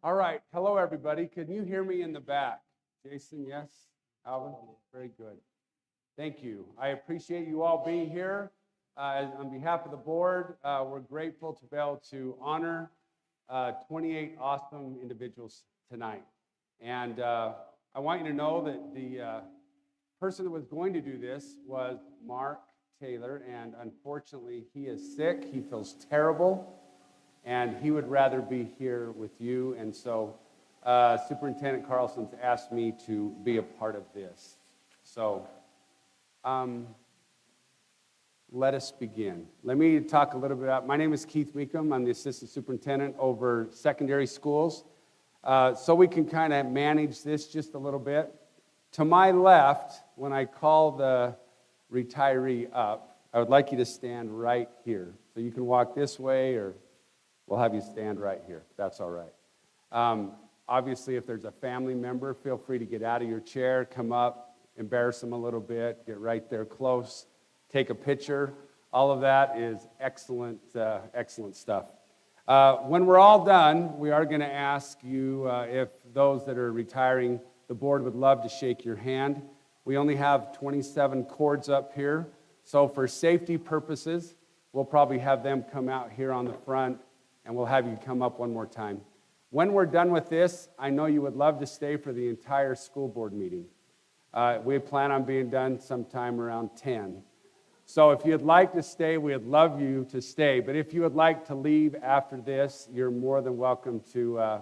All right. Hello, everybody. Can you hear me in the back? Jason, yes? Alvin? Very good. Thank you. I appreciate you all being here. On behalf of the board, we're grateful to be able to honor 28 awesome individuals tonight. And I want you to know that the person that was going to do this was Mark Taylor, and unfortunately, he is sick. He feels terrible, and he would rather be here with you. And so Superintendent Carlson's asked me to be a part of this. So let us begin. Let me talk a little bit about, my name is Keith Meekum. I'm the Assistant Superintendent over secondary schools. So we can kind of manage this just a little bit. To my left, when I call the retiree up, I would like you to stand right here. So you can walk this way, or we'll have you stand right here. That's all right. Obviously, if there's a family member, feel free to get out of your chair, come up, embarrass them a little bit, get right there close, take a picture. All of that is excellent, excellent stuff. When we're all done, we are going to ask you if those that are retiring, the board would love to shake your hand. We only have 27 cords up here, so for safety purposes, we'll probably have them come out here on the front, and we'll have you come up one more time. When we're done with this, I know you would love to stay for the entire school board meeting. We plan on being done sometime around 10. So if you'd like to stay, we'd love you to stay. But if you would like to leave after this, you're more than welcome to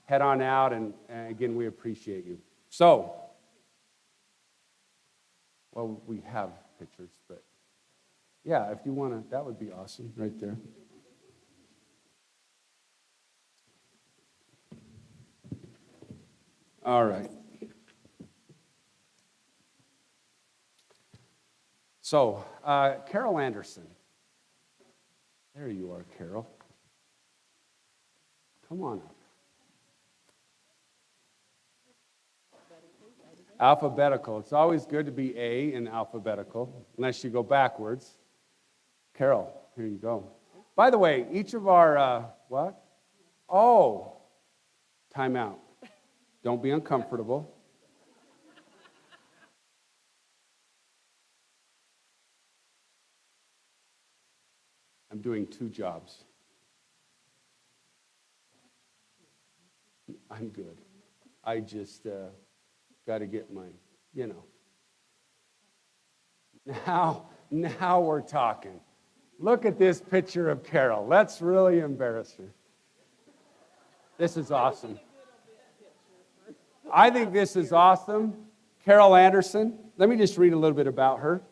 head on out, and again, we appreciate you. So, well, we have pictures, but yeah, if you want to, that would be awesome right there. All right. So, Carol Anderson. There you are, Carol. Come on up. Alphabetical. It's always good to be A in alphabetical, unless you go backwards. Carol, here you go. By the way, each of our, what? Oh, time out. Don't be uncomfortable. I'm doing two jobs. I'm good. I just got to get my, Now we're talking. Look at this picture of Carol. Let's really embarrass her. This is awesome. I think this is awesome. Carol Anderson. Let me just read a little bit about her.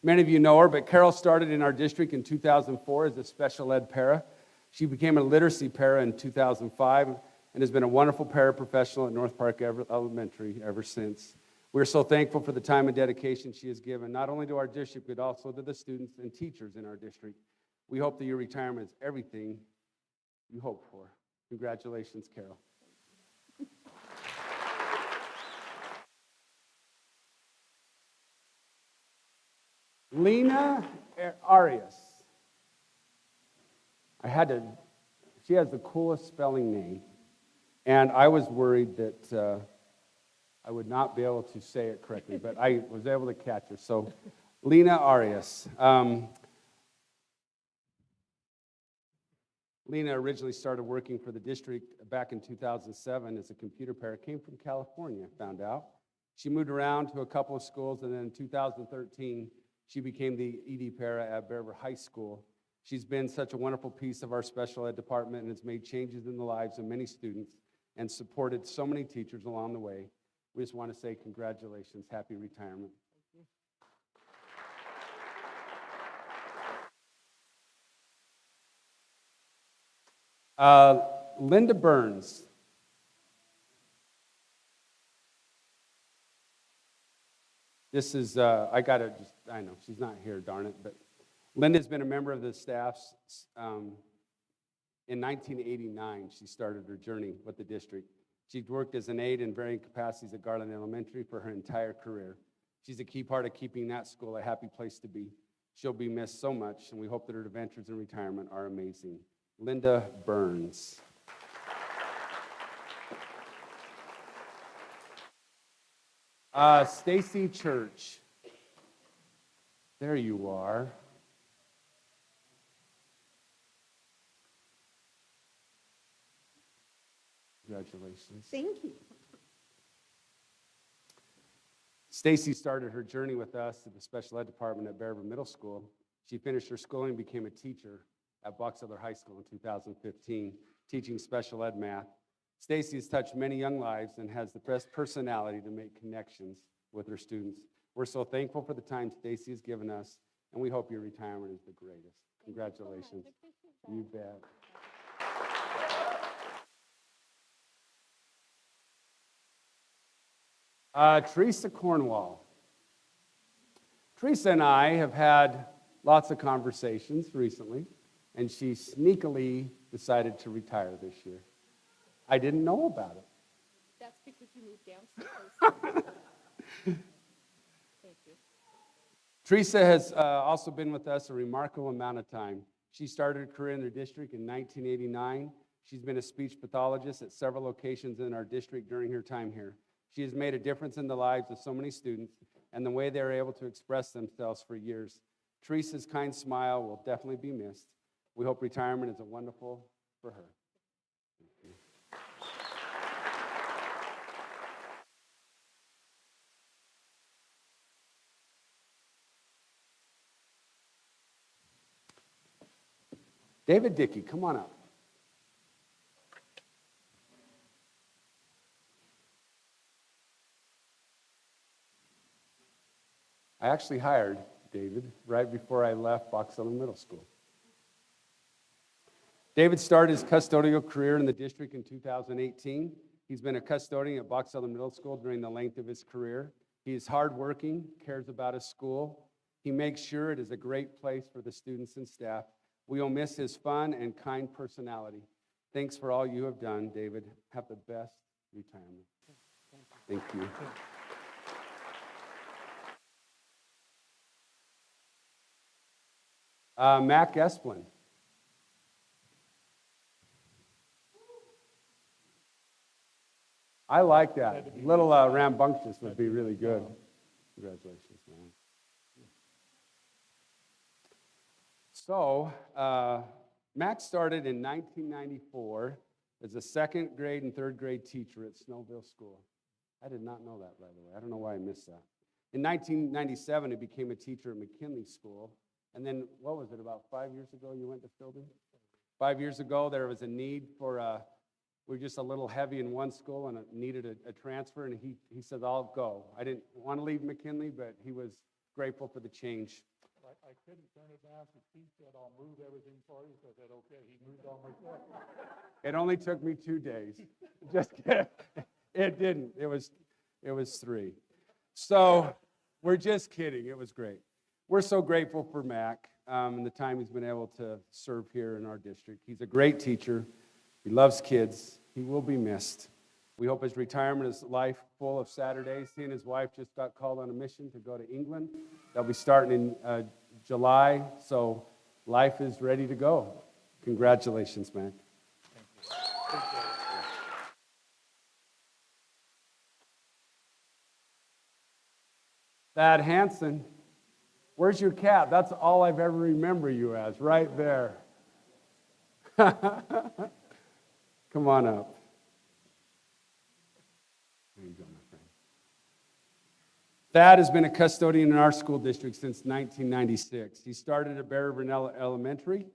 Many of you know her, but Carol started in our district in 2004 as a special ed para. She became a literacy para in 2005 and has been a wonderful paraprofessional at North Park Elementary ever since. We're so thankful for the time and dedication she has given, not only to our district, but also to the students and teachers in our district. We hope that your retirement is everything you hope for. Congratulations, Carol. Lena Arias. She has the coolest spelling name, and I was worried that I would not be able to say it correctly, but I was able to catch her. So, Lena Arias. Lena originally started working for the district back in 2007 as a computer para. Came from California, found out. She moved around to a couple of schools, and then in 2013, she became the ED para at Bearver High School. She's been such a wonderful piece of our special ed department and has made changes in the lives of many students and supported so many teachers along the way. We just want to say congratulations, happy retirement. Linda Burns. This is, I know, she's not here, darn it, but Linda's been a member of the staff. In 1989, she started her journey with the district. She's worked as an aide in varying capacities at Garland Elementary for her entire career. She's a key part of keeping that school a happy place to be. She'll be missed so much, and we hope that her adventures in retirement are amazing. Linda Burns. Stacy Church. There you are. Congratulations. Thank you. Stacy started her journey with us at the special ed department at Bearville Middle School. She finished her schooling and became a teacher at Box Elder High School in 2015, teaching special ed math. Stacy has touched many young lives and has the best personality to make connections with her students. We're so thankful for the time Stacy has given us, and we hope your retirement is the greatest. Congratulations. You bet. Teresa Cornwall. Teresa and I have had lots of conversations recently, and she sneakily decided to retire this year. I didn't know about it. That's because you moved downstairs. Thank you. Teresa has also been with us a remarkable amount of time. She started her career in their district in 1989. She's been a speech pathologist at several locations in our district during her time here. She has made a difference in the lives of so many students and the way they are able to express themselves for years. Teresa's kind smile will definitely be missed. We hope retirement is a wonderful for her. David Dickey, come on up. I actually hired David right before I left Box Elder Middle School. David started his custodial career in the district in 2018. He's been a custodian at Box Elder Middle School during the length of his career. He is hardworking, cares about his school. He makes sure it is a great place for the students and staff. We will miss his fun and kind personality. Thanks for all you have done, David. Have the best retirement. Thank you. Mac Esplin. I like that. A little rambunctious would be really good. Congratulations, man. So, Mac started in 1994 as a second grade and third grade teacher at Snowville School. I did not know that, by the way. I don't know why I missed that. In 1997, he became a teacher at McKinley School. And then, what was it, about 5 years ago you went to Fielding? 5 years ago, there was a need for, we were just a little heavy in one school and it needed a transfer, and he said, I'll go. I didn't want to leave McKinley, but he was grateful for the change. I couldn't turn it down, so Keith said, I'll move everything for you. So I said, okay, he moved all my stuff. It only took me 2 days. Just kidding. It didn't. It was 3. So we're just kidding. It was great. We're so grateful for Mac and the time he's been able to serve here in our district. He's a great teacher. He loves kids. He will be missed. We hope his retirement is life full of Saturdays. He and his wife just got called on a mission to go to England. They'll be starting in July, so life is ready to go. Congratulations, Mac. Thank you. Thad Hansen, where's your cap? That's all I've ever remember you as, right there. Come on up. There you go, my friend. Thad has been a custodian in our school district since 1996. He started at Bearville Elementary,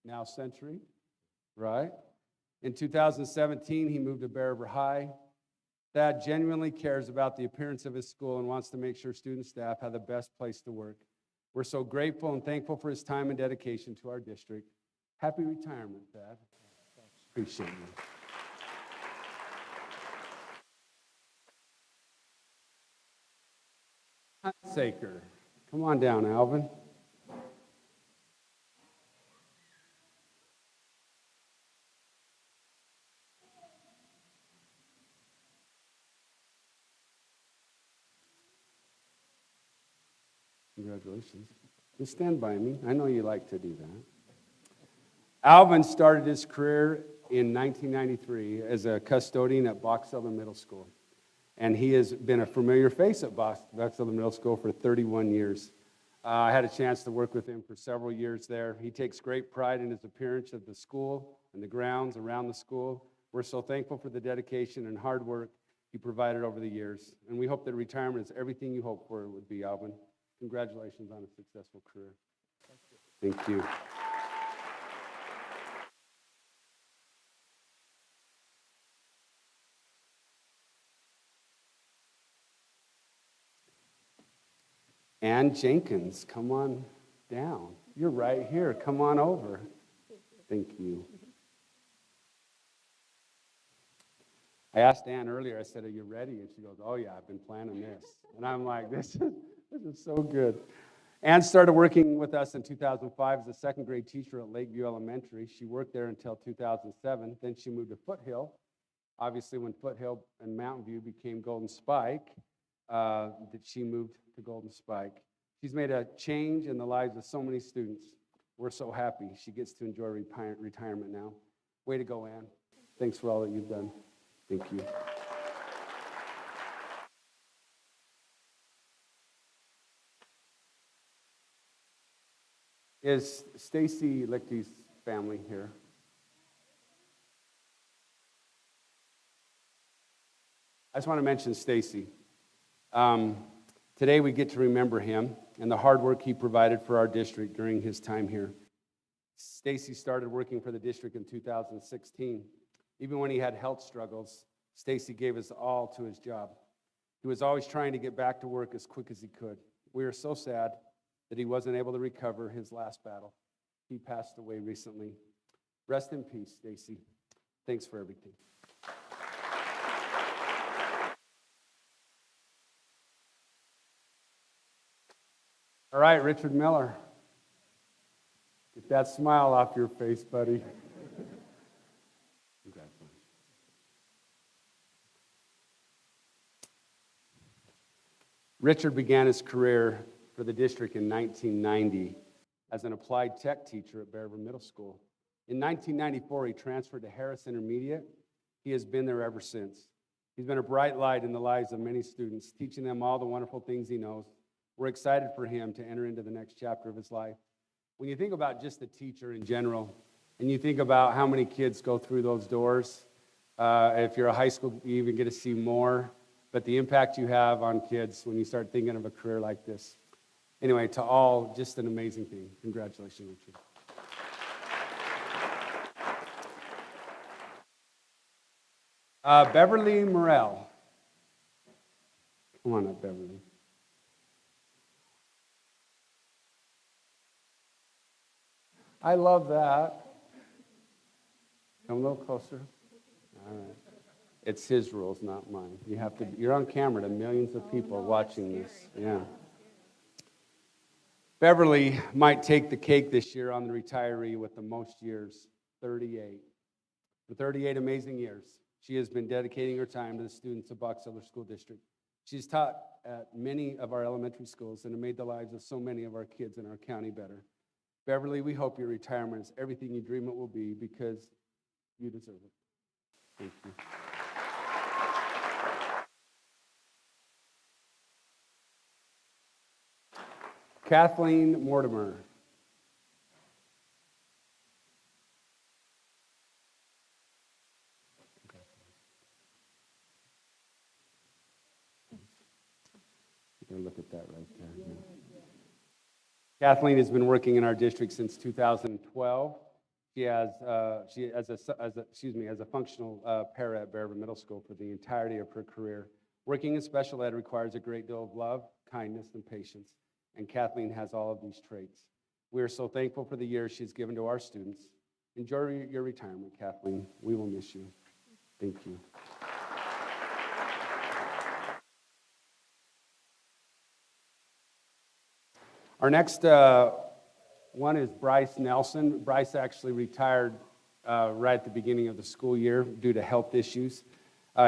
now Century, right? In 2017, he moved to Bearville High. Thad genuinely cares about the appearance of his school and wants to make sure student staff have the best place to work. We're so grateful and thankful for his time and dedication to our district. Happy retirement, Thad. Appreciate you. Saker. Come on down, Alvin. Congratulations. Just stand by me. I know you like to do that. Alvin started his career in 1993 as a custodian at Box Elder Middle School. And he has been a familiar face at Box Elder Middle School for 31 years. I had a chance to work with him for several years there. He takes great pride in his appearance of the school and the grounds around the school. We're so thankful for the dedication and hard work he provided over the years. And we hope that retirement is everything you hoped for it would be, Alvin. Congratulations on a successful career. Thank you. Ann Jenkins, come on down. You're right here. Come on over. Thank you. I asked Ann earlier, I said, are you ready? And she goes, oh yeah, I've been planning this. And I'm like, this is so good. Ann started working with us in 2005 as a second grade teacher at Lakeview Elementary. She worked there until 2007. Then she moved to Foothill. Obviously, when Foothill and Mountain View became Golden Spike, that she moved to Golden Spike. She's made a change in the lives of so many students. We're so happy she gets to enjoy retirement now. Way to go, Ann. Thanks for all that you've done. Thank you. Is Stacy Lichty's family here? I just want to mention Stacy. Today we get to remember him and the hard work he provided for our district during his time here. Stacy started working for the district in 2016. Even when he had health struggles, Stacy gave his all to his job. He was always trying to get back to work as quick as he could. We are so sad that he wasn't able to recover his last battle. He passed away recently. Rest in peace, Stacy. Thanks for everything. All right, Richard Miller. Get that smile off your face, buddy. Congratulations. Richard began his career for the district in 1990 as an applied tech teacher at Bearville Middle School. In 1994, he transferred to Harris Intermediate. He has been there ever since. He's been a bright light in the lives of many students, teaching them all the wonderful things he knows. We're excited for him to enter into the next chapter of his life. When you think about just a teacher in general, and you think about how many kids go through those doors, if you're a high school, you even get to see more, but the impact you have on kids when you start thinking of a career like this. Anyway, to all, just an amazing thing. Congratulations, Richard. Beverly Morrell. Come on up, Beverly. I love that. Come a little closer. All right. It's his rules, not mine. You're on camera to millions of people watching this. Yeah. Beverly might take the cake this year on the retiree with the most years, 38. For 38 amazing years, she has been dedicating her time to the students of Box Elder School District. She's taught at many of our elementary schools and made the lives of so many of our kids in our county better. Beverly, we hope your retirement is everything you dream it will be because you deserve it. Thank you. Kathleen Mortimer. You're going to look at that right there. Yeah. Kathleen has been working in our district since 2012. She as a functional para at Bearville Middle School for the entirety of her career. Working in special ed requires a great deal of love, kindness, and patience, and Kathleen has all of these traits. We are so thankful for the years she's given to our students. Enjoy your retirement, Kathleen. We will miss you. Thank you. Our next one is Bryce Nelson. Bryce actually retired right at the beginning of the school year due to health issues.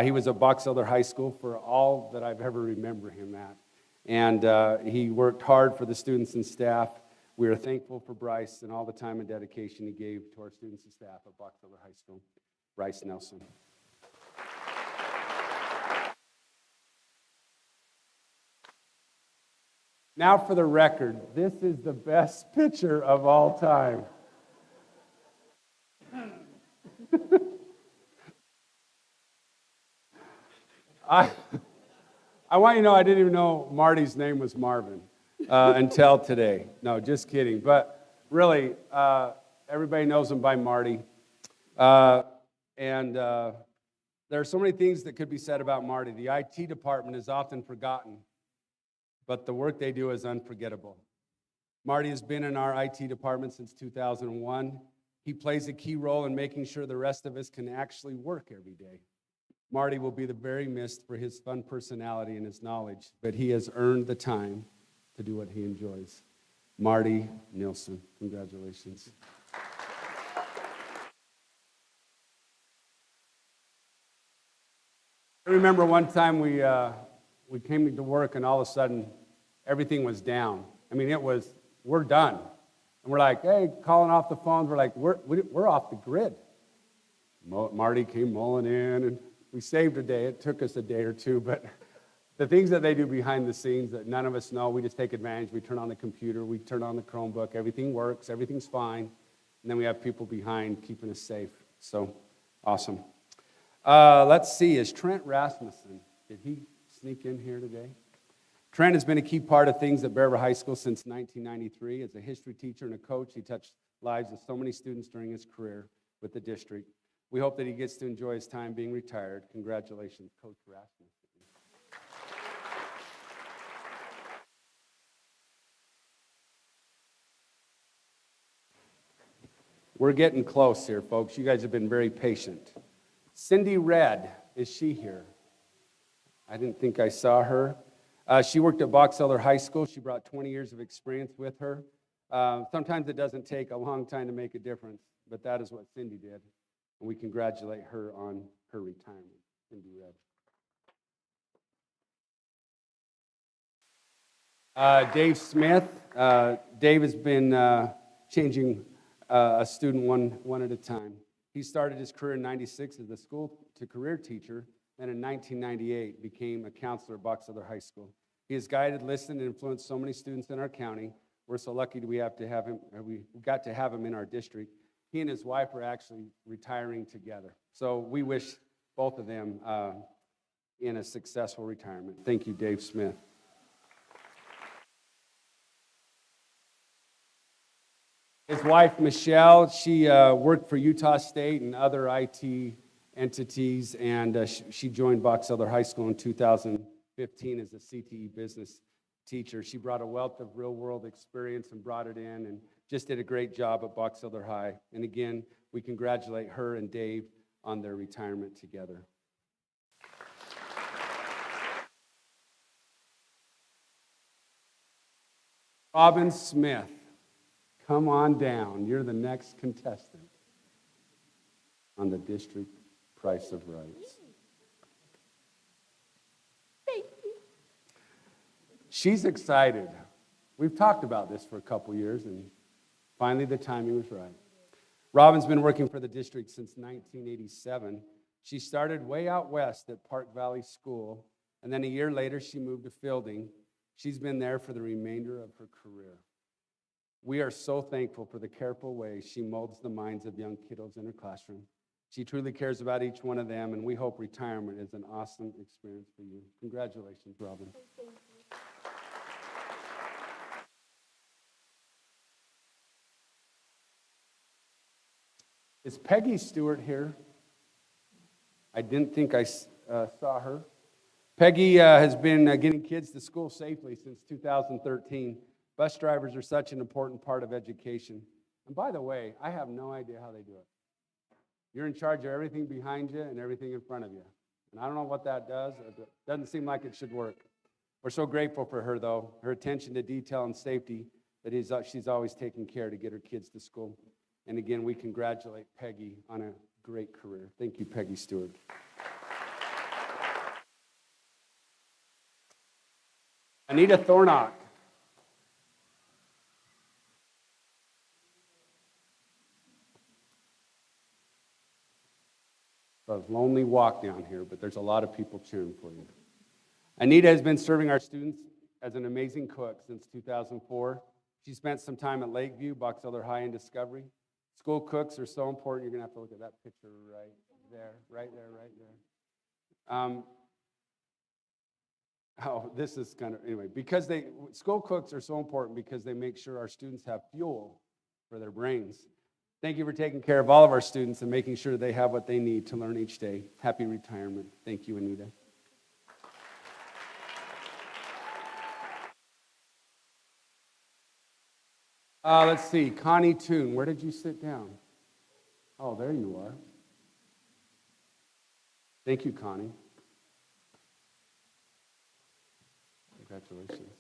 He was at Box Elder High School for all that I've ever remember him at. And he worked hard for the students and staff. We are thankful for Bryce and all the time and dedication he gave to our students and staff at Box Elder High School. Bryce Nelson. Now for the record, this is the best picture of all time. I want you to know I didn't even know Marty's name was Marvin until today. No, just kidding. But really, everybody knows him by Marty. And there are so many things that could be said about Marty. The IT department is often forgotten, but the work they do is unforgettable. Marty has been in our IT department since 2001. He plays a key role in making sure the rest of us can actually work every day. Marty will be the very missed for his fun personality and his knowledge, but he has earned the time to do what he enjoys. Marty Nielsen, congratulations. I remember one time we came to work and all of a sudden everything was down. I mean, we're done. And we're like, hey, calling off the phones. We're like, we're off the grid. Marty came mulling in and we saved a day. It took us a day or two, but the things that they do behind the scenes that none of us know, we just take advantage. We turn on the computer, we turn on the Chromebook, everything works, everything's fine. And then we have people behind keeping us safe. So, awesome. Let's see, is Trent Rasmussen, did he sneak in here today? Trent has been a key part of things at Bear River High School since 1993. As a history teacher and a coach, he touched lives of so many students during his career with the district. We hope that he gets to enjoy his time being retired. Congratulations, Coach Rasmussen. We're getting close here, folks. You guys have been very patient. Cindy Red, is she here? I didn't think I saw her. She worked at Box Elder High School. She brought 20 years of experience with her. Sometimes it doesn't take a long time to make a difference, but that is what Cindy did. And we congratulate her on her retirement. Cindy Red. Dave Smith. Dave has been changing a student one at a time. He started his career in '96 as a school-to-career teacher, and in 1998 became a counselor at Box Elder High School. He has guided, listened, and influenced so many students in our county. We're so lucky we got to have him in our district. He and his wife are actually retiring together. So we wish both of them in a successful retirement. Thank you, Dave Smith. His wife, Michelle, she worked for Utah State and other IT entities, and she joined Box Elder High School in 2015 as a CTE business teacher. She brought a wealth of real-world experience and brought it in and just did a great job at Box Elder High. And again, we congratulate her and Dave on their retirement together. Robin Smith, come on down. You're the next contestant on the district Price of Rights. Thank you. She's excited. We've talked about this for a couple years, and finally the timing was right. Robin's been working for the district since 1987. She started way out west at Park Valley School, and then a year later she moved to Fielding. She's been there for the remainder of her career. We are so thankful for the careful way she molds the minds of young kiddos in her classroom. She truly cares about each one of them, and we hope retirement is an awesome experience for you. Congratulations, Robin. Thank you. Is Peggy Stewart here? I didn't think I saw her. Peggy has been getting kids to school safely since 2013. Bus drivers are such an important part of education. And by the way, I have no idea how they do it. You're in charge of everything behind you and everything in front of you. And I don't know what that does. It doesn't seem like it should work. We're so grateful for her, though, her attention to detail and safety, that she's always taking care to get her kids to school. And again, we congratulate Peggy on a great career. Thank you, Peggy Stewart. Anita Thornock. It's a lonely walk down here, but there's a lot of people cheering for you. Anita has been serving our students as an amazing cook since 2004. She spent some time at Lakeview, Box Elder High, and Discovery. School cooks are so important. You're going to have to look at that picture right there, right there, right there. This is kind of, anyway, because school cooks are so important because they make sure our students have fuel for their brains. Thank you for taking care of all of our students and making sure they have what they need to learn each day. Happy retirement. Thank you, Anita. Let's see, Connie Toon, where did you sit down? Oh, there you are. Thank you, Connie. Congratulations.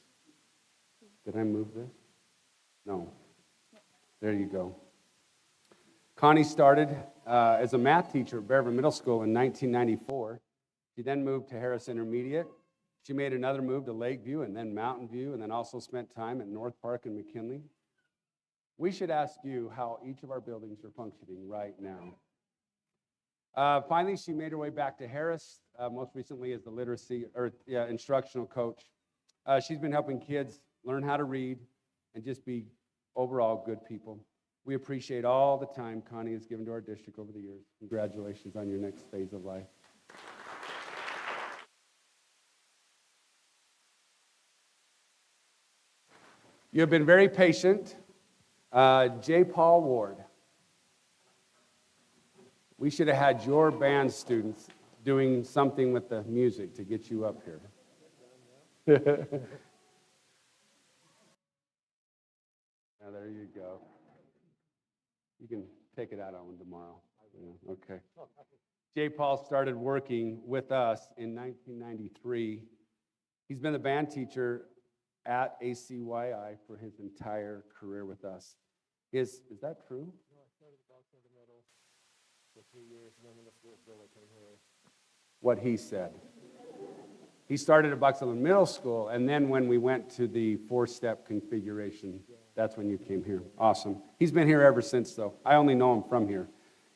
Did I move this? No. There you go. Connie started as a math teacher at Bearville Middle School in 1994. She then moved to Harris Intermediate. She made another move to Lakeview and then Mountain View, and then also spent time at North Park and McKinley. We should ask you how each of our buildings are functioning right now. Finally, she made her way back to Harris, most recently as the instructional coach. She's been helping kids learn how to read and just be overall good people. We appreciate all the time Connie has given to our district over the years. Congratulations on your next phase of life. You have been very patient. J. Paul Ward. We should have had your band students doing something with the music to get you up here. Now, there you go. You can take it out on them tomorrow. Yeah, okay. J. Paul started working with us in 1993. He's been the band teacher at ACYI for his entire career with us. Is that true? No, I started at Box Elder Middle for 3 years, and then when the school bill, I came here. What he said. He started at Box Elder Middle School, and then when we went to the 4-step configuration, that's when you came here. Awesome. He's been here ever since, though. I only know him from here.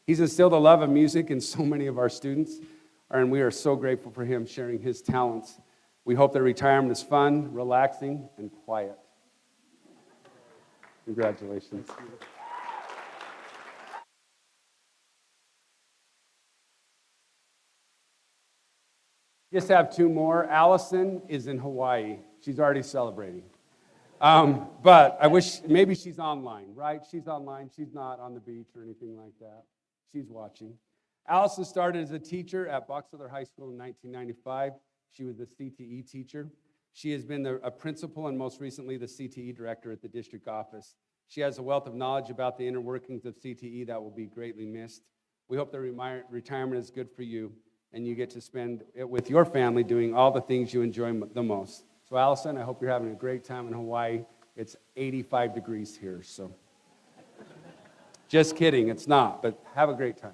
He's instilled a love of music in so many of our students, and we are so grateful for him sharing his talents. We hope that retirement is fun, relaxing, and quiet. Congratulations. Just have 2 more. Allison is in Hawaii. She's already celebrating. But I wish, maybe she's online, right? She's online. She's not on the beach or anything like that. She's watching. Allison started as a teacher at Box Elder High School in 1995. She was the CTE teacher. She has been a principal and most recently the CTE director at the district office. She has a wealth of knowledge about the inner workings of CTE that will be greatly missed. We hope that retirement is good for you and you get to spend it with your family doing all the things you enjoy the most. So Allison, I hope you're having a great time in Hawaii. It's 85 degrees here, so. Just kidding, it's not, but have a great time.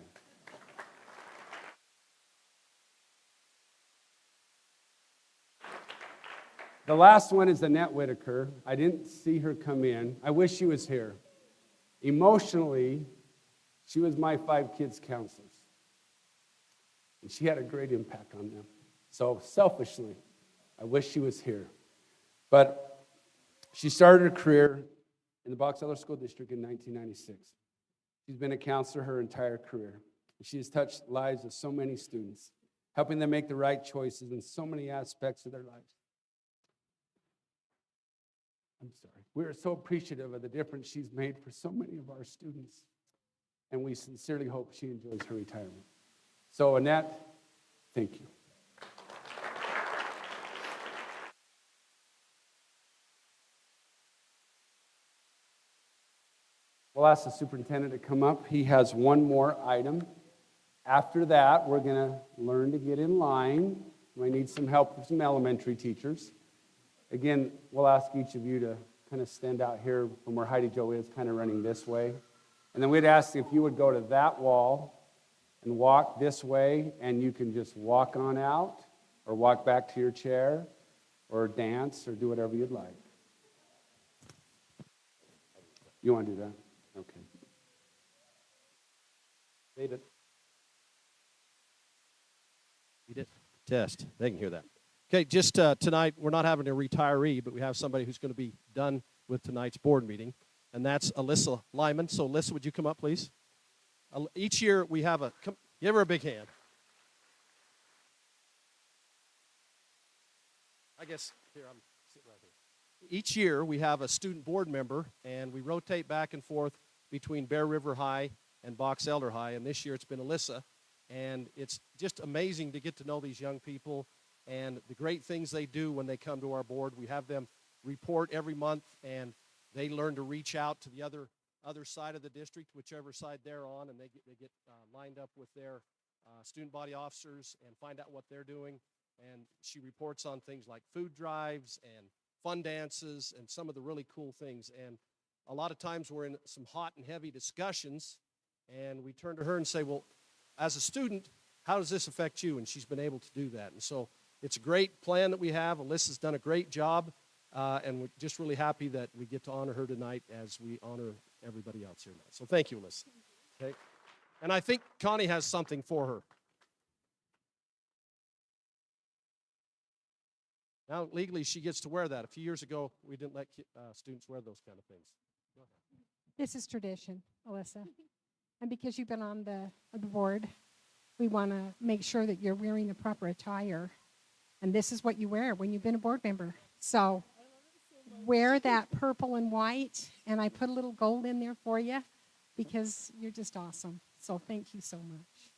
The last one is Annette Whitaker. I didn't see her come in. I wish she was here. Emotionally, she was my 5 kids' counselors. And she had a great impact on them. So selfishly, I wish she was here. But she started her career in the Box Elder School District in 1996. She's been a counselor her entire career. She has touched lives of so many students, helping them make the right choices in so many aspects of their lives. I'm sorry. We are so appreciative of the difference she's made for so many of our students, and we sincerely hope she enjoys her retirement. So, Annette, thank you. We'll ask the superintendent to come up. He has one more item. After that, we're going to learn to get in line. We need some help from some elementary teachers. Again, we'll ask each of you to kind of stand out here from where Heidi Jo is, kind of running this way. And then we'd ask if you would go to that wall and walk this way, and you can just walk on out or walk back to your chair or dance or do whatever you'd like. You want to do that? Okay. Test. They can hear that. Okay, just tonight, we're not having a retiree, but we have somebody who's going to be done with tonight's board meeting, and that's Alyssa Lyman. So, Alyssa, would you come up, please? Each year, we have give her a big hand. I guess, here, I'm sitting right here. Each year, we have a student board member, and we rotate back and forth between Bear River High and Box Elder High, and this year it's been Alyssa, and it's just amazing to get to know these young people and the great things they do when they come to our board. We have them report every month, and they learn to reach out to the other side of the district, whichever side they're on, and they get lined up with their student body officers and find out what they're doing. And she reports on things like food drives and fun dances and some of the really cool things. And a lot of times we're in some hot and heavy discussions, and we turn to her and say, well, as a student, how does this affect you? And she's been able to do that. And so it's a great plan that we have. Alyssa's done a great job, and we're just really happy that we get to honor her tonight as we honor everybody else here now. So thank you, Alyssa. Okay. And I think Connie has something for her. Now, legally, she gets to wear that. A few years ago, we didn't let students wear those kind of things. Go ahead. This is tradition, Alyssa. And because you've been on the board, we want to make sure that you're wearing the proper attire. And this is what you wear when you've been a board member. So wear that purple and white, and I put a little gold in there for you because you're just awesome. So thank you so much.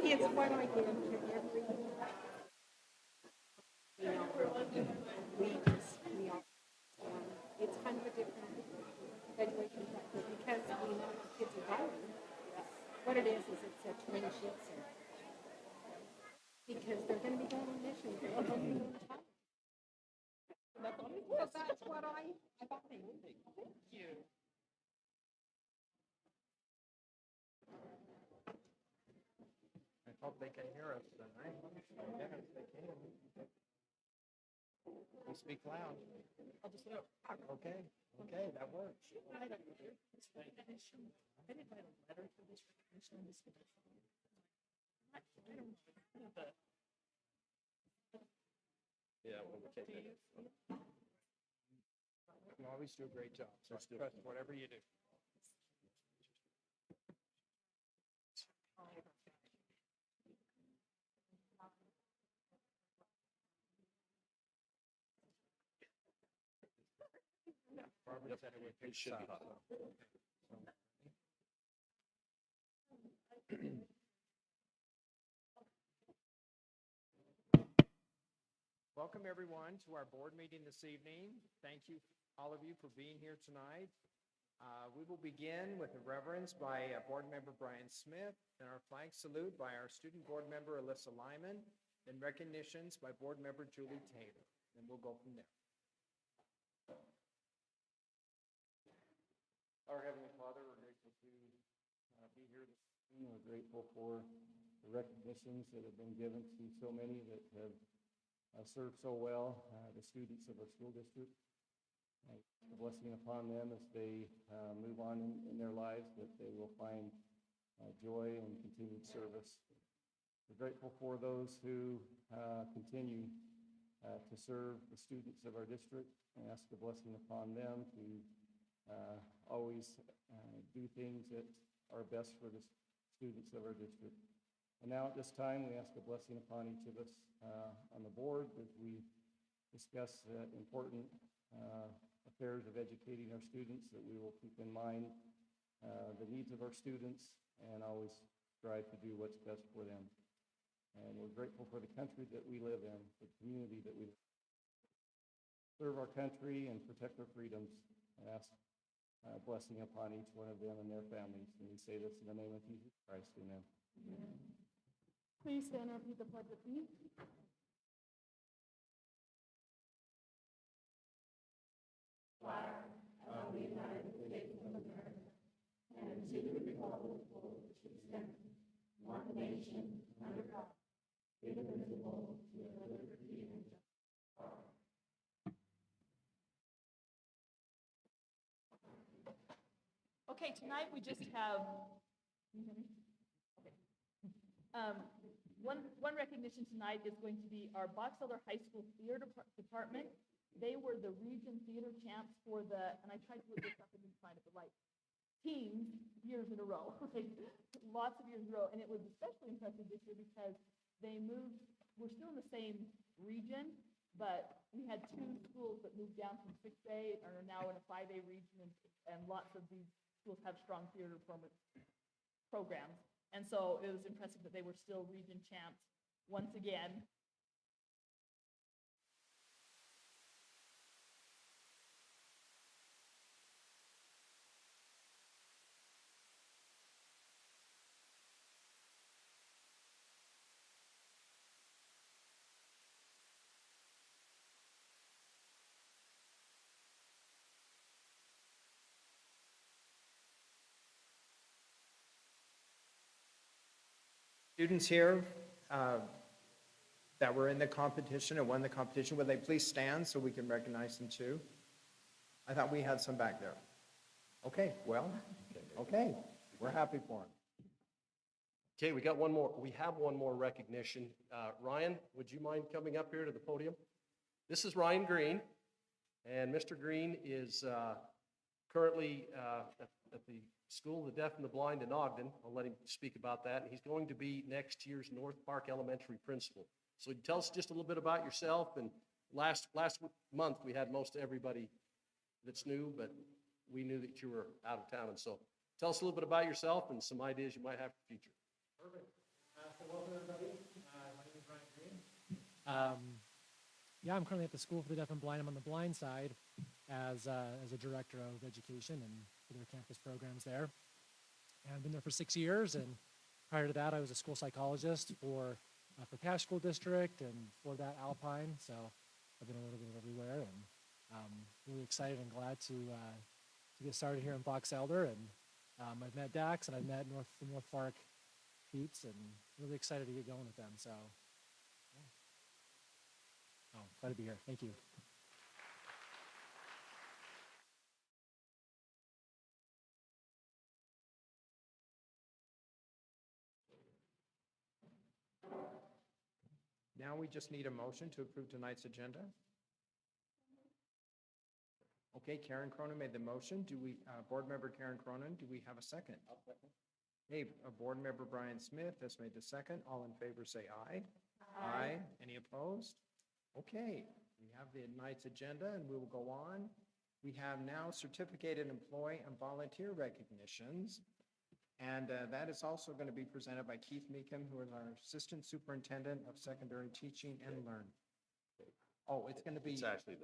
It's what I give to every, we all, it's kind of a different graduation practice because we know the kids are going. What it is it's a twin sheet set. Because they're gonna be going on mission. They're gonna be going to Thailand. Well, that's what I thought. Thank you. I hope they can hear us tonight. Yes, they can. We speak loud. Okay, okay, that works. Yeah, well, we can't. You always do a great job, so I trust whatever you do. Barbara said it would It should be hot. Welcome, everyone, to our board meeting this evening. Thank you, all of you, for being here tonight. We will begin with a reverence by Board Member Brian Smith and our flag salute by our student board member Alyssa Lyman, and recognitions by Board Member Julie Taylor. And we'll go from there. Our Heavenly Father, we're grateful to be here this evening. We're grateful for the recognitions that have been given to so many that have served so well, the students of our school district. A blessing upon them as they move on in their lives, that they will find joy and continued service. We're grateful for those who continue to serve the students of our district, and ask a blessing upon them to always do things that are best for the students of our district. And now at this time, we ask a blessing upon each of us on the board as we discuss important affairs of educating our students, that we will keep in mind the needs of our students and always strive to do what's best for them. And we're grateful for the country that we live in, the community that we serve our country and protect our freedoms, and ask blessing upon each one of them and their families. And we say this in the name of Jesus Christ. Amen. Please stand and repeat the pledge with me. Okay, tonight we just have, can you hear me? Okay. One recognition tonight is going to be our Box Elder High School Theater Department. They were the region theater champs for the, and I tried to look this up and didn't find it, but like teams years in a row, like lots of years in a row. And it was especially impressive this year because they moved, we're still in the same region, but we had two schools that moved down from 6A and are now in a 5A region, and lots of these schools have strong theater programs. And so it was impressive that they were still region champs once again. Students here that were in the competition and won the competition, would they please stand so we can recognize them too? I thought we had some back there. Okay, well, okay, we're happy for them. Okay, we got one more. We have one more recognition. Ryan, would you mind coming up here to the podium? This is Ryan Green, and Mr. Green is currently at the School of the Deaf and the Blind in Ogden. I'll let him speak about that. And he's going to be next year's North Park Elementary principal. So tell us just a little bit about yourself. And last month, we had most everybody that's new, but we knew that you were out of town. And so tell us a little bit about yourself and some ideas you might have for the future. Perfect. So welcome, everybody. My name is Ryan Green. Yeah, I'm currently at the School for the Deaf and Blind. I'm on the blind side as a director of education and for their campus programs there. And I've been there for 6 years, and prior to that, I was a school psychologist for Cache School District, and before that, Alpine. So I've been a little bit everywhere, and really excited and glad to get started here in Box Elder. And I've met Dax, and I've met the North Park Peeps, and really excited to get going with them. So, yeah. Oh, glad to be here. Thank you. Now we just need a motion to approve tonight's agenda. Okay, Karen Cronin made the motion. Board Member Karen Cronin, do we have a second? I'll second. Hey, Board Member Brian Smith has made the second. All in favor say aye. Aye. Any opposed? Okay, we have the night's agenda and we will go on. We have now certificated employee and volunteer recognitions. And that is also going to be presented by Keith Meekum, who is our Assistant Superintendent of Secondary Teaching and Learning. Oh, it's going to be, It's actually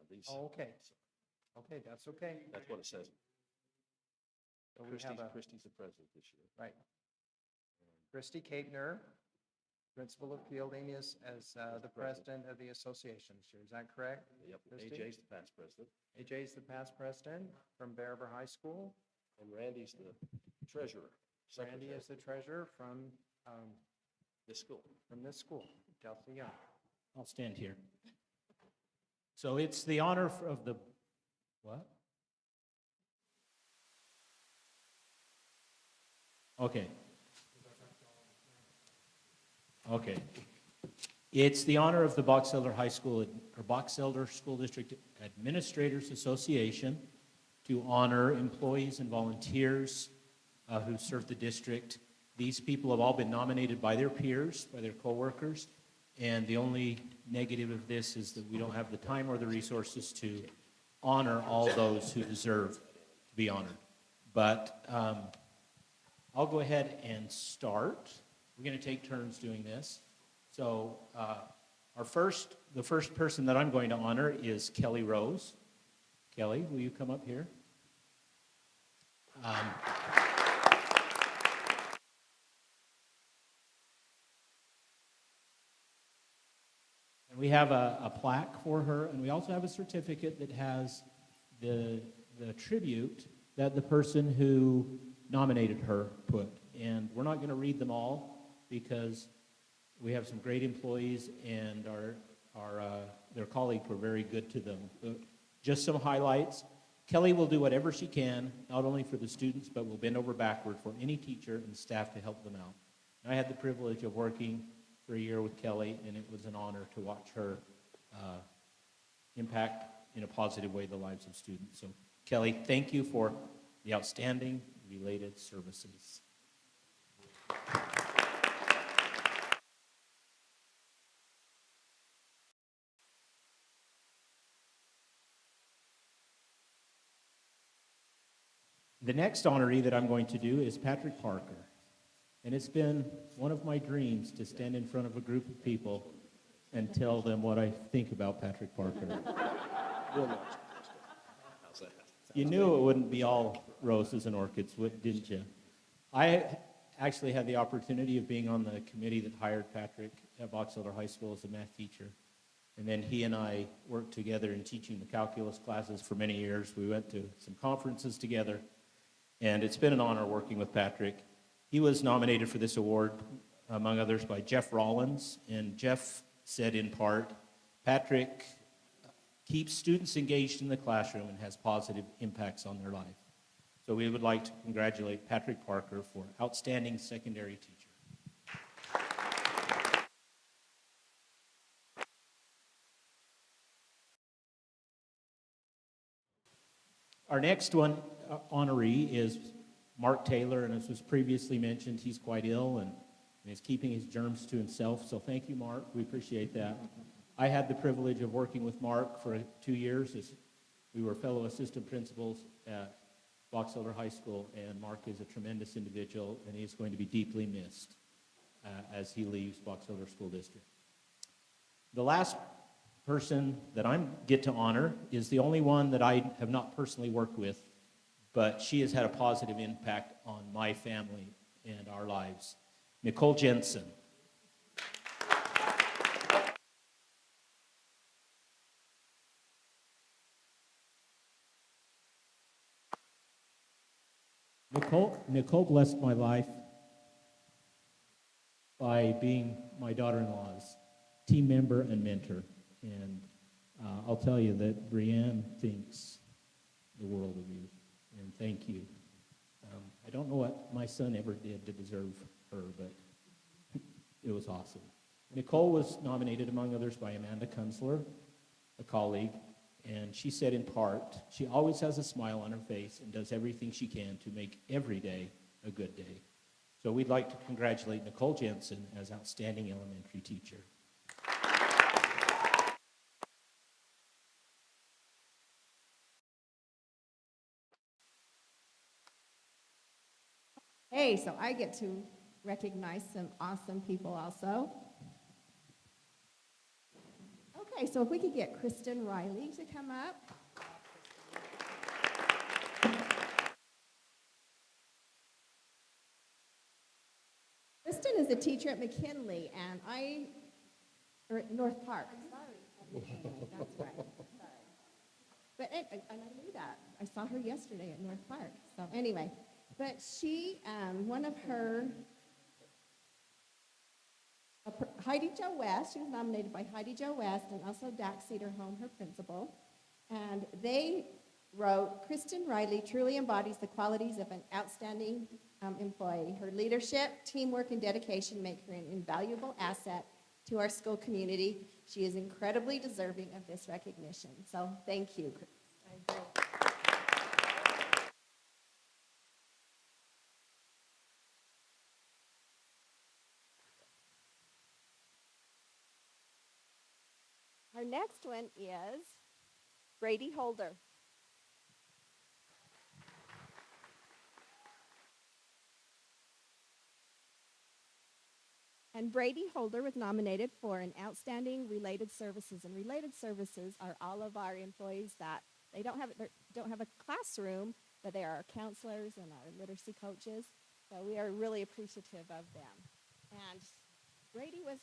these. oh, okay. Okay, that's okay. That's what it says. So we have Christie's the president this year. right. Christy Capner, Principal of Fielding, is as the president of the association this year. Is that correct? Yep, Christie? AJ's the past president, AJ is the past president from Bear River High School. and Randy's the treasurer. Randy secretary is the treasurer from this school. this school, Delta Young. I'll stand here. So it's the honor of the, what? Okay. Okay. It's the honor of the Box Elder High School, or Box Elder School District Administrators Association to honor employees and volunteers who serve the district. These people have all been nominated by their peers, by their coworkers, and the only negative of this is that we don't have the time or the resources to honor all those who deserve to be honored. But I'll go ahead and start. We're going to take turns doing this. So the first person that I'm going to honor is Kelly Rose. Kelly, will you come up here? And we have a plaque for her, and we also have a certificate that has the tribute that the person who nominated her put. And we're not going to read them all because we have some great employees, and their colleagues were very good to them. But just some highlights. Kelly will do whatever she can, not only for the students, but will bend over backward for any teacher and staff to help them out. And I had the privilege of working for a year with Kelly, and it was an honor to watch her impact in a positive way the lives of students. So, Kelly, thank you for the outstanding related services. The next honoree that I'm going to do is Patrick Parker. And it's been one of my dreams to stand in front of a group of people and tell them what I think about Patrick Parker. You knew it wouldn't be all roses and orchids, didn't you? I actually had the opportunity of being on the committee that hired Patrick at Box Elder High School as a math teacher. And then he and I worked together in teaching the calculus classes for many years. We went to some conferences together. And it's been an honor working with Patrick. He was nominated for this award, among others, by Jeff Rollins. And Jeff said in part, Patrick keeps students engaged in the classroom and has positive impacts on their life. So we would like to congratulate Patrick Parker for outstanding secondary teacher. Our next one honoree is Mark Taylor, and as was previously mentioned, he's quite ill and is keeping his germs to himself. So thank you, Mark. We appreciate that. I had the privilege of working with Mark for 2 years as we were fellow assistant principals at Box Elder High School, and Mark is a tremendous individual, and he's going to be deeply missed as he leaves Box Elder School District. The last person that I get to honor is the only one that I have not personally worked with, but she has had a positive impact on my family and our lives. Nicole Jensen. Nicole blessed my life by being my daughter-in-law's team member and mentor. And I'll tell you that Brianne thinks the world of you, and thank you. I don't know what my son ever did to deserve her, but it was awesome. Nicole was nominated, among others, by Amanda Kunzler, a colleague, and she said in part, she always has a smile on her face and does everything she can to make every day a good day. So we'd like to congratulate Nicole Jensen as Outstanding Elementary Teacher. Hey, so I get to recognize some awesome people also. Okay, so if we could get Kristen Riley to come up. Kristen is a teacher at McKinley, or at North Park. Sorry, at McKinley, that's right. Sorry. But, and I knew that. I saw her yesterday at North Park. So anyway, but she, one of her, Heidi Jo West, she was nominated by Heidi Jo West and also Dax Cedarholm, her principal. And they wrote, Kristen Riley truly embodies the qualities of an outstanding employee. Her leadership, teamwork, and dedication make her an invaluable asset to our school community. She is incredibly deserving of this recognition. So thank you. Our next one is Brady Holder. And Brady Holder was nominated for an Outstanding Related Services. And related services are all of our employees that they don't have a classroom, but they are our counselors and our literacy coaches. So we are really appreciative of them. And Brady was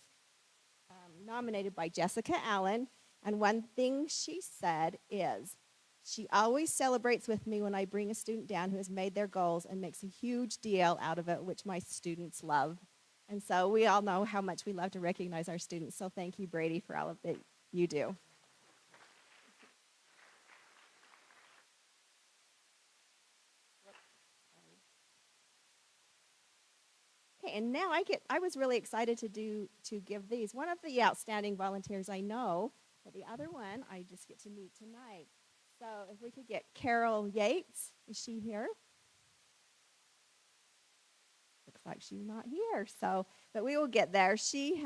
nominated by Jessica Allen. And one thing she said is, she always celebrates with me when I bring a student down who has made their goals and makes a huge deal out of it, which my students love. And so we all know how much we love to recognize our students. So thank you, Brady, for all of that you do. Okay, and now I was really excited to give these. One of the outstanding volunteers I know, but the other one I just get to meet tonight. So if we could get Carol Yates, is she here? Looks like she's not here. So, but we will get there. She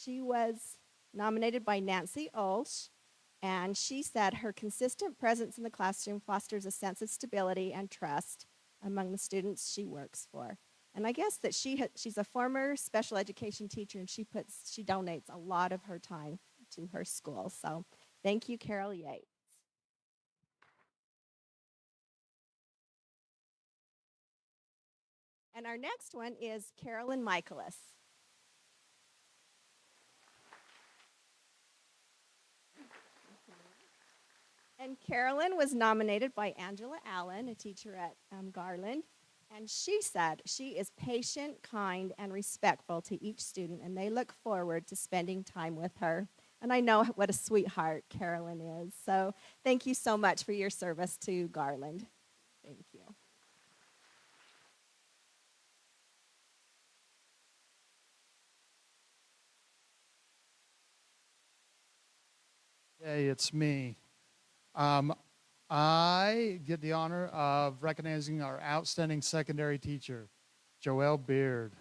was nominated by Nancy Olsch, and she said her consistent presence in the classroom fosters a sense of stability and trust among the students she works for. And I guess that she's a former special education teacher, and she donates a lot of her time to her school. So thank you, Carol Yates. And our next one is Carolyn Michaelis. And Carolyn was nominated by Angela Allen, a teacher at Garland. And she said she is patient, kind, and respectful to each student, and they look forward to spending time with her. And I know what a sweetheart Carolyn is. So thank you so much for your service to Garland. Thank you. Hey, it's me. I get the honor of recognizing our outstanding secondary teacher, Joelle Beard.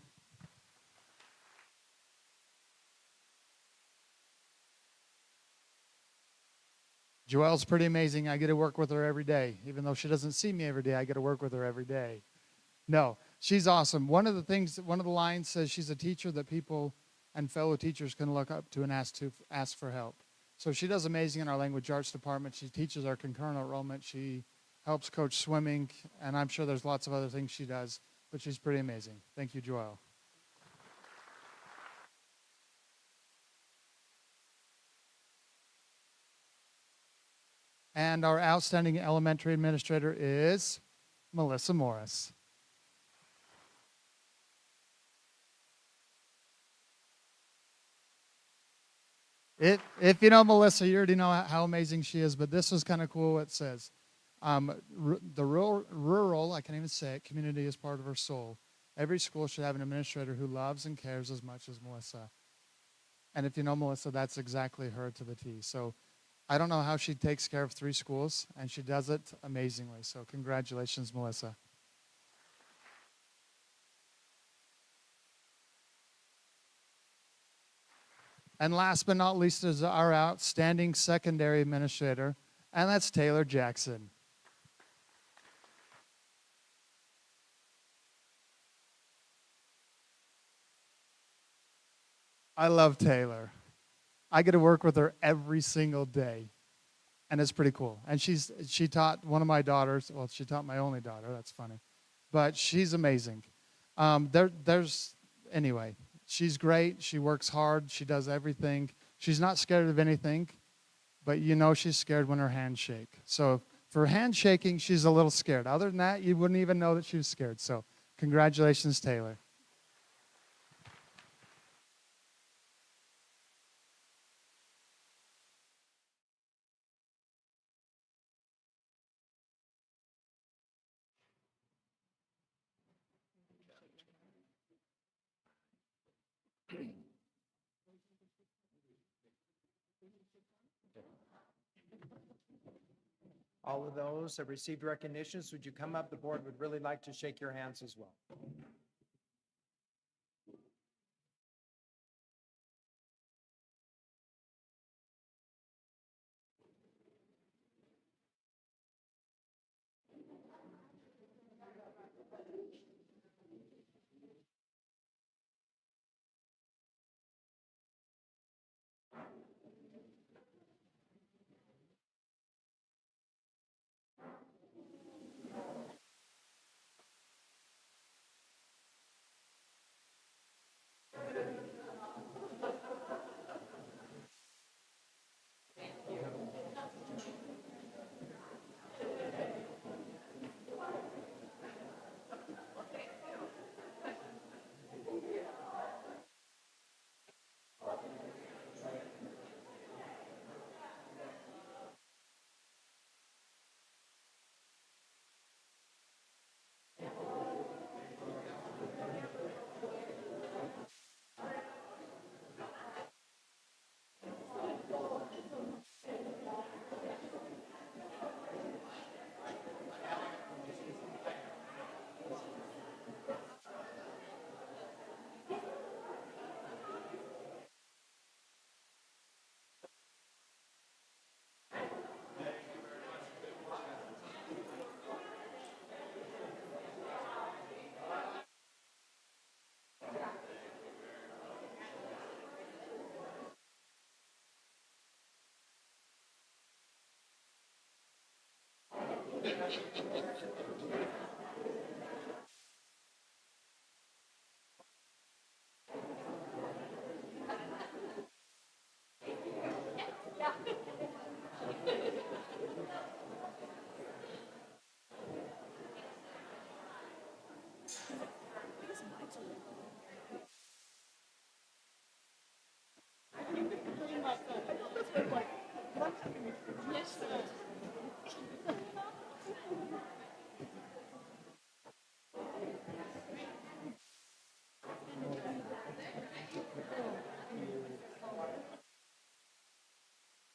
Joelle's pretty amazing. I get to work with her every day. Even though she doesn't see me every day, I get to work with her every day. No, she's awesome. One of the lines says she's a teacher that people and fellow teachers can look up to and ask for help. So she does amazing in our language arts department. She teaches our concurrent enrollment. She helps coach swimming, and I'm sure there's lots of other things she does, but she's pretty amazing. Thank you, Joelle. And our outstanding elementary administrator is Melissa Morris. If you know Melissa, you already know how amazing she is, but this is kind of cool what it says. The rural, I can't even say it, community is part of her soul. Every school should have an administrator who loves and cares as much as Melissa. And if you know Melissa, that's exactly her to the T. So I don't know how she takes care of 3 schools, and she does it amazingly. So congratulations, Melissa. And last but not least is our outstanding secondary administrator, and that's Taylor Jackson. I love Taylor. I get to work with her every single day, and it's pretty cool. And she taught one of my daughters. Well, she taught my only daughter. That's funny, but she's amazing. Anyway. She's great. She works hard. She does everything. She's not scared of anything, but you know she's scared when her hands shake. So for handshaking, she's a little scared. Other than that, you wouldn't even know that she was scared. So congratulations, Taylor. All of those that received recognitions, would you come up? The board would really like to shake your hands as well.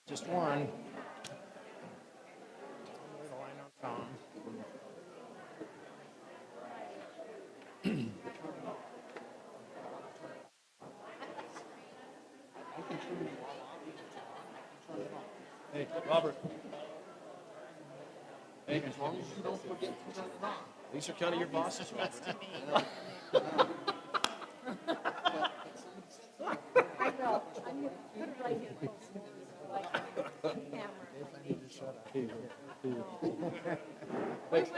Just one. Where do I know Tom? Hey, Robert. Hey, as long as you don't forget to turn it on. These are kind of your bosses. I will. I'm going to put it right here close to the camera.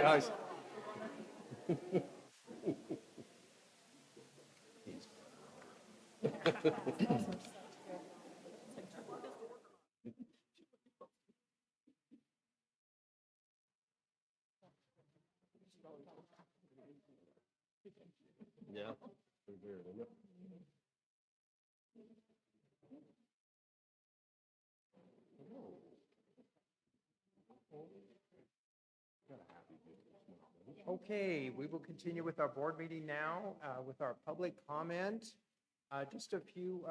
Guys. Yeah. Pretty weird, isn't it? Okay, we will continue with our board meeting now with our public comment. Just a few,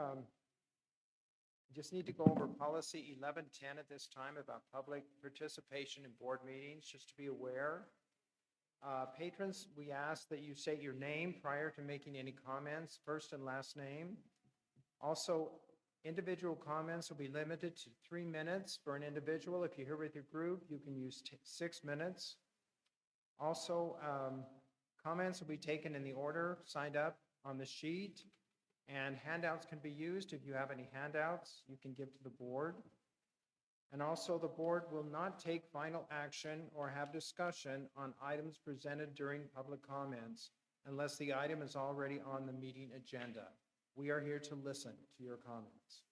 just need to go over policy 1110 at this time about public participation in board meetings, just to be aware. Patrons, we ask that you state your name prior to making any comments, first and last name. Also, individual comments will be limited to 3 minutes for an individual. If you're here with your group, you can use 6 minutes. Also, comments will be taken in the order signed up on the sheet, and handouts can be used. If you have any handouts, you can give to the board. And also, the board will not take final action or have discussion on items presented during public comments unless the item is already on the meeting agenda. We are here to listen to your comments.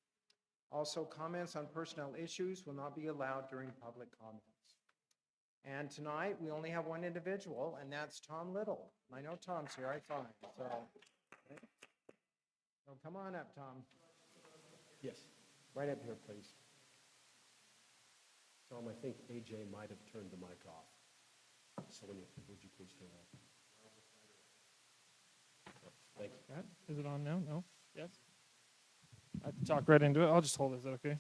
Also, comments on personnel issues will not be allowed during public comments. And tonight, we only have one individual, and that's Tom Little. I know Tom's here, I saw him, so come on up, Tom. Yes. Right up here, please. Tom, I think AJ might have turned the mic off. So would you please turn it off? Thank you. That, is it on now? No? Yes? I have to talk right into it. I'll just hold it. Is that okay?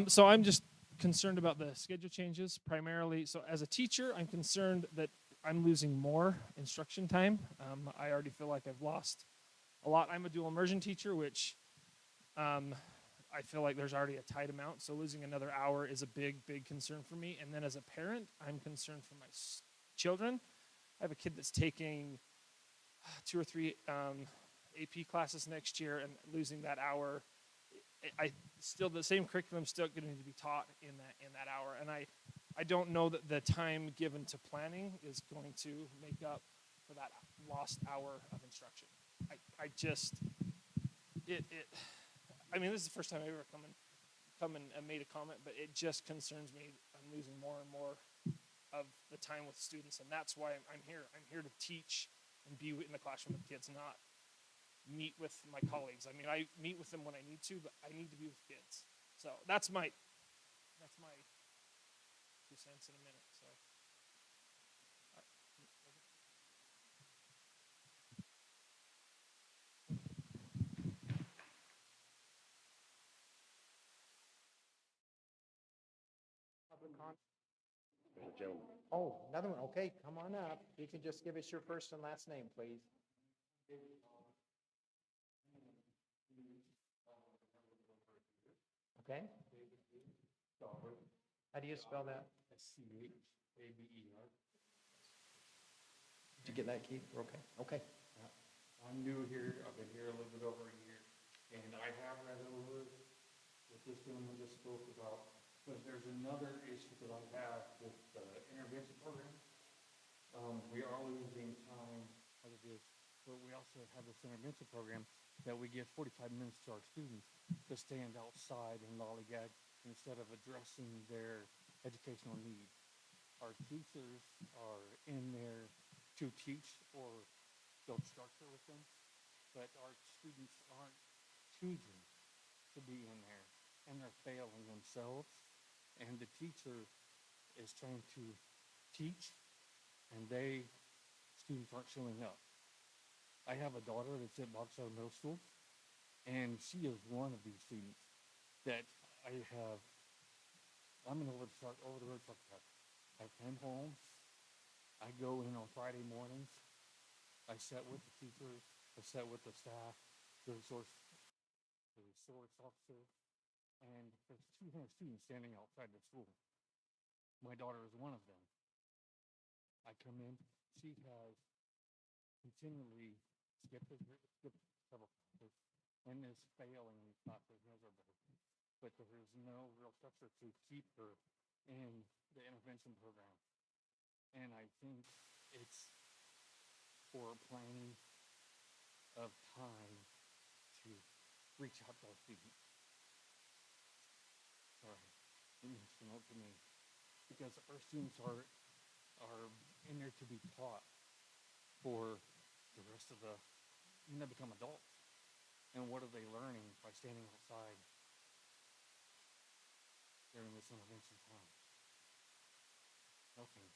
So I'm just concerned about the schedule changes primarily. So as a teacher, I'm concerned that I'm losing more instruction time. I already feel like I've lost a lot. I'm a dual immersion teacher, which I feel like there's already a tight amount. So losing another hour is a big, big concern for me. And then as a parent, I'm concerned for my children. I have a kid that's taking 2 or 3 AP classes next year, and losing that hour, I still, the same curriculum still going to be taught in that hour, and I don't know that the time given to planning is going to make up for that lost hour of instruction. I just I mean, this is the first time I've ever come and made a comment, but it just concerns me. I'm losing more and more of the time with students, and that's why I'm here. I'm here to teach and be in the classroom with kids, not meet with my colleagues. I mean, I meet with them when I need to, but I need to be with kids. So that's my 2 cents in a minute. So. Oh, another one. Okay, come on up. You can just give us your first and last name, please. Okay. How do you spell that? SCHABER. Did you get that, Keith? We're okay. Okay. I'm new here. I've been here a little bit over a year, and I have read over what this gentleman just spoke about. But there's another issue that I have with the intervention program. We are losing time as it is, but we also have this intervention program that we give 45 minutes to our students to stand outside and lollygag instead of addressing their educational needs. Our teachers are in there to teach or build structure with them, but our students aren't choosing to be in there, and they're failing themselves, and the teacher is trying to teach, and students aren't showing up. I have a daughter that's at Box Elder Middle School, and she is one of these students that I'm an over-the-road truck driver. I come home, I go in on Friday mornings, I sit with the teachers, I sit with the staff, the resource officer, and there's 200 students standing outside the school. My daughter is one of them. I come in, she has continually skipped several classes and is failing these classes miserably. But there is no real structure to keep her in the intervention program. And I think it's for planning of time to reach out to our students. Sorry, it means to know to me. Because our students are in there to be taught for the rest of when they become adults. And what are they learning by standing outside during this intervention time? Nothing.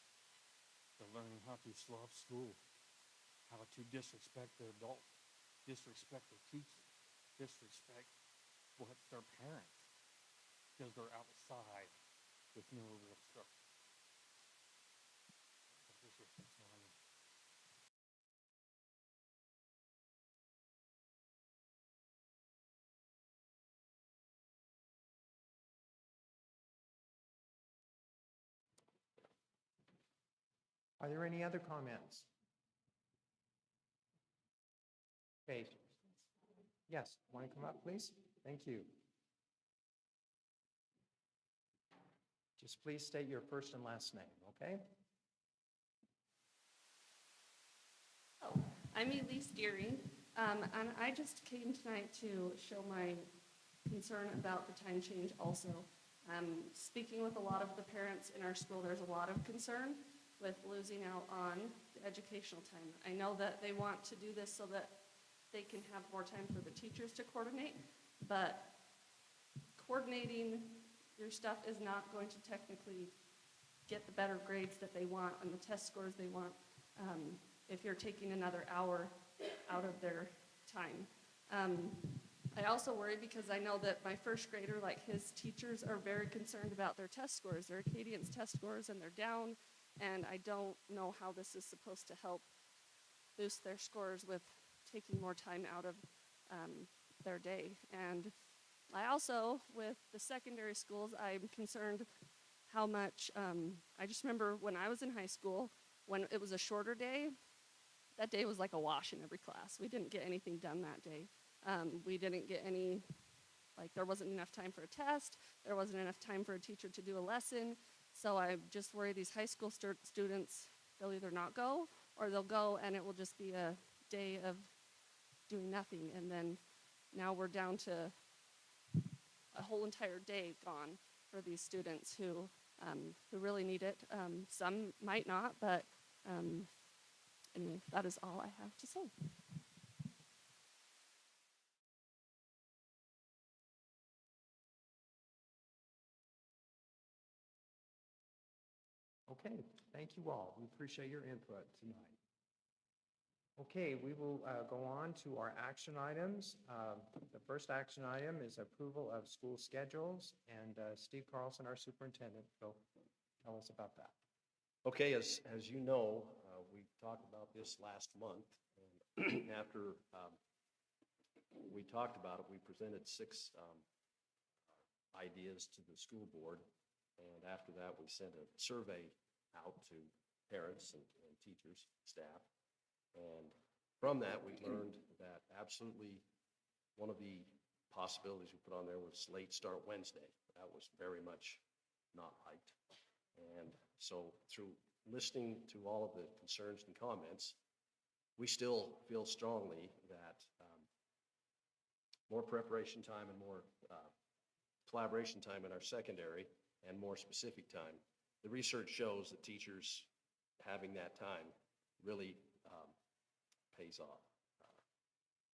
They're learning how to slow up school, how to disrespect their adults, disrespect their teachers, disrespect what their parents, because they're outside with no real structure. Disrespect's not on me. Are there any other comments? Okay. Yes, want to come up, please? Thank you. Just please state your first and last name, okay? Oh, I'm Elise Deering, and I just came tonight to show my concern about the time change also. Speaking with a lot of the parents in our school, there's a lot of concern with losing out on the educational time. I know that they want to do this so that they can have more time for the teachers to coordinate, but coordinating your stuff is not going to technically get the better grades that they want and the test scores they want if you're taking another hour out of their time. I also worry because I know that my first grader, like his teachers, are very concerned about their test scores, their Acadian's test scores, and they're down, and I don't know how this is supposed to help boost their scores with taking more time out of their day. And I also, with the secondary schools, I'm concerned how much, I just remember when I was in high school, when it was a shorter day, that day was like a wash in every class. We didn't get anything done that day. We didn't get any, like there wasn't enough time for a test, there wasn't enough time for a teacher to do a lesson. So I just worry these high school students, they'll either not go or they'll go and it will just be a day of doing nothing. And then now we're down to a whole entire day gone for these students who really need it. Some might not, but anyway, that is all I have to say. Okay, thank you all. We appreciate your input tonight. Okay, we will go on to our action items. The first action item is approval of school schedules, and Steve Carlson, our superintendent, will tell us about that. Okay, as you know, we talked about this last month, and after we talked about it, we presented 6 ideas to the school board, and after that, we sent a survey out to parents and teachers, staff, and from that, we learned that absolutely one of the possibilities we put on there was late start Wednesday. That was very much not liked, and so through listening to all of the concerns and comments, we still feel strongly that more preparation time and more collaboration time in our secondary and more specific time. The research shows that teachers having that time really pays off.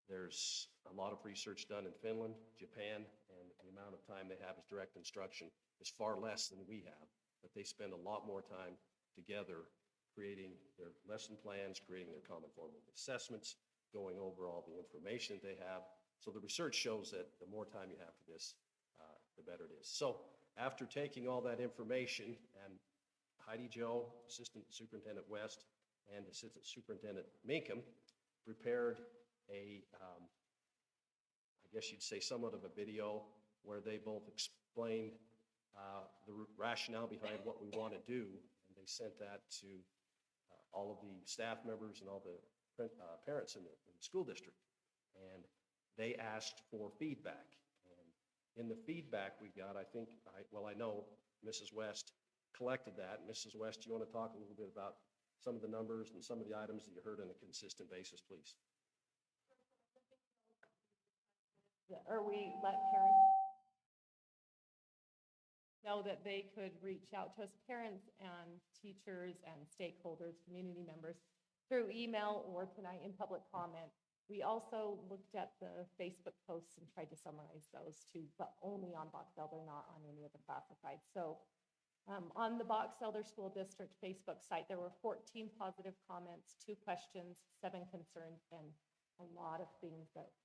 There's a lot of research done in Finland, Japan, and the amount of time they have as direct instruction is far less than we have, but they spend a lot more time together creating their lesson plans, creating their common formative assessments, going over all the information that they have. So the research shows that the more time you have for this, the better it is. So after taking all that information, and Heidi Joe, Assistant Superintendent West, and Assistant Superintendent Minkham prepared a, I guess you'd say somewhat of a video where they both explained the rationale behind what we want to do, and they sent that to all of the staff members and all the parents in the school district. And they asked for feedback. And in the feedback we got, I know Mrs. West collected that. Mrs. West, do you want to talk a little bit about some of the numbers and some of the items that you heard on a consistent basis, please? Or we let parents know that they could reach out to us, parents and teachers and stakeholders, community members, through email or tonight in public comment. We also looked at the Facebook posts and tried to summarize those too, but only on Box Elder, not on any of the classified. So on the Box Elder School District Facebook site, there were 14 positive comments, 2 questions, 7 concerns, and a lot of things that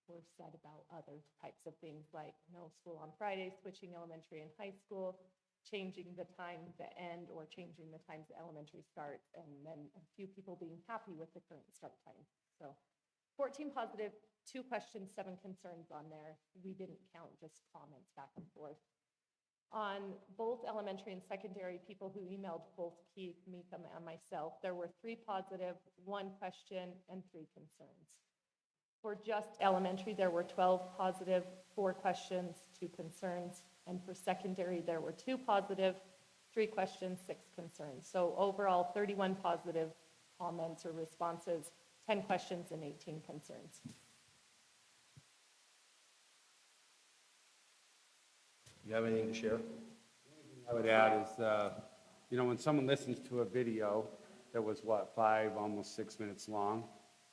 were said about other types of things like no school on Friday, switching elementary and high school, changing the time to end or changing the times the elementary starts, and then a few people being happy with the current start time. So 14 positive, 2 questions, 7 concerns on there. We didn't count just comments back and forth. On both elementary and secondary, people who emailed both Keith, Meekum, and myself, there were 3 positive, 1 question, and 3 concerns. For just elementary, there were 12 positive, 4 questions, 2 concerns. And for secondary, there were 2 positive, 3 questions, 6 concerns. So overall, 31 positive comments or responses, 10 questions, and 18 concerns. You have anything to share? I would add is, when someone listens to a video that was, 5, almost 6 minutes long,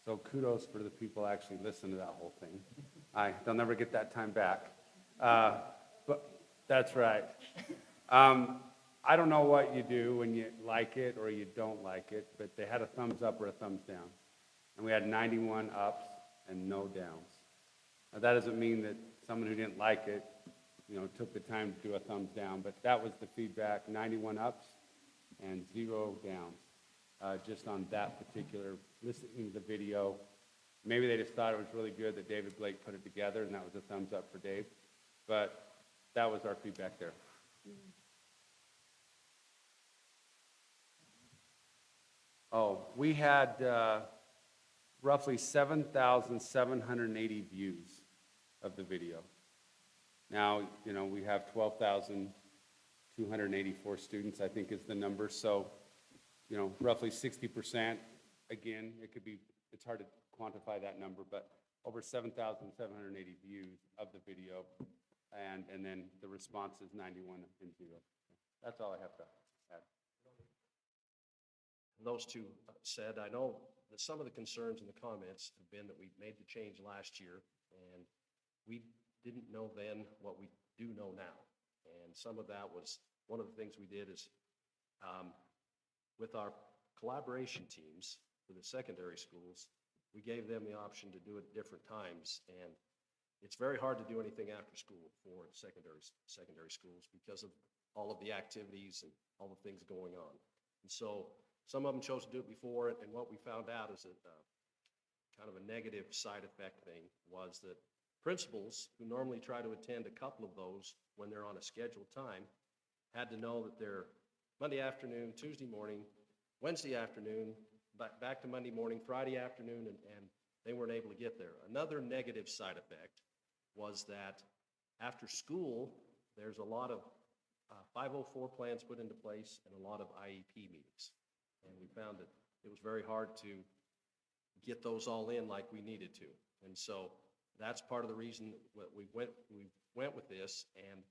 so kudos for the people actually listen to that whole thing. They'll never get that time back. But that's right. I don't know what you do when you like it or you don't like it, but they had a thumbs up or a thumbs down. And we had 91 ups and no downs. Now, that doesn't mean that someone who didn't like it, took the time to do a thumbs down, but that was the feedback, 91 ups and 0 downs, just on that particular, listening to the video. Maybe they just thought it was really good that David Blake put it together, and that was a thumbs up for Dave, but that was our feedback there. Oh, we had roughly 7,780 views of the video. Now, we have 12,284 students, I think is the number. So, roughly 60%. Again, it's hard to quantify that number, but over 7,780 views of the video. And then the response is 91 and 0. That's all I have to add. Those two said, I know that some of the concerns in the comments have been that we made the change last year, and we didn't know then what we do know now. And some of that was, one of the things we did is, with our collaboration teams for the secondary schools, we gave them the option to do it at different times. And it's very hard to do anything after school for secondary schools because of all of the activities and all the things going on. And so some of them chose to do it before, and what we found out is that kind of a negative side effect thing was that principals who normally try to attend a couple of those when they're on a scheduled time had to know that they're Monday afternoon, Tuesday morning, Wednesday afternoon, back to Monday morning, Friday afternoon, and they weren't able to get there. Another negative side effect was that after school, there's a lot of 504 plans put into place and a lot of IEP meetings. And we found that it was very hard to get those all in like we needed to. And so that's part of the reason that we went with this. And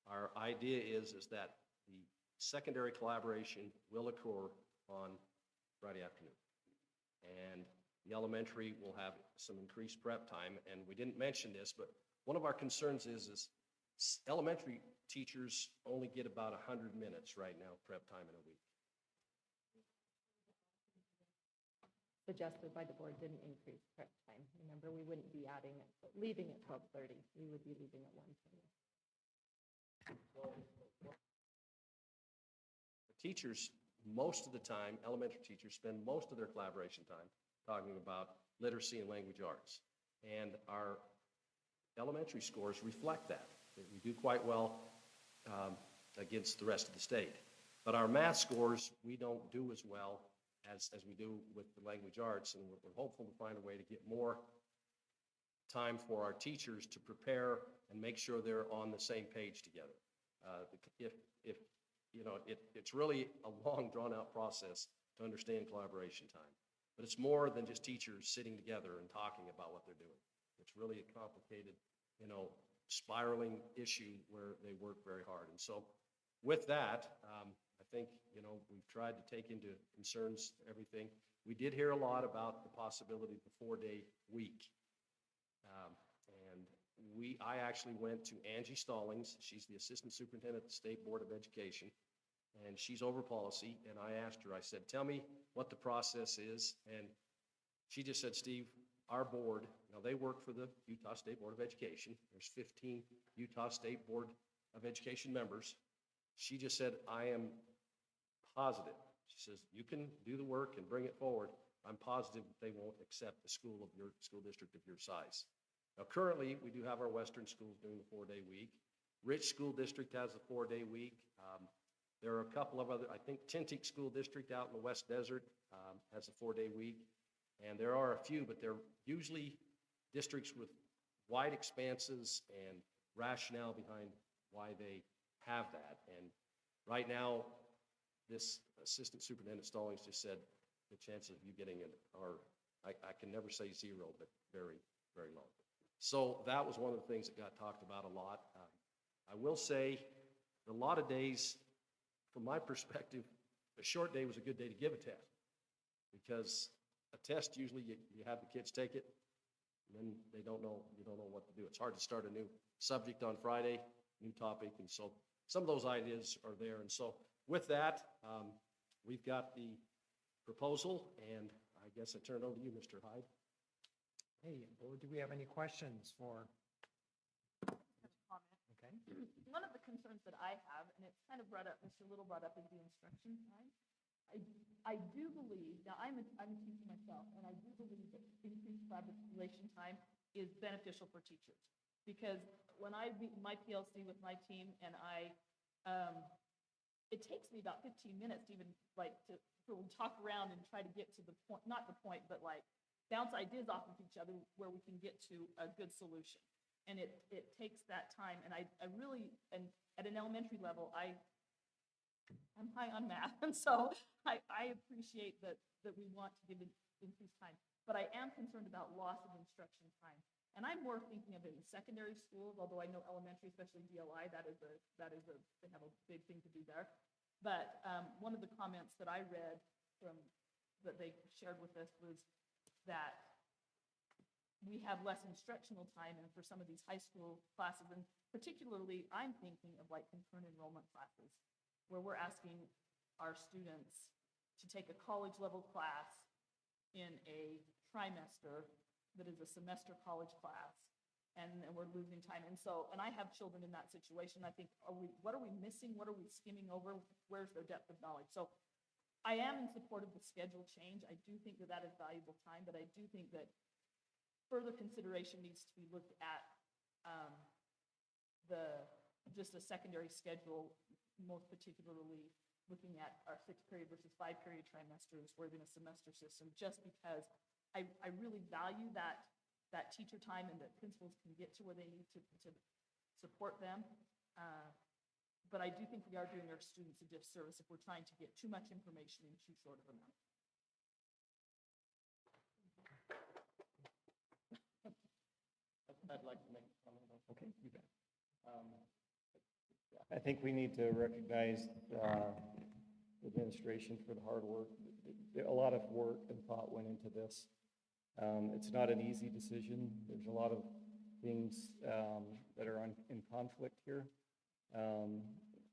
our idea is that the secondary collaboration will occur on Friday afternoon. And the elementary will have some increased prep time. And we didn't mention this, but one of our concerns is elementary teachers only get about 100 minutes right now prep time in a week. Suggested by the board didn't increase prep time. Remember, we wouldn't be leaving at 12:30. We would be leaving at 1:30. The teachers, most of the time, elementary teachers spend most of their collaboration time talking about literacy and language arts. And our elementary scores reflect that. We do quite well against the rest of the state. But our math scores, we don't do as well as we do with the language arts, and we're hopeful to find a way to get more time for our teachers to prepare and make sure they're on the same page together. If it's really a long, drawn-out process to understand collaboration time. But it's more than just teachers sitting together and talking about what they're doing. It's really a complicated, spiraling issue where they work very hard. And so with that, I think, we've tried to take into concerns everything. We did hear a lot about the possibility of the 4-day week. I actually went to Angie Stallings. She's the Assistant Superintendent at the State Board of Education, and she's over policy. And I asked her, I said, tell me what the process is. And she just said, Steve, our board, now they work for the Utah State Board of Education. There's 15 Utah State Board of Education members. She just said, I am positive. She says, you can do the work and bring it forward. I'm positive that they won't accept a school district of your size. Now, currently, we do have our Western schools doing the 4-day week. Rich School District has a 4-day week. There are a couple of other, I think Tintic School District out in the West Desert has a 4-day week. And there are a few, but they're usually districts with wide expanses and rationale behind why they have that. And right now, this Assistant Superintendent Stallings just said the chances of you getting it are, I can never say zero, but very, very low. So that was one of the things that got talked about a lot. I will say, a lot of days, from my perspective, a short day was a good day to give a test, because a test, usually you have the kids take it, and then you don't know what to do. It's hard to start a new subject on Friday, new topic, and so some of those ideas are there. And so with that, we've got the proposal, and I guess I turn it over to you, Mr. Hyde. Hey, board, do we have any questions for? Comment. Okay. One of the concerns that I have, and it's kind of brought up, Mr. Little brought up, is the instruction time. I do believe, now I'm a teacher myself, and I do believe that increased collaboration time is beneficial for teachers. Because when I meet my PLC with my team, and it takes me about 15 minutes to even to talk around and try to get to the point, not the point, but bounce ideas off of each other where we can get to a good solution. And it takes that time. And I really, and at an elementary level, I'm high on math. And so I appreciate that we want to give increased time. But I am concerned about loss of instruction time. And I'm more thinking of it in secondary schools, although I know elementary, especially DLI, they have a big thing to do there. But one of the comments that I read that they shared with us was that we have less instructional time, and for some of these high school classes, and particularly I'm thinking of concurrent enrollment classes, where we're asking our students to take a college level class in a trimester that is a semester college class, and we're losing time. And I have children in that situation. I think, what are we missing? What are we skimming over? Where's their depth of knowledge? So I am in support of the schedule change. I do think that is valuable time, but I do think that further consideration needs to be looked at just a secondary schedule, most particularly looking at our 6-period versus 5-period trimesters or even a semester system, just because I really value that teacher time and that principals can get to where they need to support them. But I do think we are doing our students a disservice if we're trying to get too much information in too short of an amount. I'd like to make a comment. Okay, you bet. I think we need to recognize the administration for the hard work. A lot of work and thought went into this. It's not an easy decision. There's a lot of things that are in conflict here.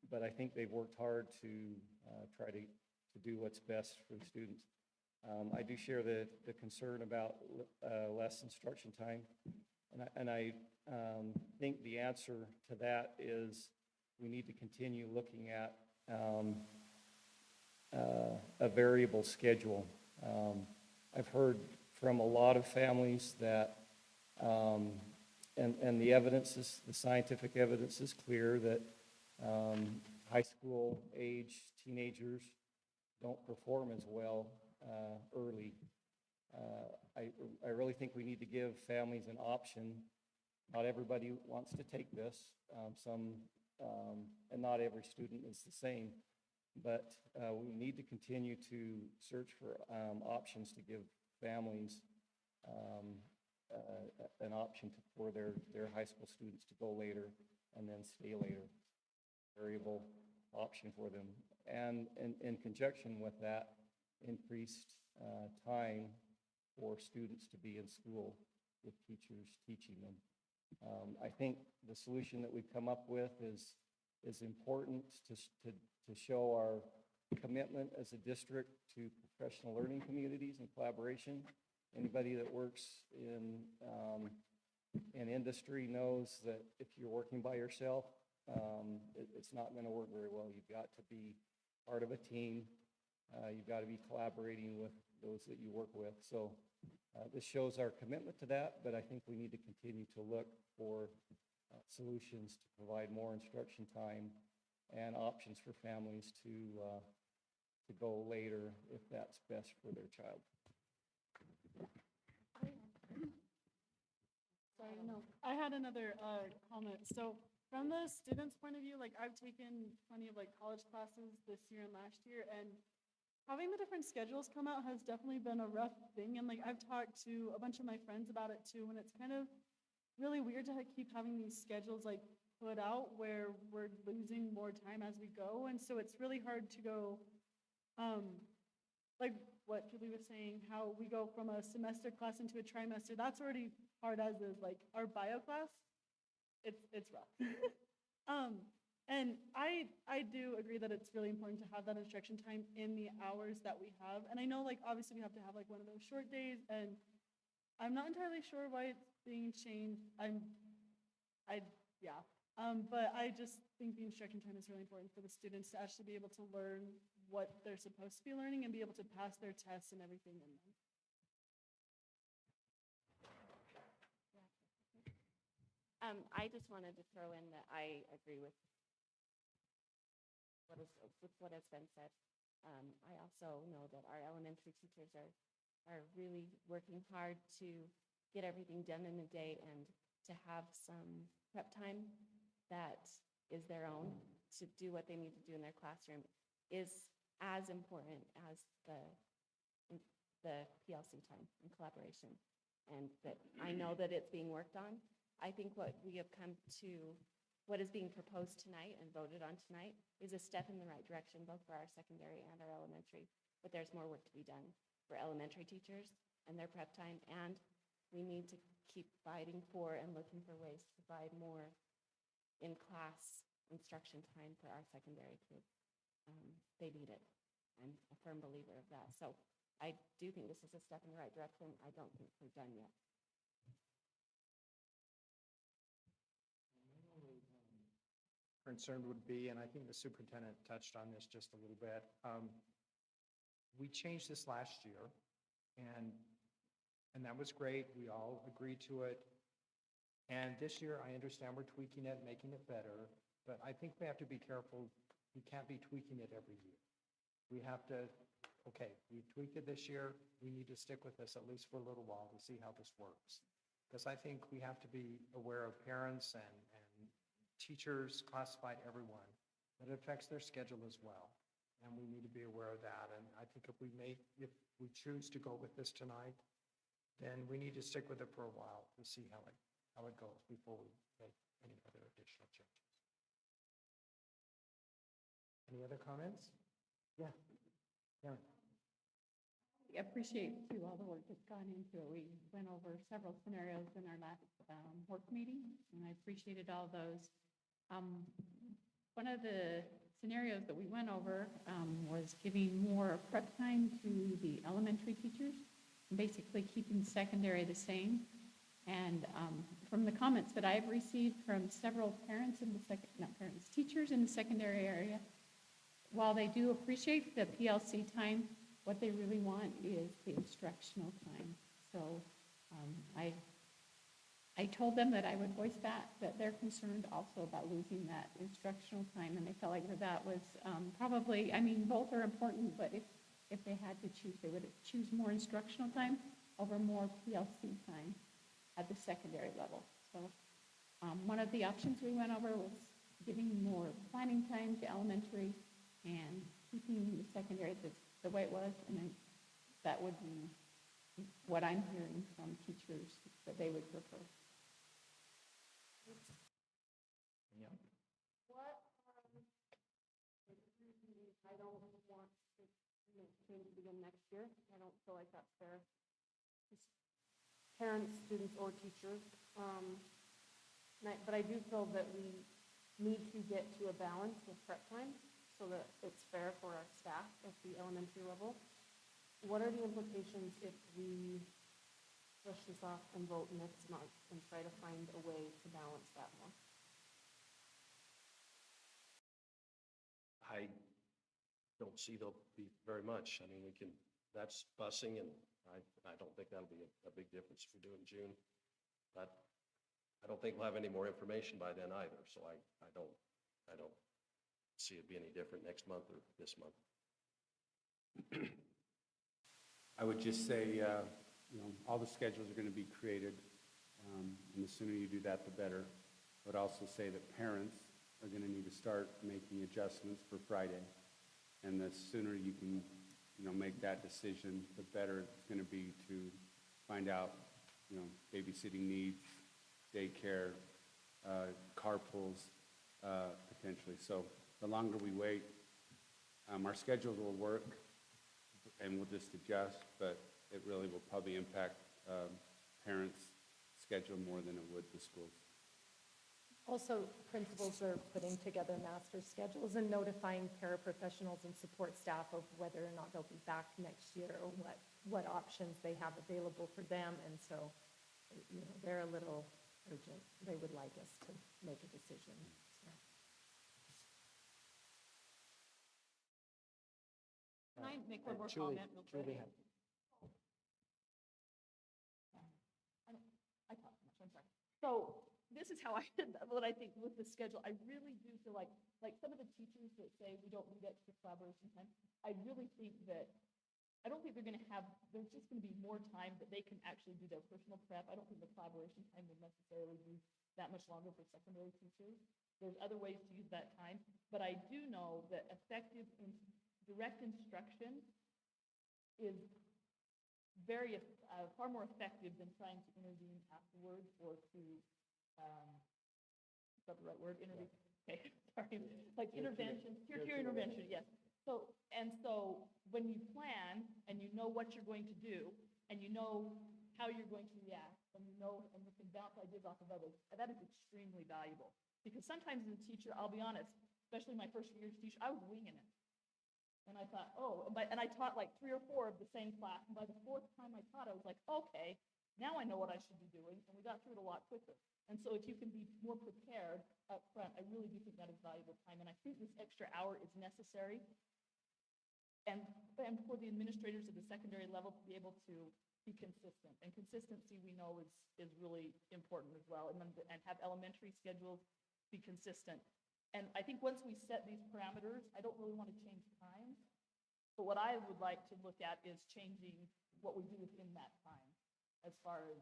But I think they've worked hard to try to do what's best for the students. I do share the concern about less instruction time. And I think the answer to that is we need to continue looking at a variable schedule. I've heard from a lot of families that, and the scientific evidence is clear that high school age teenagers don't perform as well early. I really think we need to give families an option. Not everybody wants to take this, and not every student is the same. But we need to continue to search for options to give families an option for their high school students to go later and then stay later. Variable option for them. And in conjunction with that, increased time for students to be in school with teachers teaching them. I think the solution that we've come up with is important to show our commitment as a district to professional learning communities and collaboration. Anybody that works in industry knows that if you're working by yourself, it's not going to work very well. You've got to be part of a team. You've got to be collaborating with those that you work with. So this shows our commitment to that, but I think we need to continue to look for solutions to provide more instruction time and options for families to go later if that's best for their child. Sorry, no. I had another comment. So from the students' point of view, like I've taken plenty of like college classes this year and last year, and having the different schedules come out has definitely been a rough thing. And like I've talked to a bunch of my friends about it too, and it's kind of really weird to keep having these schedules like put out where we're losing more time as we go. And so it's really hard to go, like what Julie was saying, how we go from a semester class into a trimester. That's already hard as is. Like our bio class, it's rough. And I do agree that it's really important to have that instruction time in the hours that we have. And I know like obviously we have to have like one of those short days, and I'm not entirely sure why it's being changed. But I just think the instruction time is really important for the students to actually be able to learn what they're supposed to be learning and be able to pass their tests and everything in them. I just wanted to throw in that I agree with what has been said. I also know that our elementary teachers are really working hard to get everything done in a day, and to have some prep time that is their own to do what they need to do in their classroom is as important as the PLC time and collaboration. And that I know that it's being worked on. I think what we have come to, what is being proposed tonight and voted on tonight is a step in the right direction, both for our secondary and our elementary. But there's more work to be done for elementary teachers and their prep time. And we need to keep fighting for and looking for ways to provide more in-class instruction time for our secondary kids. They need it. I'm a firm believer of that. So I do think this is a step in the right direction. I don't think we're done yet. Concern would be, and I think the superintendent touched on this just a little bit, we changed this last year, and that was great. We all agreed to it. And this year, I understand we're tweaking it, making it better, but I think we have to be careful. We can't be tweaking it every year. We have to, okay, we tweaked it this year. We need to stick with this at least for a little while to see how this works. Because I think we have to be aware of parents and teachers, classified, everyone, that it affects their schedule as well. And we need to be aware of that. And I think if we choose to go with this tonight, then we need to stick with it for a while to see how it goes before we make any other additional changes. Any other comments? Yeah. Karen. I appreciate too all the work that's gone into it. We went over several scenarios in our last work meeting, and I appreciated all those. One of the scenarios that we went over was giving more prep time to the elementary teachers, and basically keeping secondary the same. And from the comments that I've received from several parents in the teachers in the secondary area, while they do appreciate the PLC time, what they really want is the instructional time. So I told them that I would voice that they're concerned also about losing that instructional time, and they felt like that was probably, I mean, both are important, but if they had to choose, they would choose more instructional time over more PLC time at the secondary level. So one of the options we went over was giving more planning time to elementary and keeping the secondary the way it was, and that would be what I'm hearing from teachers that they would prefer. Yeah. What I don't want to change it again next year. I don't feel like that's fair. Parents, students, or teachers. But I do feel that we need to get to a balance with prep time so that it's fair for our staff at the elementary level. What are the implications if we push this off and vote next month and try to find a way to balance that more? I don't see there'll be very much. I mean, that's busing, and I don't think that'll be a big difference if we do it in June. But I don't think we'll have any more information by then either, so I don't see it be any different next month or this month. I would just say, all the schedules are going to be created, and the sooner you do that, the better. I would also say that parents are going to need to start making adjustments for Friday, and the sooner you can, make that decision, the better it's going to be to find out, babysitting needs, daycare, carpools, potentially. So the longer we wait, our schedules will work, and we'll just adjust, but it really will probably impact parents' schedule more than it would the schools. Also, principals are putting together master schedules and notifying paraprofessionals and support staff of whether or not they'll be back next year or what options they have available for them. And so, they're a little urgent. They would like us to make a decision. So. Can I make one more Julie, comment real quick? Julie had- I talk too much, I'm sorry. So this is how what I think with the schedule. I really do feel like some of the teachers that say we don't need extra collaboration time, I really think that, I don't think they're going to have, there's just going to be more time that they can actually do their personal prep. I don't think the collaboration time would necessarily be that much longer for secondary teachers. There's other ways to use that time, but I do know that effective direct instruction is very, far more effective than trying to intervene afterwards or to, is that the right word? Intervene? Okay, sorry. Like intervention, peer-to-peer intervention, yes. So when you plan and you know what you're going to do and you know how you're going to react and you can bounce ideas off of others, that is extremely valuable. Because sometimes as a teacher, I'll be honest, especially my first year as a teacher, I was winging it. And I thought, and I taught like 3 or 4 of the same class. And by the 4th time I taught, I was like, okay, now I know what I should be doing. And we got through it a lot quicker. And so if you can be more prepared up front, I really do think that is valuable time. And I think this extra hour is necessary. And for the administrators at the secondary level to be able to be consistent. And consistency we know is really important as well. And have elementary schedules be consistent. And I think once we set these parameters, I don't really want to change times. But what I would like to look at is changing what we do within that time. As far as,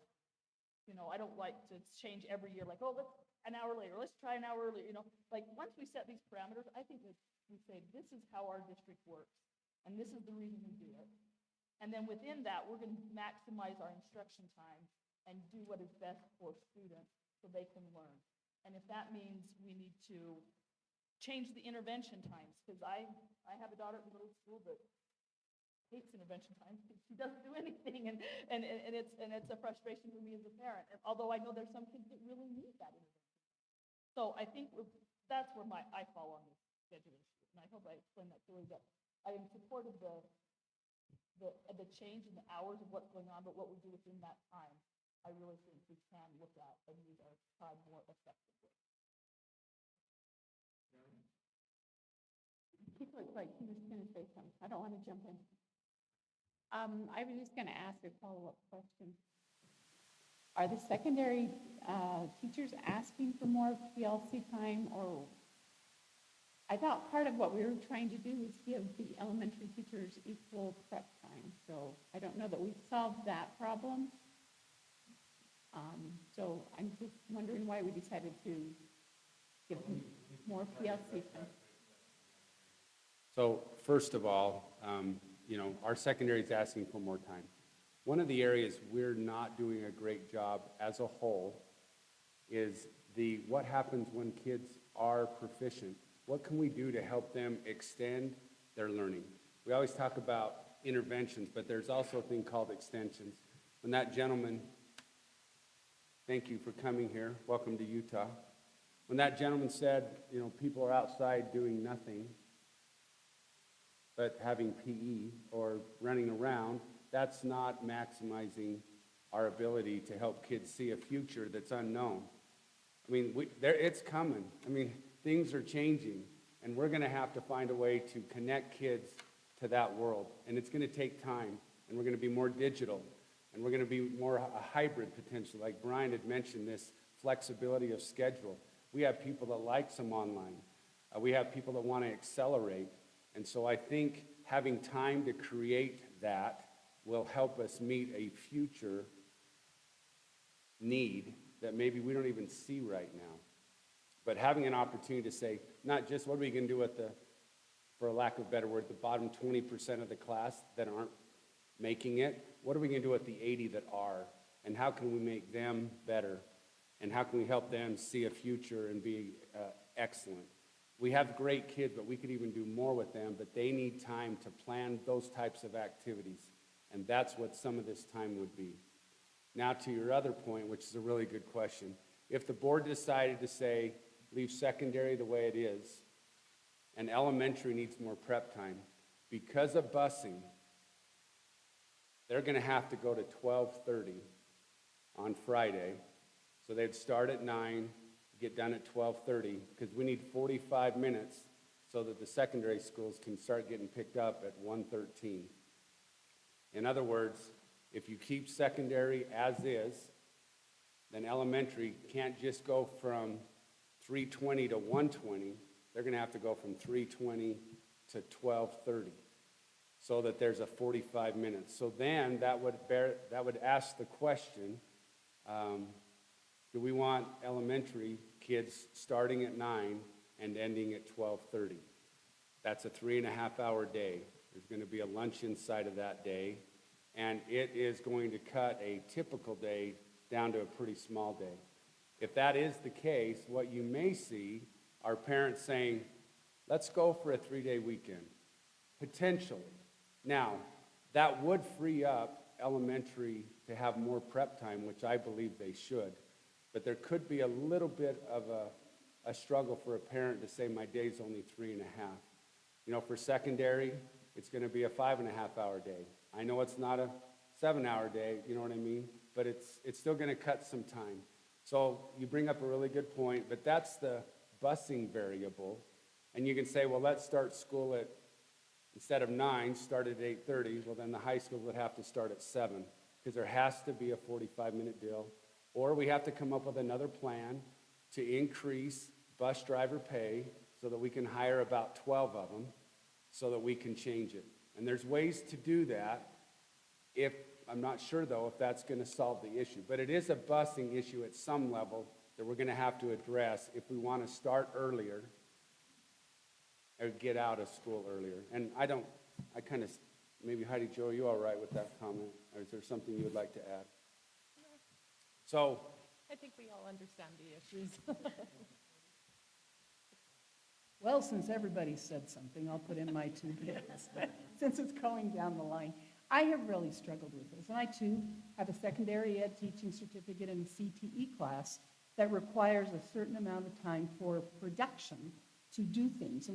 I don't like to change every year, like, let's an hour later, let's try an hour earlier, Like, once we set these parameters, I think that we say, this is how our district works. And this is the reason we do it. And then within that, we're going to maximize our instruction time and do what is best for students so they can learn. And if that means we need to change the intervention times, because I have a daughter at the middle school that hates intervention times because she doesn't do anything, and it's a frustration for me as a parent. And although I know there's some kids that really need that intervention. So I think that's where I fall on this scheduling issue, and I hope I explained that clearly. That I am supportive of the change in the hours of what's going on, but what we do within that time, I really think we can look at and use our time more effectively. Keith looked like he was going to say something. I don't want to jump in. I was just going to ask a follow-up question. Are the secondary teachers asking for more PLC time, or I thought part of what we were trying to do was give the elementary teachers equal prep time. So I don't know that we've solved that problem. So I'm just wondering why we decided to give them more PLC time. So first of all, our secondary is asking for more time. One of the areas we're not doing a great job as a whole is what happens when kids are proficient. What can we do to help them extend their learning? We always talk about interventions, but there's also a thing called extensions. When that gentleman, thank you for coming here, welcome to Utah. When that gentleman said, people are outside doing nothing but having PE or running around, that's not maximizing our ability to help kids see a future that's unknown. I mean, it's coming. I mean, things are changing, and we're going to have to find a way to connect kids to that world. And it's going to take time, and we're going to be more digital, and we're going to be more a hybrid potential. Like Brian had mentioned, this flexibility of schedule. We have people that like some online. We have people that want to accelerate. And so I think having time to create that will help us meet a future need that maybe we don't even see right now. But having an opportunity to say, not just what are we going to do with for a lack of a better word, the bottom 20% of the class that aren't making it, what are we going to do with the 80 that are? And how can we make them better? And how can we help them see a future and be excellent? We have great kids, but we could even do more with them, but they need time to plan those types of activities. And that's what some of this time would be. Now to your other point, which is a really good question. If the board decided to say, leave secondary the way it is, and elementary needs more prep time, because of busing, they're going to have to go to 12:30 on Friday. So they'd start at 9, get done at 12:30, because we need 45 minutes so that the secondary schools can start getting picked up at 1:13. In other words, if you keep secondary as is, then elementary can't just go from 3:20 to 1:20. They're going to have to go from 3:20 to 12:30 so that there's a 45 minutes. So then that would ask the question, do we want elementary kids starting at 9 and ending at 12:30? That's a 3.5-hour day. There's going to be a lunch inside of that day, and it is going to cut a typical day down to a pretty small day. If that is the case, what you may see are parents saying, let's go for a 3-day weekend, potentially. Now, that would free up elementary to have more prep time, which I believe they should. But there could be a little bit of a struggle for a parent to say, my day's only 3.5. For secondary, it's going to be a 5.5-hour day. I know it's not a 7-hour day, you know what I mean? But it's still going to cut some time. So you bring up a really good point, but that's the busing variable. And you can say, well, let's start school at, instead of 9, start at 8:30. Well, then the high school would have to start at 7, because there has to be a 45-minute deal. Or we have to come up with another plan to increase bus driver pay so that we can hire about 12 of them so that we can change it. And there's ways to do that. I'm not sure, though, if that's going to solve the issue. But it is a busing issue at some level that we're going to have to address if we want to start earlier or get out of school earlier. And maybe Heidi Jo, are you all right with that comment? Or is there something you would like to add? So, I think we all understand the issues. Well, since everybody said something, I'll put in my 2 bits, since it's going down the line. I have really struggled with this, and I too have a secondary ed teaching certificate in a CTE class that requires a certain amount of time for production to do things.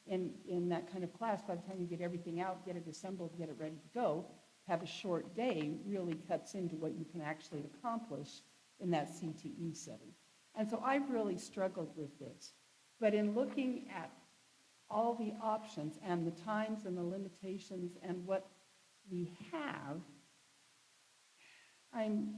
And in that kind of class, by the time you get everything out, get it assembled, get it ready to go, have a short day really cuts into what you can actually accomplish in that CTE setting. And so I've really struggled with this. But in looking at all the options and the times and the limitations and what we have, I'm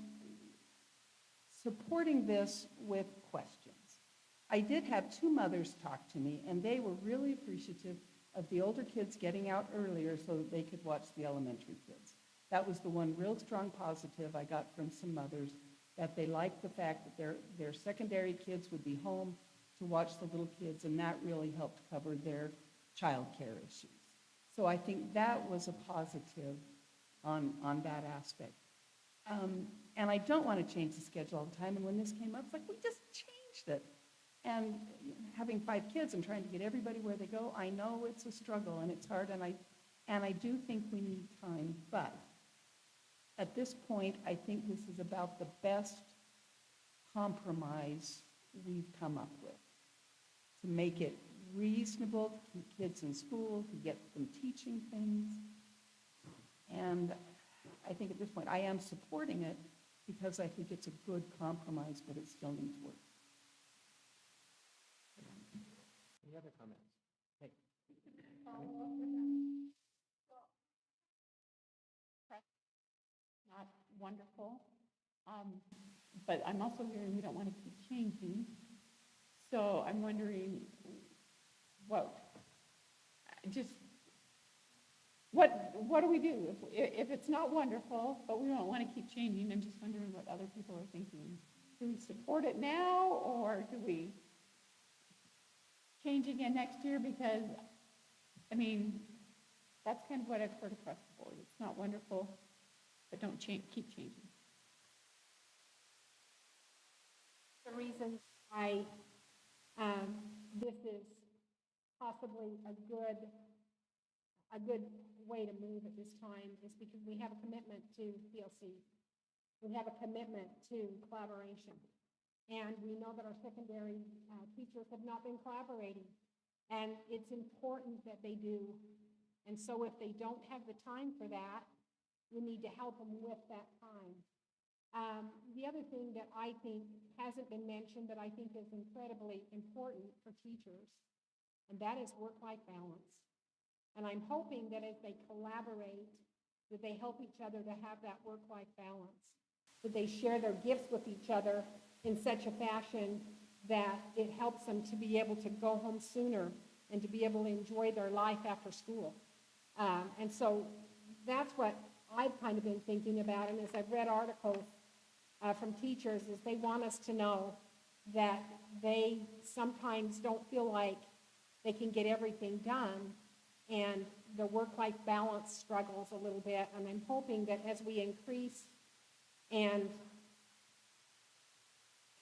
supporting this with questions. I did have 2 mothers talk to me, and they were really appreciative of the older kids getting out earlier so that they could watch the elementary kids. That was the one real strong positive I got from some mothers, that they liked the fact that their secondary kids would be home to watch the little kids, and that really helped cover their childcare issues. So I think that was a positive on that aspect. And I don't want to change the schedule all the time. And when this came up, it's like, we just changed it. And having 5 kids and trying to get everybody where they go, I know it's a struggle and it's hard, and I do think we need time. But at this point, I think this is about the best compromise we've come up with to make it reasonable, to keep kids in school, to get them teaching things. And I think at this point, I am supporting it because I think it's a good compromise, but it still needs work. Any other comments? Hey. Not wonderful. But I'm also hearing we don't want to keep changing. So I'm wondering what do we do? If it's not wonderful, but we don't want to keep changing, I'm just wondering what other people are thinking. Do we support it now, or do we change again next year? Because, I mean, that's kind of what I've heard across the board. It's not wonderful, but don't keep changing. The reason why this is possibly a good way to move at this time is because we have a commitment to PLC. We have a commitment to collaboration. And we know that our secondary teachers have not been collaborating. And it's important that they do. And so if they don't have the time for that, we need to help them with that time. The other thing that I think hasn't been mentioned, but I think is incredibly important for teachers, and that is work-life balance. And I'm hoping that as they collaborate, that they help each other to have that work-life balance, that they share their gifts with each other in such a fashion that it helps them to be able to go home sooner and to be able to enjoy their life after school. And so that's what I've kind of been thinking about, and as I've read articles from teachers, is they want us to know that they sometimes don't feel like they can get everything done, and the work-life balance struggles a little bit. And I'm hoping that as we increase and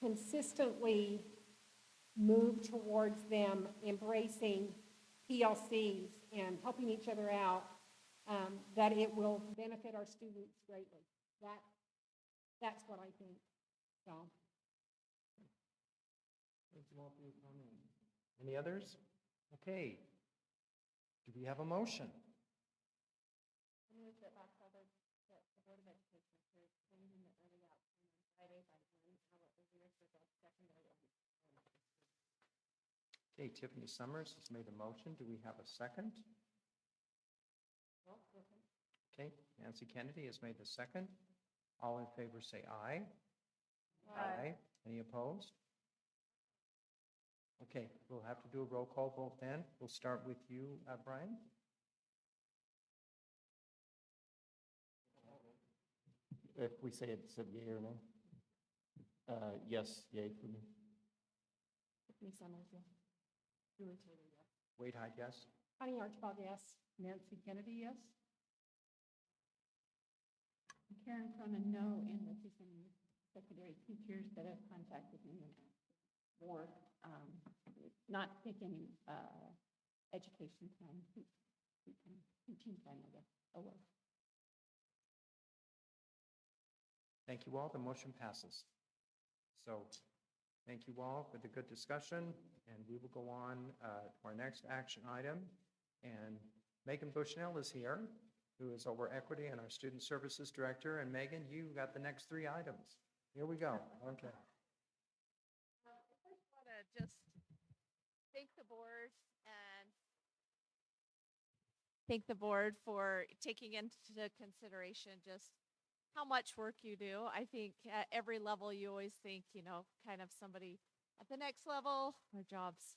consistently move towards them embracing PLCs and helping each other out, that it will benefit our students greatly. That's what I think. So. Thank you all for your comment. Any others? Okay. Do we have a motion? I move that the Board of Education approves changing the early out time on Friday by 1 hour earlier for the secondary. Okay, Tiffany Summers has made a motion. Do we have a second? Okay, Nancy Kennedy has made the second. All in favor say aye. Aye. Any opposed? Okay, we'll have to do a roll call vote then. We'll start with you, Brian. If we say it, said yea or no? Yes, yea for me. Tiffany Summers, yes. Julie Taylor, yes. Wade Hyde, yes. Connie Archibald, yes. Nancy Kennedy, yes? Karen Cronin, no, and the two secondary teachers that have contacted me for not taking education time, teaching time, I guess. Oh, well. Thank you all. The motion passes. So thank you all for the good discussion, and we will go on to our next action item. And Megan Bushnell is here, who is over equity and our student services director. And Megan, you got the next 3 items. Here we go. Okay. I first want to just thank the board for taking into consideration just how much work you do. I think at every level you always think, kind of somebody at the next level, their job's,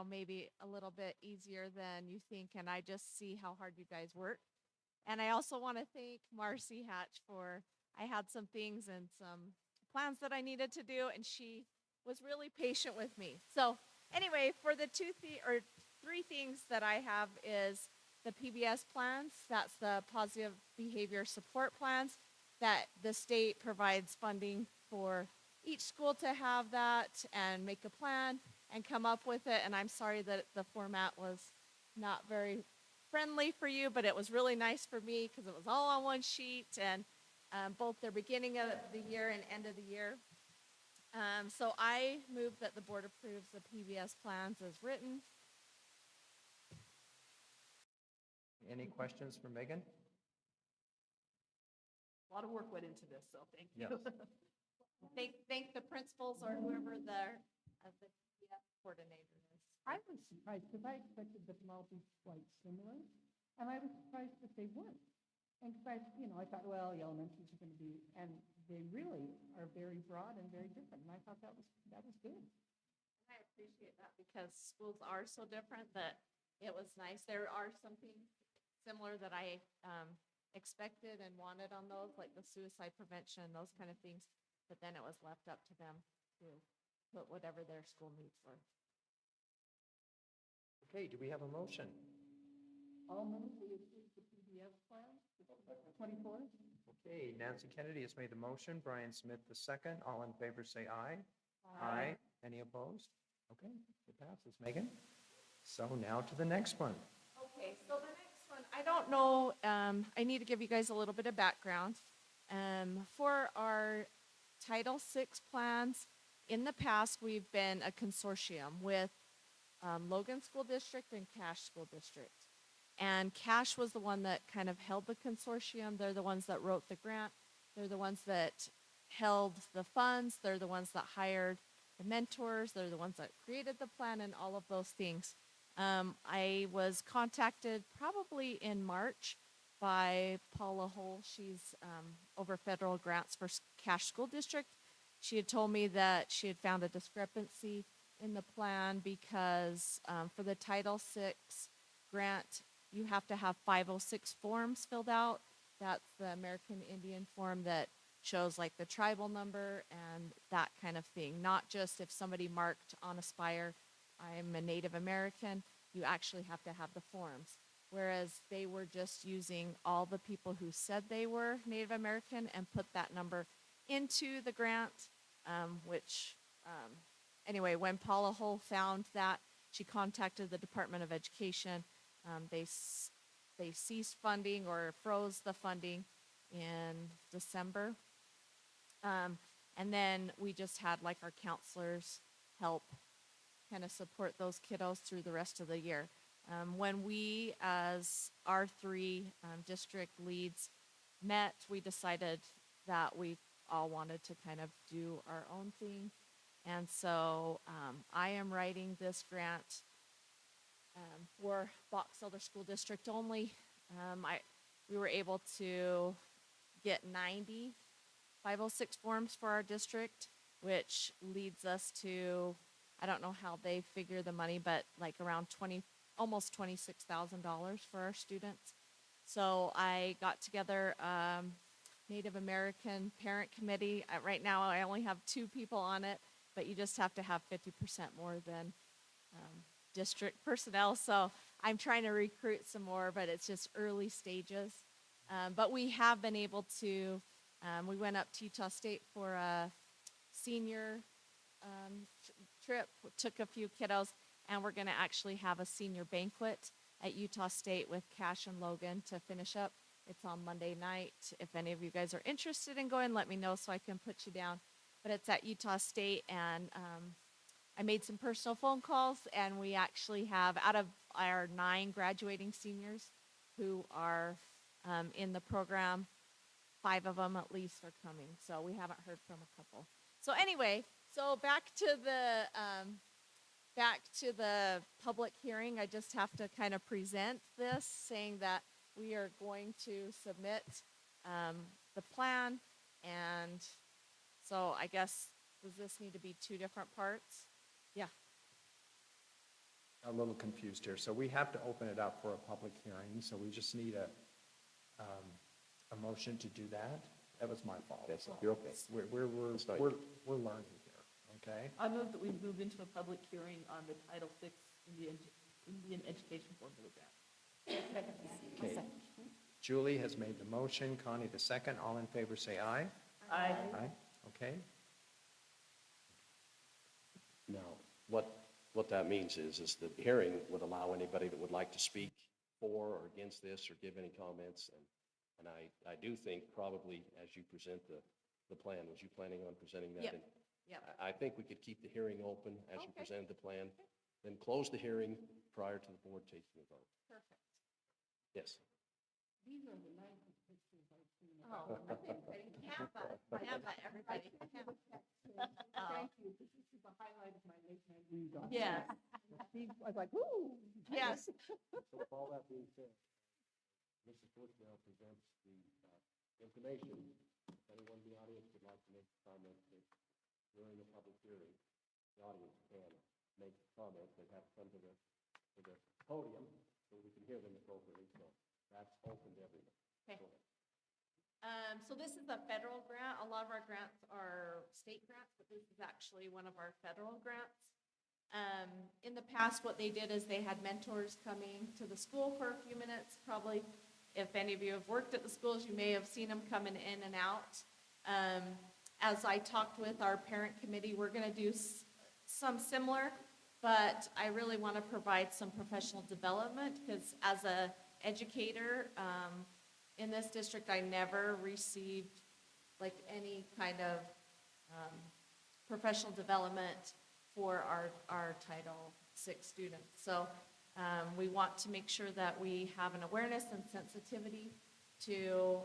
maybe a little bit easier than you think. And I just see how hard you guys work. And I also want to thank Marcy Hatch I had some things and some plans that I needed to do, and she was really patient with me. So anyway, for the three things that I have is the PBS plans, that's the positive behavior support plans, that the state provides funding for each school to have that and make a plan and come up with it. And I'm sorry that the format was not very friendly for you, but it was really nice for me because it was all on one sheet and both the beginning of the year and end of the year. So I move that the board approves the PBS plans as written. Any questions for Megan? A lot of work went into this, so thank you. Yes. Thank the principals or whoever the PBS coordinator is. I was surprised because I expected them all to be quite similar, and I was surprised that they weren't. And because I thought, well, the elementaries are going to be, and they really are very broad and very different. And I thought that was good. I appreciate that because schools are so different that it was nice. There are some things similar that I expected and wanted on those, like the suicide prevention, those kind of things. But then it was left up to them to put whatever their school needs were. Okay, do we have a motion? I'll move we approve the PBS plan, 24. Okay, Nancy Kennedy has made the motion, Brian Smith the second. All in favor say aye. Aye. Any opposed? Okay, it passes. Megan? So now to the next one. Okay, so the next one, I don't know, I need to give you guys a little bit of background. For our Title VI plans, in the past, we've been a consortium with Logan School District and Cache School District. And Cache was the one that kind of held the consortium. They're the ones that wrote the grant. They're the ones that held the funds. They're the ones that hired the mentors. They're the ones that created the plan and all of those things. I was contacted probably in March by Paula Hull. She's over federal grants for Cache School District. She had told me that she had found a discrepancy in the plan because for the Title VI grant, you have to have 506 forms filled out. That's the American Indian form that shows like the tribal number and that kind of thing. Not just if somebody marked on Aspire, I'm a Native American, you actually have to have the forms. Whereas they were just using all the people who said they were Native American and put that number into the grant, anyway, when Paula Hull found that, she contacted the Department of Education. They ceased funding or froze the funding in December. And then we just had like our counselors help kind of support those kiddos through the rest of the year. When we, as our three district leads, met, we decided that we all wanted to kind of do our own thing. And so I am writing this grant for Box Elder School District only. We were able to get 90 506 forms for our district, which leads us to, I don't know how they figure the money, but like around almost $26,000 for our students. So I got together Native American Parent Committee. Right now, I only have 2 people on it, but you just have to have 50% more than district personnel. So I'm trying to recruit some more, but it's just early stages. But we have been able to, we went up to Utah State for a senior trip, took a few kiddos, and we're going to actually have a senior banquet at Utah State with Cache and Logan to finish up. It's on Monday night. If any of you guys are interested in going, let me know so I can put you down. But it's at Utah State, and I made some personal phone calls, and we actually have, out of our 9 graduating seniors who are in the program, 5 of them at least are coming. So we haven't heard from a couple. So anyway, so back to the public hearing. I just have to kind of present this, saying that we are going to submit the plan. And so I guess, does this need to be 2 different parts? Yeah. A little confused here. So we have to open it up for a public hearing, so we just need a motion to do that. That was my fault. That's not, you're okay. We're learning here, okay? I move that we move into a public hearing on the Title VI Indian Indian Education Formula Grant. Okay. Julie has made the motion, Connie the second. All in favor, say aye. Aye. Aye, okay. Now, what that means is the hearing would allow anybody that would like to speak for or against this or give any comments. And I do think probably as you present the plan, was you planning on presenting that? Yep. in- Yep. I think we could keep the hearing open as you Okay. presented the plan, then close the hearing prior to the board taking a vote. Perfect. Yes. These are the nicest pictures I've seen. Oh, Tampa, everybody. Tampa. Thank you. This is the highlight of my late night news. Yes. I was like, woo. Yes. So with all that being said, Mrs. Bush now presents the information. If anyone in the audience would like to make a comment during the public hearing, the audience can make comments. They have to come to the podium so we can hear them appropriately. So that's open to everyone. Okay. Go ahead. So this is a federal grant. A lot of our grants are state grants, but this is actually one of our federal grants. In the past, what they did is they had mentors coming to the school for a few minutes. Probably, if any of you have worked at the schools, you may have seen them coming in and out. As I talked with our parent committee, we're going to do some similar, but I really want to provide some professional development because as a educator in this district, I never received like any kind of professional development for our Title VI students. So we want to make sure that we have an awareness and sensitivity to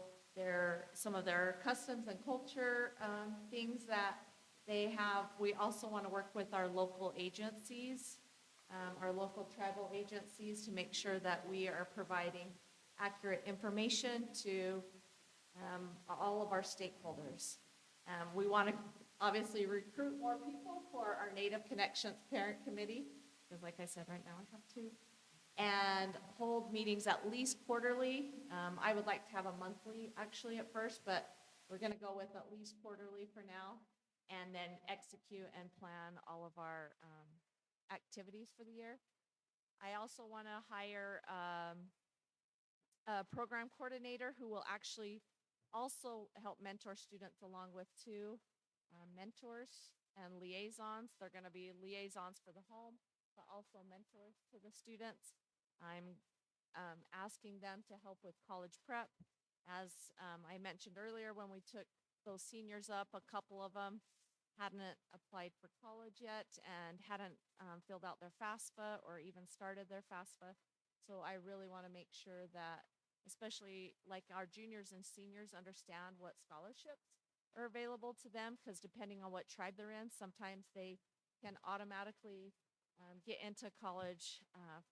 some of their customs and culture things that they have. We also want to work with our local agencies, our local tribal agencies, to make sure that we are providing accurate information to all of our stakeholders. We want to obviously recruit more people for our Native Connections Parent Committee, because like I said, right now I have two, and hold meetings at least quarterly. I would like to have a monthly actually at first, but we're going to go with at least quarterly for now, and then execute and plan all of our activities for the year. I also want to hire a program coordinator who will actually also help mentor students along with two mentors and liaisons. They're going to be liaisons for the home, but also mentors to the students. I'm asking them to help with college prep. As I mentioned earlier, when we took those seniors up, a couple of them hadn't applied for college yet and hadn't filled out their FAFSA or even started their FAFSA. So I really want to make sure that, especially like our juniors and seniors, understand what scholarships are available to them, because depending on what tribe they're in, sometimes they can automatically get into college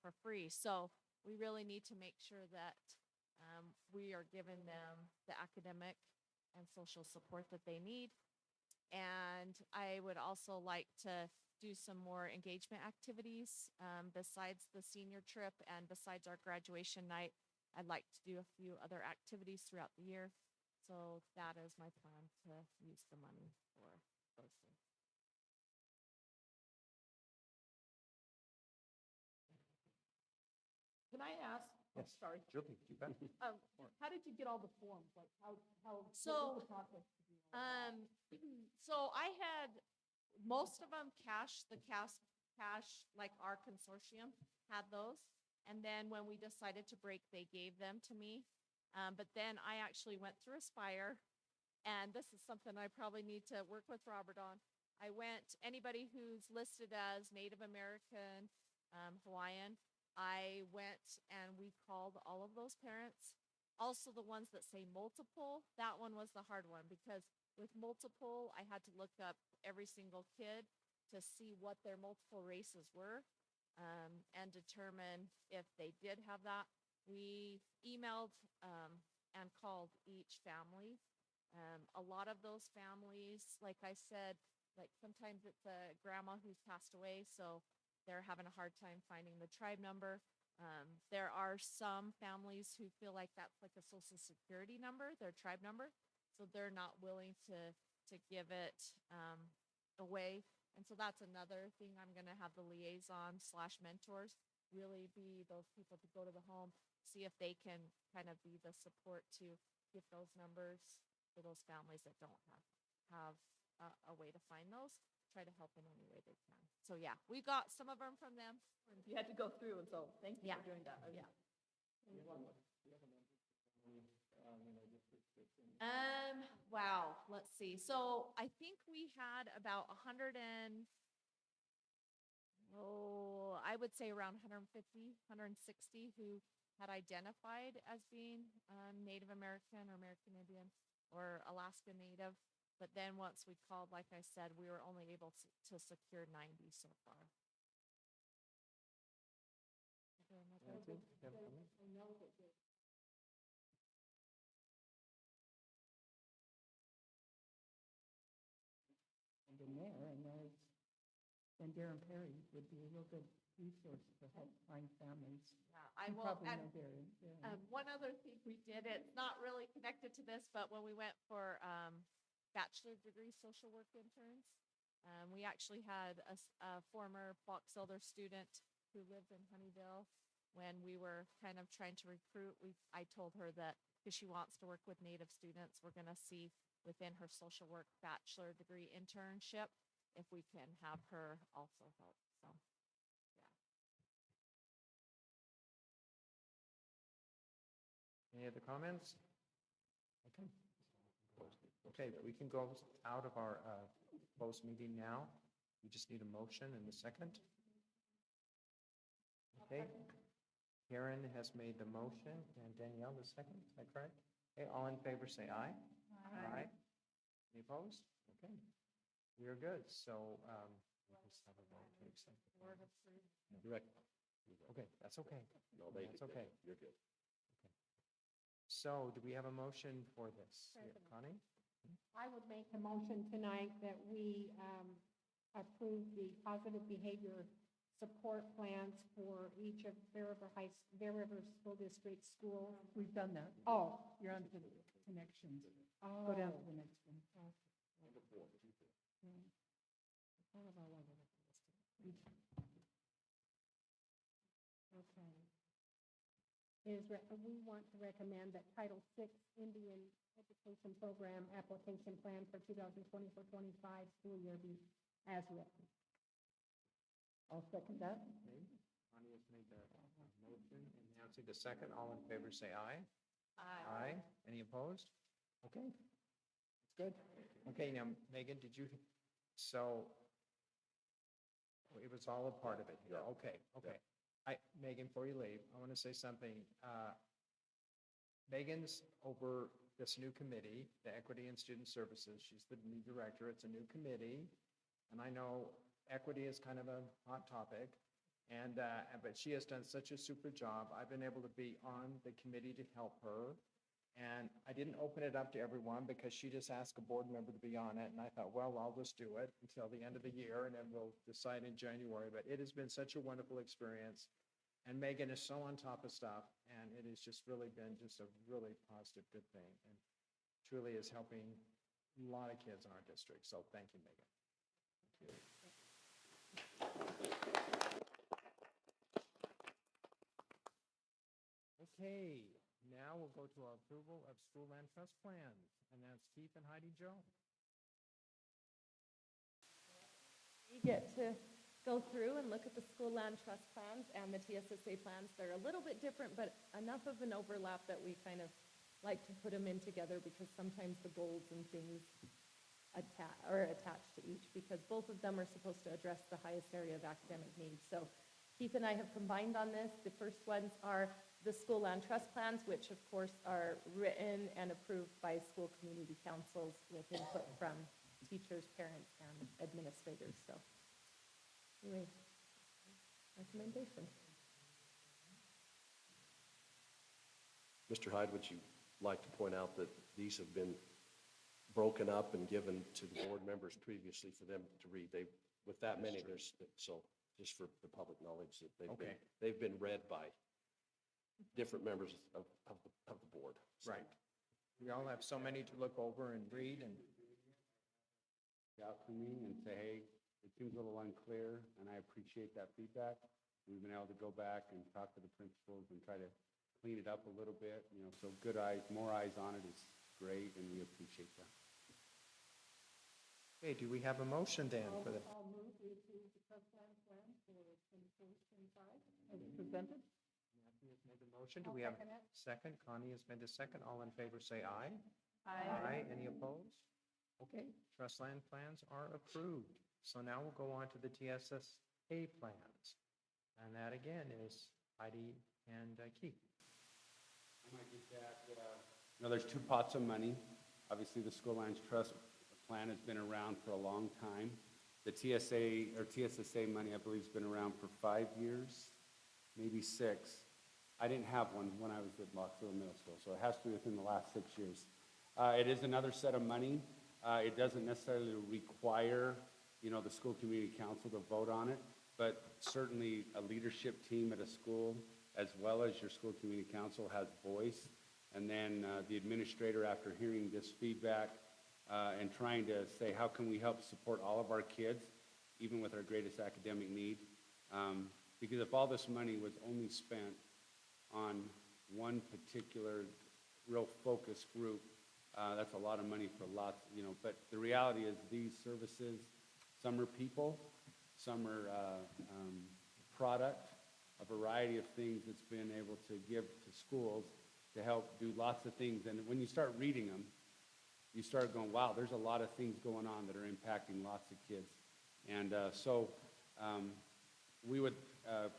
for free. So we really need to make sure that we are giving them the academic and social support that they need. And I would also like to do some more engagement activities besides the senior trip and besides our graduation night. I'd like to do a few other activities throughout the year. So that is my plan to use the money for those things. Can I ask? Oh, Yes. sorry. Julie, you bet. How did you get all the forms? Like how what So, was the process to do all that? So I had most of them cash, like our consortium had those. And then when we decided to break, they gave them to me. But then I actually went through Aspire, and this is something I probably need to work with Robert on. Anybody who's listed as Native American, Hawaiian, I went and we called all of those parents. Also the ones that say multiple, that one was the hard one, because with multiple, I had to look up every single kid to see what their multiple races were and determine if they did have that. We emailed and called each family. A lot of those families, like I said, like sometimes it's a grandma who's passed away, so they're having a hard time finding the tribe number. There are some families who feel like that's like a social security number, their tribe number, so they're not willing to give it away. And so that's another thing I'm going to have the liaison / mentors really be those people to go to the home, see if they can kind of be the support to get those numbers for those families that don't have a way to find those, try to help in any way they can. So yeah, we got some of them from them. You had to go through, and so thank you Yeah. for doing that. Yeah. Um, Wow, let's see. So I think we had about 100 and, I would say around 150, 160 who had identified as being Native American or American Indian or Alaska Native. But then once we called, like I said, we were only able to secure 90 so far. Is there another- That's it? You have a comment? I know that And in there, and then Darren Perry would be a real good resource to help find families. Yeah, I You will. probably And know Darren. Yeah. one other thing we did, it's not really connected to this, but when we went for bachelor degree social work interns, we actually had a former Box Elder student who lived in Honeyville. When we were kind of trying to recruit, I told her that because she wants to work with Native students, we're going to see within her social work bachelor degree internship if we can have her also help. So, yeah. Any other comments? Okay. Okay, we can go out of our closed meeting now. We just need a motion and a second. Okay. Karen has made the motion and Danielle the second. Is that correct? Okay, all in favor say aye. Aye. Any opposed? Okay. We are good. So we'll just have a vote to accept the Word plan. approved. Direct. Okay, that's okay. No, they, That's okay. you're good. So do we have a motion for this? Yeah, President. Connie? I would make a motion tonight that we approve the positive behavior support plans for each of Bear River School District schools. We've done that. Oh, You're on to the connections. oh. Go down to the next one. Yeah. Kind of all over the place. Okay. We want to recommend that Title VI Indian Education Program application plan for 2024-25 school year be as written. I'll second that. Okay. Connie has made the motion and Nancy the second. All in favor say aye. Aye. Any opposed? Okay. That's good. Okay, now Megan, did you, so it was all a part of it here. Okay, okay. Megan, before you leave, I want to say something. Megan's over this new committee, the Equity and Student Services. She's the new director. It's a new committee. And I know equity is kind of a hot topic. And, but she has done such a super job. I've been able to be on the committee to help her. And I didn't open it up to everyone because she just asked a board member to be on it. And I thought, well, I'll just do it until the end of the year and then we'll decide in January. But it has been such a wonderful experience. And Megan is so on top of stuff. And it has just really been just a really positive, good thing. And truly is helping a lot of kids in our district. So thank you, Megan. Thank you. Okay, now we'll go to our approval of school land trust plans, and that's Keith and Heidi Joe. You get to go through and look at the school land trust plans and the TSSA plans. They're a little bit different, but enough of an overlap that we kind of like to put them in together because sometimes the goals and things are attached to each because both of them are supposed to address the highest area of academic needs. So Keith and I have combined on this. The first ones are the school land trust plans, which of course are written and approved by school community councils with input from teachers, parents, and administrators. So anyway, recommendation. Mr. Hyde, would you like to point out that these have been broken up and given to the board members previously for them to read? They, with that many, there's, so just for the public knowledge that they've been read by different members of the board. So, Right. We all have so many to look over and read and. Out to me and say, hey, it seems a little unclear, and I appreciate that feedback. We've been able to go back and talk to the principals and try to clean it up a little bit, so good eyes, more eyes on it is great, and we appreciate that. Okay, do we have a motion then for the, I'll move to approve the trust land plan for 24-25 as presented. Matthew has made the motion. Do we have second it. a second? Connie has made the second. All in favor, say aye. Aye. Any opposed? Okay, trust land plans are approved. So now we'll go on to the TSSA plans. And that again is Heidi and Keith. I might get that, there's two pots of money. Obviously, the School Lands Trust plan has been around for a long time. The TSSA money, I believe, has been around for 5 years, maybe 6. I didn't have one when I was at Boxville Middle School, so it has to be within the last 6 years. It is another set of money. It doesn't necessarily require, the school community council to vote on it, but certainly a leadership team at a school, as well as your school community council, has voice. And then the administrator, after hearing this feedback and trying to say, how can we help support all of our kids, even with our greatest academic need? Because if all this money was only spent on one particular real focus group, that's a lot of money for lots, but the reality is these services, some are people, some are product, a variety of things that's been able to give to schools to help do lots of things. And when you start reading them, you start going, wow, there's a lot of things going on that are impacting lots of kids. And so we would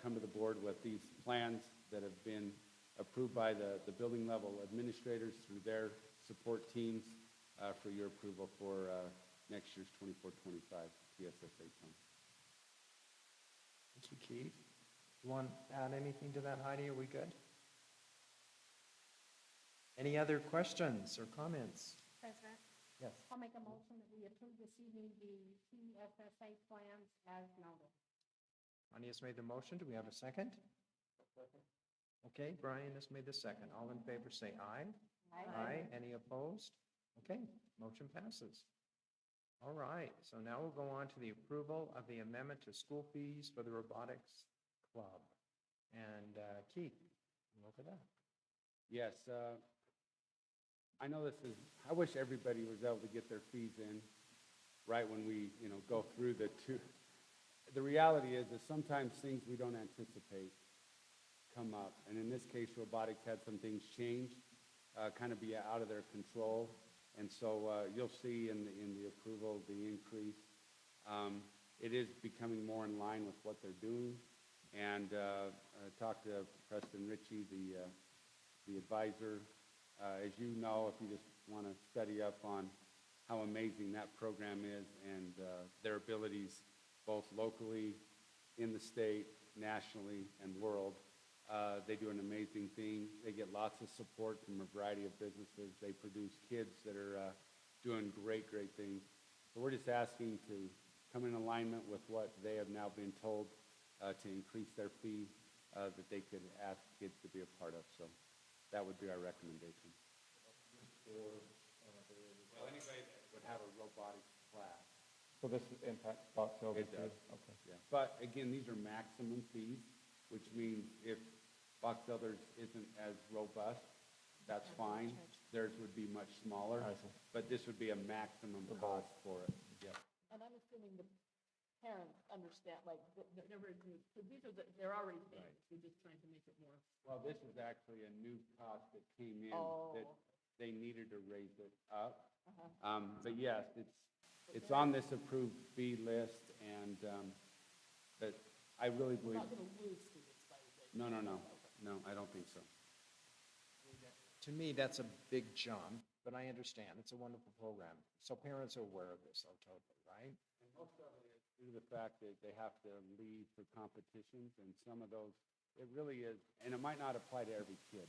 come to the board with these plans that have been approved by the building level administrators through their support teams for your approval for next year's 24-25 TSSA plan. Thank you, Keith. You want to add anything to that, Heidi? Are we good? Any other questions or comments? President, Yes. I'll make a motion that we approve this evening the TSSA plans as noted. Connie has made the motion. Do we have a second? Okay, Brian has made the second. All in favor, say aye. Aye. Any opposed? Okay, motion passes. All right, so now we'll go on to the approval of the amendment to school fees for the robotics club. And Keith, look at that. Yes, I know this is, I wish everybody was able to get their fees in right when we, go through the two. The reality is that sometimes things we don't anticipate come up. And in this case, robotics had some things change, kind of be out of their control. And so you'll see in the approval, the increase. It is becoming more in line with what they're doing. And I talked to Preston Ritchie, the advisor. As you know, if you just want to study up on how amazing that program is and their abilities both locally, in the state, nationally, and world, they do an amazing thing. They get lots of support from a variety of businesses. They produce kids that are doing great, great things. So we're just asking to come in alignment with what they have now been told to increase their fee that they could ask kids to be a part of. So that would be our recommendation. Well, anybody that would have a robotics class. So this impacts Box Elder It too? does. Okay. Yeah. But again, these are maximum fees, which means if Box Elders isn't as robust, that's fine. Theirs would be much smaller, I see. but this would be a maximum cost for it. Yeah. And I'm assuming the parents understand, like, never agreed, because they're already paying, we're just trying to make it more. Well, this is actually a new cost that came in that Oh. they needed to raise it up. Uh-huh. But yes, it's on this approved fee list, and but I really We're believe, not gonna lose students by the way. no, I don't think so. To me, that's a big jump, but I understand. It's a wonderful program. So parents are aware of this, totally, right? And most of it is due to the fact that they have to leave for competitions, and some of those, it really is, and it might not apply to every kid.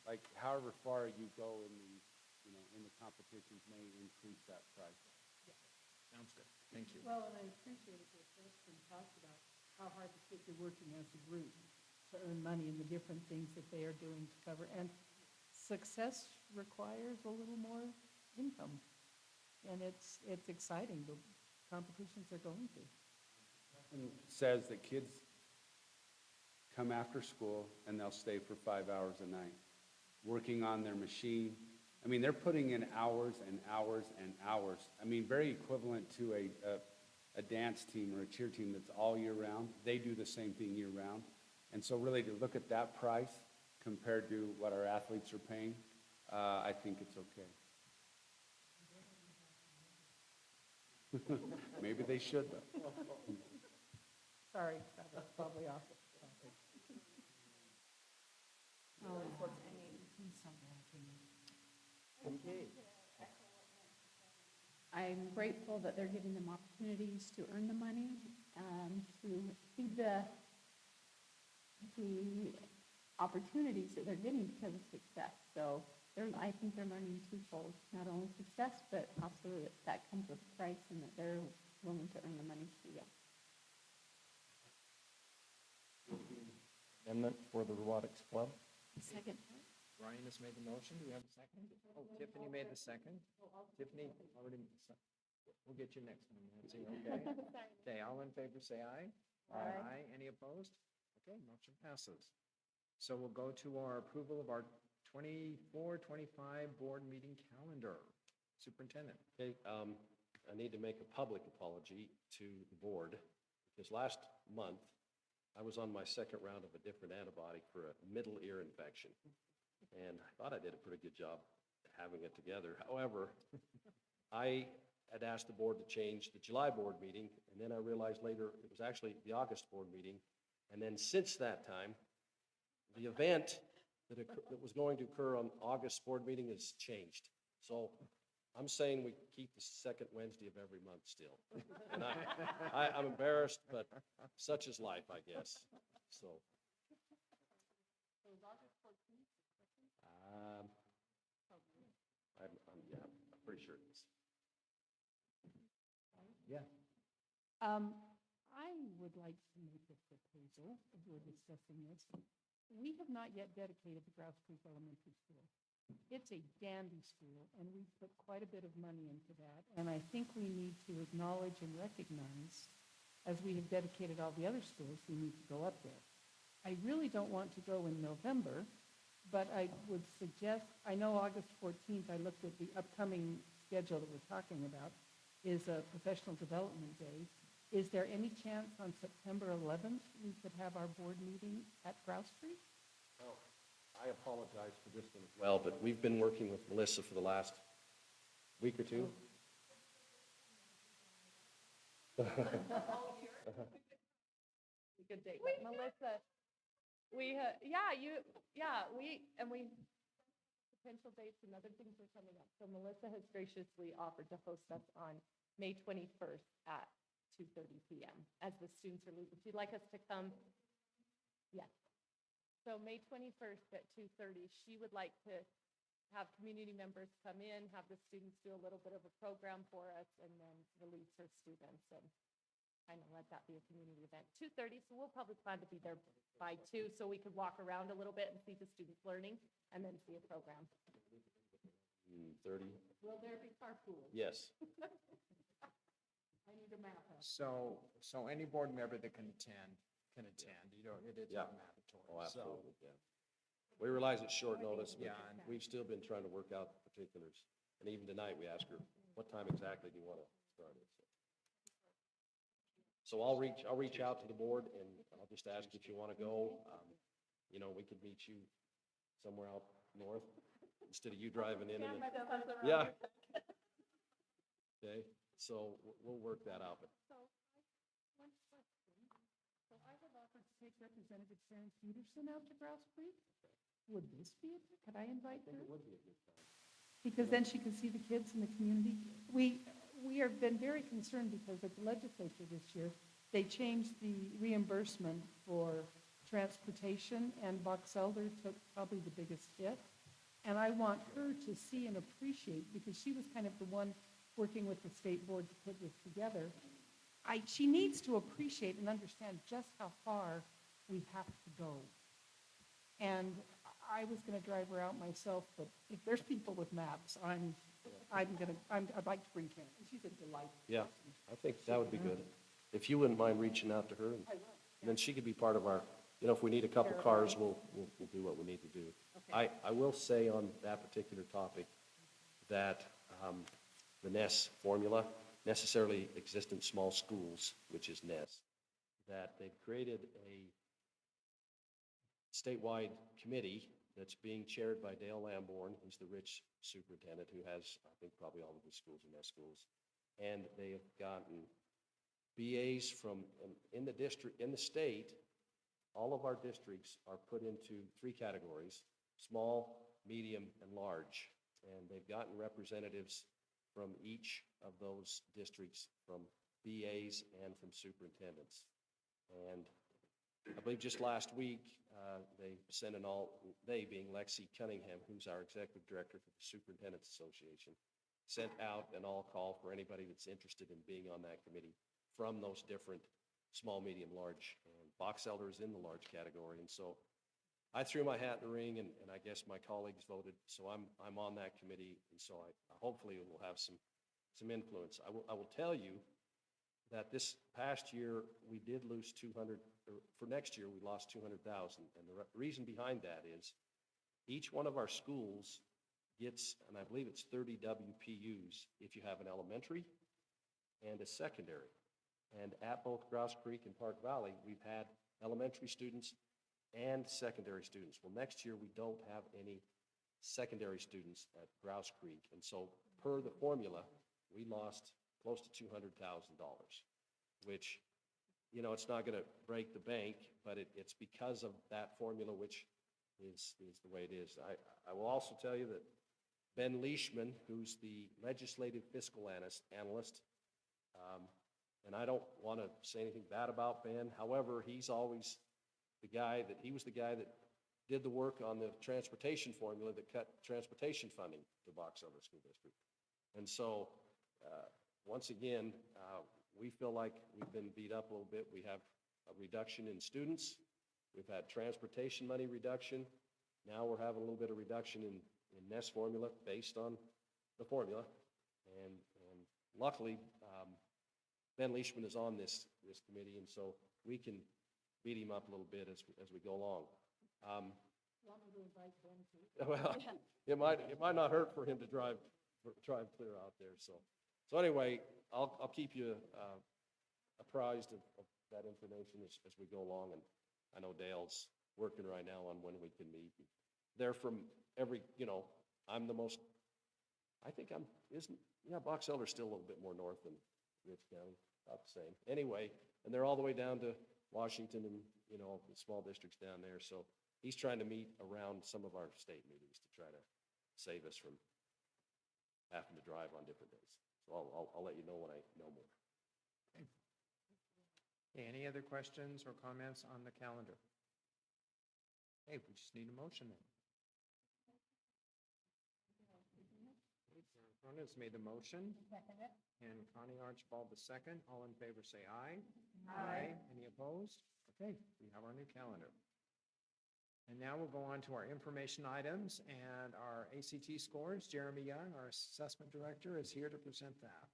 Like, however far you go in the, in the competitions may increase that price. Sounds good. Thank you. Well, and I appreciate it that Preston talked about how hard the kids are working as a group to earn money and the different things that they are doing to cover. And success requires a little more income. And it's exciting, the competitions they're going to. And says that kids come after school, and they'll stay for 5 hours a night, working on their machine. I mean, they're putting in hours and hours and hours. I mean, very equivalent to a dance team or a cheer team that's all year round. They do the same thing year round. And so really to look at that price compared to what our athletes are paying, I think it's okay. Maybe they should, though. Sorry, that was probably off topic. Oh, I'm so bad. Okay. I'm grateful that they're giving them opportunities to earn the money, to see the opportunities that they're getting because of success. So I think they're learning twofold, not only success, but also that comes with a price and that they're willing to earn the money to do that. Amendment for the robotics club. Second. Ryan has made the motion. Do we have a second? Oh, Tiffany made the second. Tiffany, already, we'll get you next one, Nancy, okay? Okay, all in favor, say aye. Aye. Any opposed? Okay, motion passes. So we'll go to our approval of our 24-25 board meeting calendar. Superintendent. Okay, I need to make a public apology to the board because last month I was on my second round of a different antibiotic for a middle ear infection. And I thought I did a pretty good job having it together. However, I had asked the board to change the July board meeting, and then I realized later it was actually the August board meeting. And then since that time, the event that was going to occur on August board meeting has changed. So I'm saying we keep the second Wednesday of every month still. And I'm embarrassed, but such is life, I guess. So. I'm pretty sure it is. Yeah. I would like to make a proposal, as we're discussing this. We have not yet dedicated the Grouse Creek Elementary School. It's a dandy school, and we've put quite a bit of money into that. And I think we need to acknowledge and recognize, as we have dedicated all the other schools, we need to go up there. I really don't want to go in November, but I would suggest, I know August 14th, I looked at the upcoming schedule that we're talking about, is a professional development day. Is there any chance on September 11th we could have our board meeting at Grouse Creek? Oh, I apologize for this one as well, but we've been working with Melissa for the last week or two. Good date. Melissa, potential dates and other things are coming up. So Melissa has graciously offered to host us on May 21st at 2:30 p.m. as the students are leaving. She'd like us to come. Yes. So May 21st at 2:30, she would like to have community members come in, have the students do a little bit of a program for us, and then release her students and kind of let that be a community event. 2:30, so we'll probably plan to be there by 2 so we could walk around a little bit and see the students learning and then see a program. 30? Will there be carpool? Yes. I need a map. So any board member that can attend. You know, it is not mandatory. Oh, absolutely, yeah. We realize it's short notice, but Yeah, and- we've still been trying to work out the particulars. And even tonight, we asked her, what time exactly do you want to start it? So I'll reach out to the board and I'll just ask if you want to go. You know, we could meet you somewhere out north instead of you driving in. Yeah. Okay, so we'll work that out. But One question. So I have offered to take Representative Sharon Peterson out to Grouse Creek. Would this be, could I invite her? it would be a good time. Because then she can see the kids in the community. We have been very concerned because at the legislature this year, they changed the reimbursement for transportation, and Box Elder took probably the biggest hit. And I want her to see and appreciate, because she was kind of the one working with the state board to put this together. She needs to appreciate and understand just how far we have to go. And I was going to drive her out myself, but if there's people with maps, I'd like to bring Karen. She's a delight. Yeah, I think that would be good. If you wouldn't mind reaching out to her, and then she could be part of our if we need a couple cars, we'll do what we need to do. I will say on that particular topic that the NES formula, necessarily existent small schools, which is NES, that they've created a statewide committee that's being chaired by Dale Lamborn, who's the rich superintendent who has, I think, probably all of the schools and NES schools. And they have gotten BAs from, in the district, in the state, all of our districts are put into 3 categories: small, medium, and large. And they've gotten representatives from each of those districts, from BAs and from superintendents. And I believe just last week, they sent they being Lexi Cunningham, who's our executive director for the Superintendent's Association, sent out an all call for anybody that's interested in being on that committee from those different small, medium, large. And Box Elder is in the large category. And so I threw my hat in the ring, and I guess my colleagues voted. So I'm on that committee, and so I hopefully will have some influence. I will tell you that this past year we did lose 200. For next year we lost 200,000, and the reason behind that is each one of our schools gets, and I believe it's 30 WPUs if you have an elementary and a secondary. And at both Grouse Creek and Park Valley, we've had elementary students and secondary students. Well, next year we don't have any secondary students at Grouse Creek, and so per the formula, we lost close to $200,000, which, it's not going to break the bank, but it's because of that formula, which is the way it is. I will also tell you that Ben Leishman, who's the legislative fiscal analyst, and I don't want to say anything bad about Ben. However, he's always he was the guy that did the work on the transportation formula that cut transportation funding to Box Elder School District. And so, once again, we feel like we've been beat up a little bit. We have a reduction in students. We've had transportation money reduction. Now we're having a little bit of reduction in NES formula based on the formula. And luckily, Ben Leishman is on this committee, and so we can beat him up a little bit as we go along. Want me to invite Ben too? Well, it might not hurt for him to drive clear out there. So anyway, I'll keep you apprised of that information as we go along. And I know Dale's working right now on when we can meet. They're from every, I'm the most, I think Box Elder's still a little bit more north than Rich County, about the same. Anyway, and they're all the way down to Washington and, the small districts down there. So he's trying to meet around some of our state meetings to try to save us from having to drive on different days. So I'll let you know when I know more. Okay, any other questions or comments on the calendar? Okay, we just need a motion then. Ron has made the motion. And Connie Archibald the second. All in favor say aye. Aye. Any opposed? Okay, we have our new calendar. And now we'll go on to our information items and our ACT scores. Jeremy Young, our assessment director, is here to present that.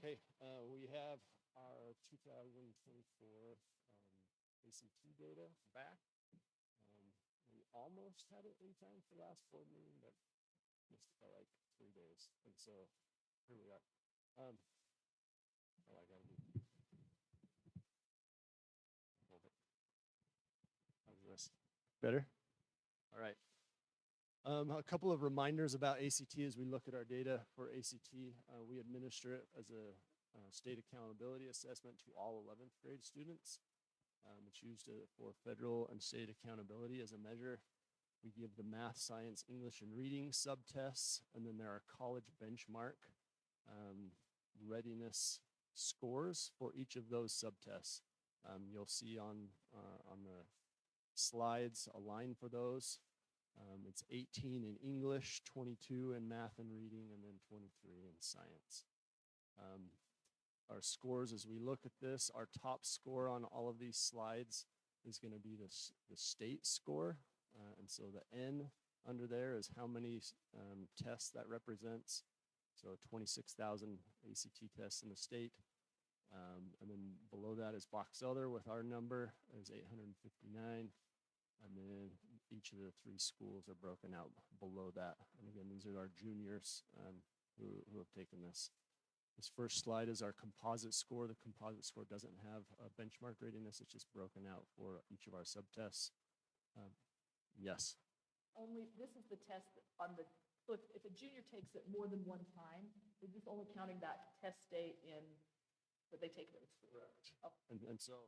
Okay, we have our 2024 ACT data back. We almost had it in time for last board meeting, but missed it by like 3 days. And so here we are. I gotta do. Hold it. How's this? Better? All right. A couple of reminders about ACT as we look at our data for ACT. We administer it as a state accountability assessment to all 11th grade students. It's used for federal and state accountability as a measure. We give the math, science, English, and reading subtests, and then there are college benchmark readiness scores for each of those subtests. You'll see on the slides a line for those. It's 18 in English, 22 in math and reading, and then 23 in science. Our scores, as we look at this, our top score on all of these slides is going to be the state score. And so the N under there is how many tests that represents. So 26,000 ACT tests in the state. And then below that is Box Elder with our number is 859. And then each of the three schools are broken out below that. And again, these are our juniors who have taken this. This first slide is our composite score. The composite score doesn't have a benchmark rating. It's just broken out for each of our subtests. Yes. Only, this is the test on the, so if a junior takes it more than one time, is this only counting that test day in, that they take it? Correct. Oh. And so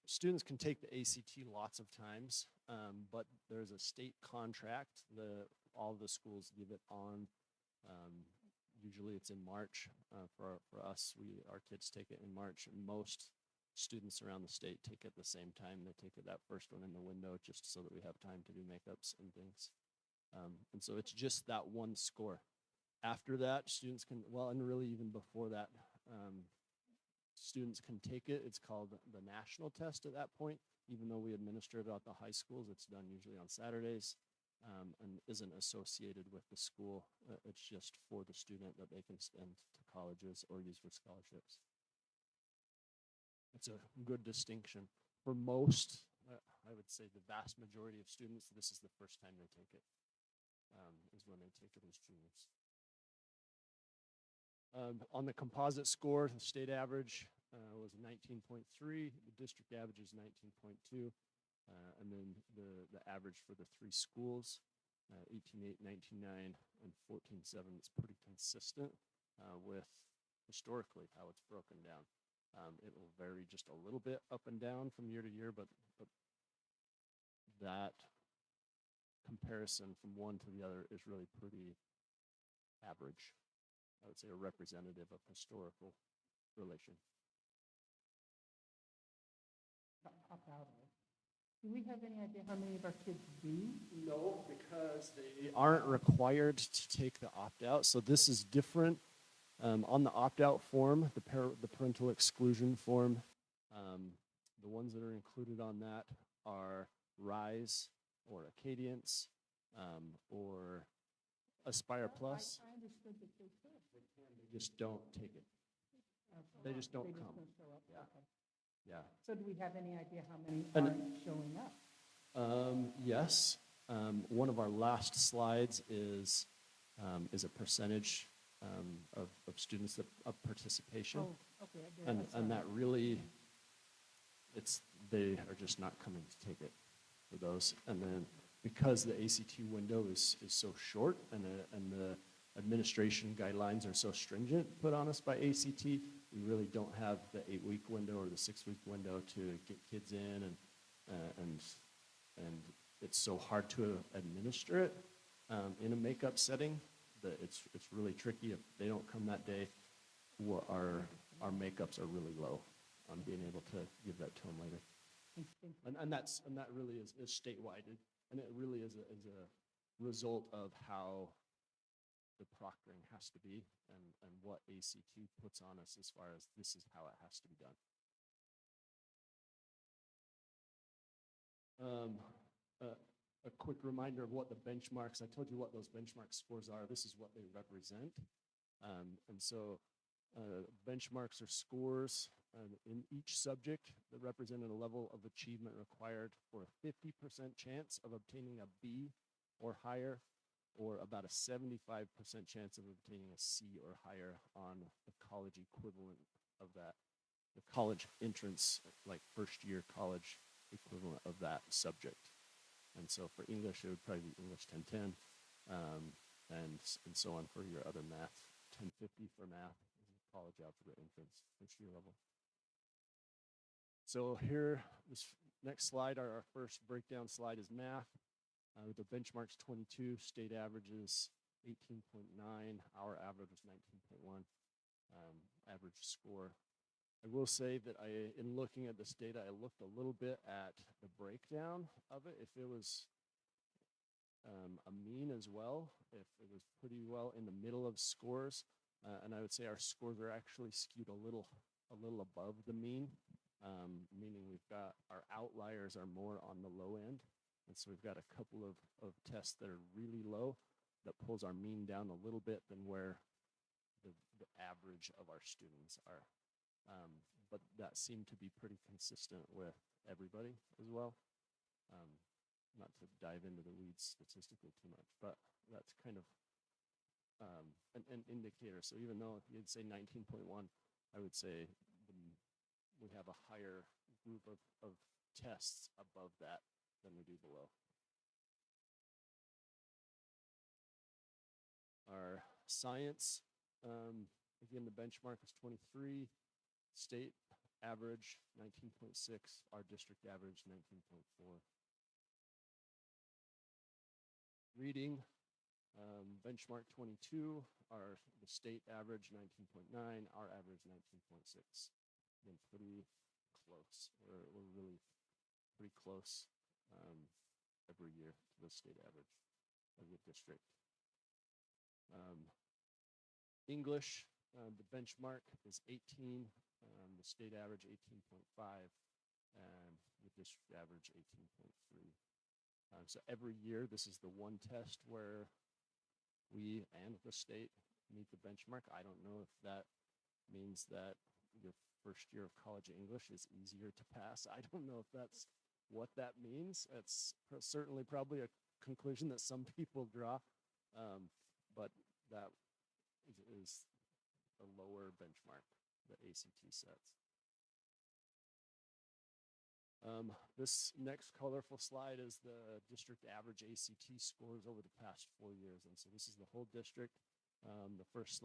students can take the ACT lots of times, but there's a state contract. All the schools give it on, usually it's in March. For us, our kids take it in March, and most students around the state take it the same time. They take it that first one in the window just so that we have time to do makeups and things. And so it's just that one score. After that, students can, well, and really even before that, students can take it. It's called the national test at that point. Even though we administer it at the high schools, it's done usually on Saturdays and isn't associated with the school. It's just for the student that they can send to colleges or use for scholarships. It's a good distinction. For most, I would say the vast majority of students, this is the first time they take it, is when they take it as juniors. On the composite score, the state average was 19.3. The district average is 19.2. And then the average for the three schools, 18.8, 19.9, and 14.7 is pretty consistent with historically how it's broken down. It will vary just a little bit up and down from year to year, but that comparison from one to the other is really pretty average. I would say a representative of historical relation. Opt out of it. Do we have any idea how many of our kids do? No, because they aren't required to take the opt-out. So this is different. On the opt-out form, the parental exclusion form, the ones that are included on that are RISE or Acadience or Aspire Plus. I understood that they could. They just don't take it. They just don't come. Show up. Yeah. Okay. Yeah. So do we have any idea how many And- aren't showing up? Yes. One of our last slides is a percentage of students of participation. Oh, okay. I did. And that really, they are just not coming to take it for those. And then because the ACT window is so short and the administration guidelines are so stringent put on us by ACT, we really don't have the 8-week window or the 6-week window to get kids in, and it's so hard to administer it in a makeup setting that it's really tricky. If they don't come that day, our makeups are really low on being able to give that to them later. And that really is statewide, and it really is a result of how the proctoring has to be and what ACT puts on us as far as this is how it has to be done. A quick reminder of what the benchmarks, I told you what those benchmark scores are. This is what they represent. And so benchmarks are scores in each subject that represented a level of achievement required for a 50% chance of obtaining a B or higher, or about a 75% chance of obtaining a C or higher on the college equivalent of that, the college entrance, like first year college equivalent of that subject. And so for English, it would probably be English 1010, and so on for your other math. 1050 for math, college algebra entrance, first year level. So here, this next slide, our first breakdown slide is math. The benchmark's 22, state average is 18.9, our average was 19.1, average score. I will say that in looking at this data, I looked a little bit at the breakdown of it. If it was a mean as well, if it was pretty well in the middle of scores. And I would say our scores are actually skewed a little above the mean, meaning we've got our outliers are more on the low end. And so we've got a couple of tests that are really low that pulls our mean down a little bit than where the average of our students are. But that seemed to be pretty consistent with everybody as well. Not to dive into the weeds statistically too much, but that's kind of an indicator. So even though you'd say 19.1, I would say we have a higher group of tests above that than we do below. Our science, again, the benchmark is 23, state average 19.6, our district average 19.4. Reading, benchmark 22, the state average 19.9, our average 19.6. Again, pretty close. We're really pretty close every year to the state average of the district. English, the benchmark is 18, the state average 18.5, and the district average 18.3. So every year, this is the one test where we and the state meet the benchmark. I don't know if that means that your first year of college English is easier to pass. I don't know if that's what that means. It's certainly probably a conclusion that some people draw, but that is a lower benchmark that ACT sets. This next colorful slide is the district average ACT scores over the past 4 years. And so this is the whole district. The first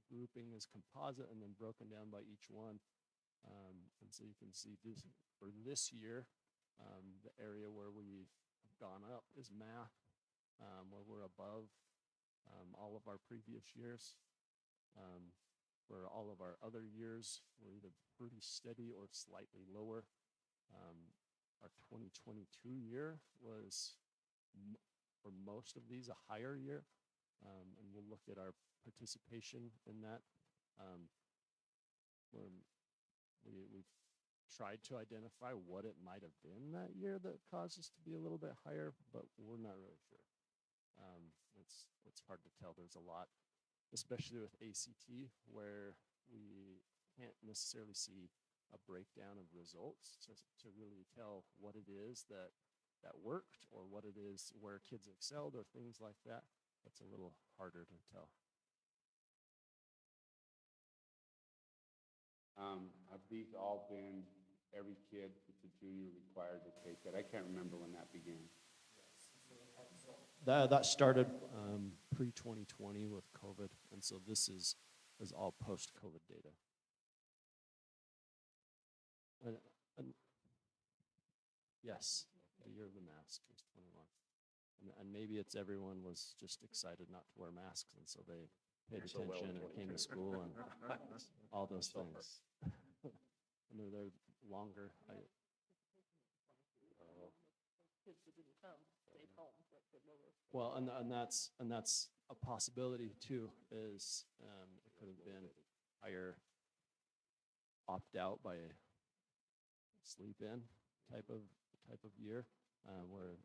grouping is composite and then broken down by each one. And so you can see this, for this year, the area where we've gone up is math, where we're above all of our previous years. For all of our other years, we're either pretty steady or slightly lower. Our 2022 year was, for most of these, a higher year. And we'll look at our participation in that. We've tried to identify what it might have been that year that caused us to be a little bit higher, but we're not really sure. It's hard to tell. There's a lot, especially with ACT, where we can't necessarily see a breakdown of results to really tell what it is that worked or what it is where kids excelled or things like that. That's a little harder to tell. Have these all been, every kid that's a junior required to take it? I can't remember when that began. That started pre-2020 with COVID, and so this is all post-COVID data. And yes, the year of the mask was 21. And maybe it's everyone was just excited not to wear masks, and so they paid attention and came to school and all those things. And they're longer. Well, and that's a possibility too. Is it could have been higher opt out by sleep in type of year, where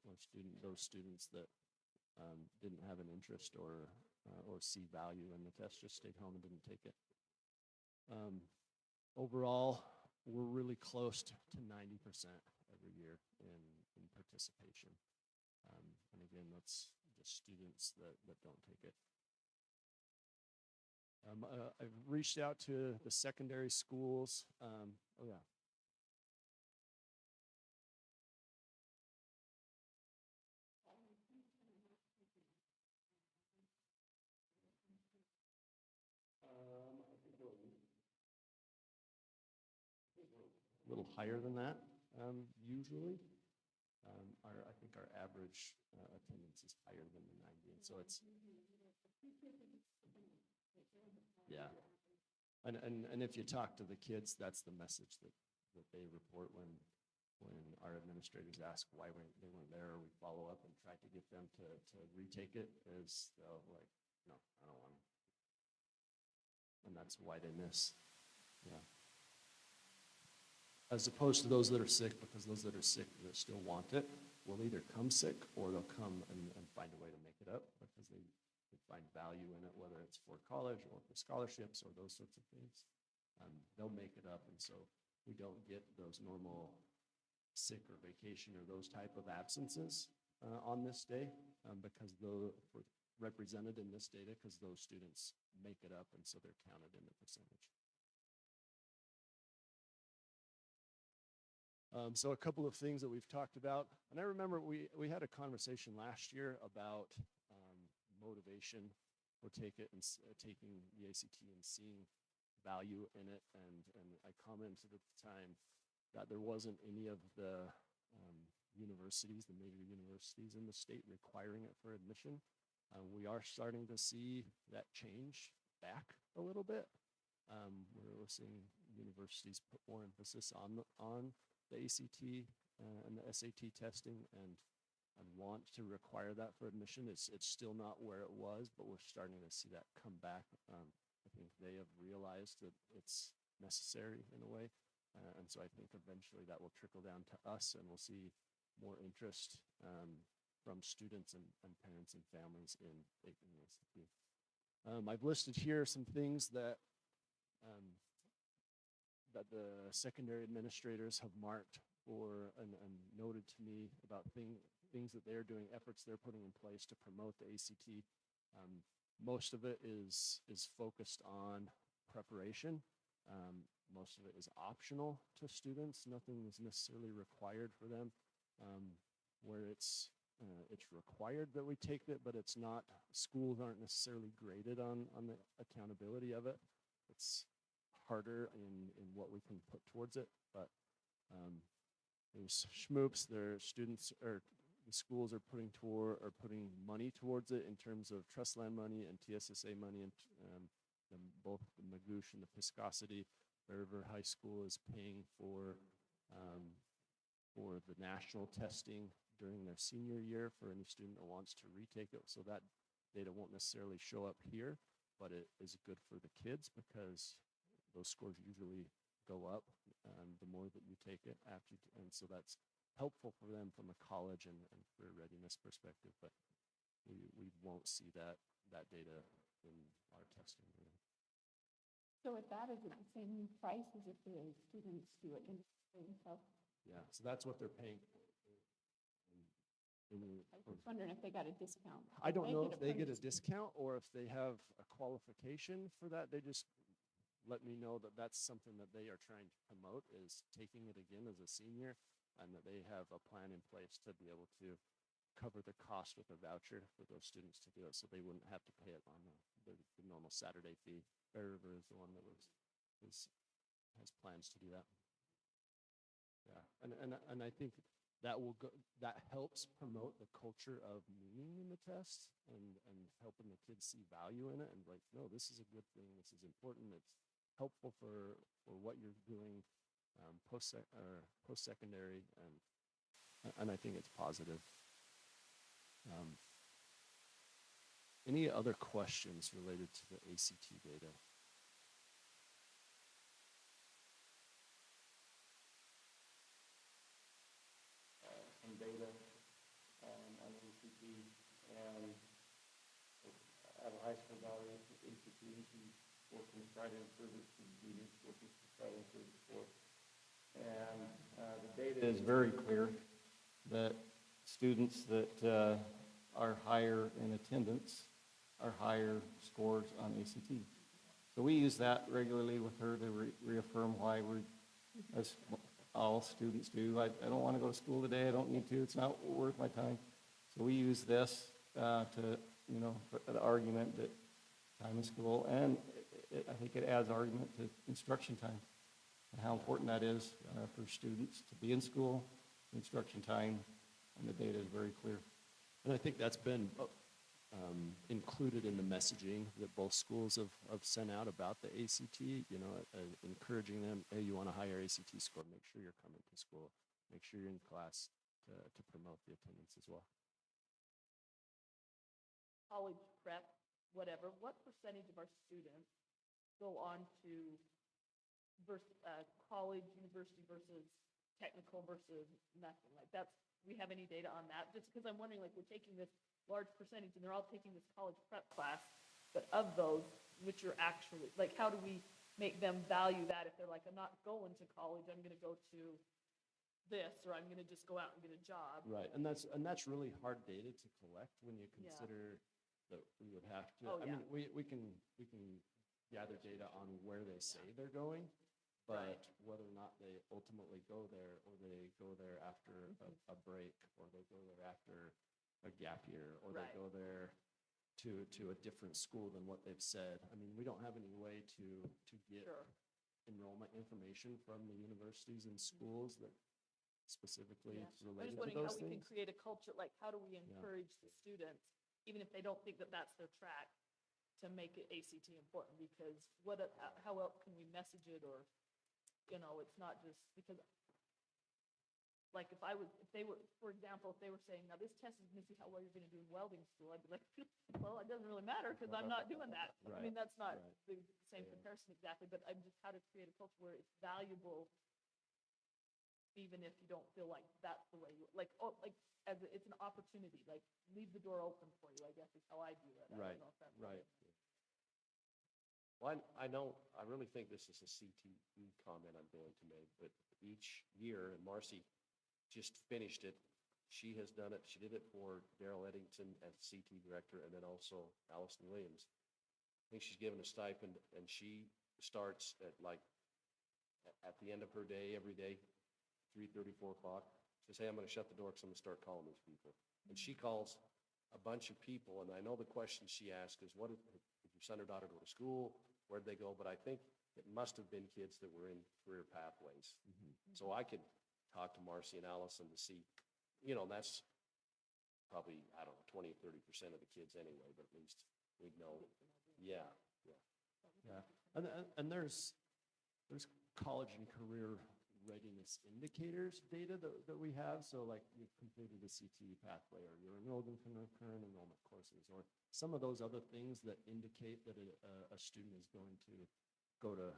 those students that didn't have an interest or see value in the test just stayed home and didn't take it. Overall, we're really close to 90% every year in participation. And again, that's just students that don't take it. I've reached out to the secondary schools. Oh yeah. A little higher than that, usually. I think our average attendance is higher than the 90, and so it's yeah. And if you talk to the kids, that's the message that they report when when our administrators ask why they weren't there, or we follow up and try to get them to retake it, is they'll like, no, I don't want to. And that's why they miss. Yeah. As opposed to those that are sick, because those that are sick that still want it will either come sick or they'll come and find a way to make it up because they find value in it, whether it's for college or for scholarships or those sorts of things. They'll make it up, and so we don't get those normal sick or vacation or those type of absences on this day because for represented in this data because those students make it up, and so they're counted in the percentage. So a couple of things that we've talked about, and I remember we had a conversation last year about motivation for taking the ACT and seeing value in it, and I commented at the time that there wasn't any of the universities, the major universities in the state requiring it for admission. We are starting to see that change back a little bit. We're seeing universities put more emphasis on the ACT and the SAT testing and want to require that for admission. It's still not where it was, but we're starting to see that come back. I think they have realized that it's necessary in a way. And so I think eventually that will trickle down to us, and we'll see more interest from students and parents and families in taking the ACT. I've listed here some things that the secondary administrators have marked and noted to me about things that they're doing, efforts they're putting in place to promote the ACT. Most of it is focused on preparation. Most of it is optional to students. Nothing is necessarily required for them. Where it's required that we take it, but it's not. Schools aren't necessarily graded on the accountability of it. It's harder in what we can put towards it, but there's schmoops. Their students or the schools are putting money towards it in terms of trust land money and TSSA money, and both the Magoosh and the Piscosity. Bear River High School is paying for the national testing during their senior year for any student that wants to retake it. So that data won't necessarily show up here, but it is good for the kids because those scores usually go up the more that you take it after, and so that's helpful for them from a college and career readiness perspective. But we won't see that data in our testing. So with that, is it the same price as if the students do it themselves? Yeah, so that's what they're paying for. I was just wondering if they got a discount. I don't know if they get a discount or if they have a qualification for that. They just let me know that that's something that they are trying to promote, is taking it again as a senior, and that they have a plan in place to be able to cover the cost with a voucher for those students to do it, so they wouldn't have to pay it on the normal Saturday fee. Bear River is the one that has plans to do that. Yeah, and I think that helps promote the culture of meaning in the test and helping the kids see value in it and like, no, this is a good thing. This is important. It's helpful for what you're doing post-secondary, and I think it's positive. Any other questions related to the ACT data? Some data on ACT, and I have a high school daughter at ACT, and she's working to try to improve it. She's working to try to improve the score. And the data is very clear that students that are higher in attendance are higher scores on ACT. So we use that regularly with her to reaffirm why we're, as all students do, I don't want to go to school today, I don't need to, it's not worth my time. So we use this to, for the argument that time in school, and I think it adds argument to instruction time and how important that is for students to be in school, instruction time, and the data is very clear. And I think that's been included in the messaging that both schools have sent out about the ACT, encouraging them, hey, you want a higher ACT score, make sure you're coming to school. make sure you're in class to promote the attendance as well. College prep, whatever, what percentage of our students go on to college, university versus technical versus nothing? Like that's, we have any data on that? Just because I'm wondering, like, we're taking this large percentage and they're all taking this college prep class, but of those, which are actually, like, how do we make them value that if they're like, I'm not going to college, I'm gonna go to this, or I'm gonna just go out and get a job? Right, and that's really hard data to collect when you Yeah. consider that we would have to. Oh, I mean, yeah. we can gather data on where they say they're going, but whether or not they ultimately go there, or they go there after a break, or they go there after a gap year, or they Right. go there to a different school than what they've said. I mean, we don't have any way to get Sure. enrollment information from the universities and schools that specifically Yeah. I'm related just to wondering how those we can things. create a culture, like, how do we encourage the students, even if they don't think that that's their track, to make it ACT important? Because how else can we message it? Or, you know, it's not just because, like, if they were, for example, if they were saying, now this test is going to see how well you're going to do in welding school, I'd be like, well, it doesn't really matter because I'm not doing that. I Right, mean, that's not right. the same comparison exactly, but I'm just how to create a culture where it's valuable, even if you don't feel like that's the way you, like, oh, like, it's an opportunity, like, leave the door open for you, I guess is how I view it. I don't Right, know if that's right. Well, I really think this is a CTE comment I'm going to make, but each year, and Marcy just finished it, she has done it, she did it for Daryl Eddington as CT director, and then also Allison Williams. I think she's given a stipend, and she starts at the end of her day, every day, 3:30, 4 o'clock, says, hey, I'm going to shut the door because I'm going to start calling these people. And she calls a bunch of people, and I know the question she asked is, what if your son or daughter go to school? Where'd they go? But I think it must have been kids that were in career pathways. So I could talk to Marcy and Allison to see, you know, that's probably, I don't know, 20 or 30% of the kids anyway, but at least we'd know. Yeah, yeah. Yeah, and there's college and career readiness indicators data that we have. So like you've completed a CTE pathway, or you're enrolled in current enrollment courses, or some of those other things that indicate that a student is going to go to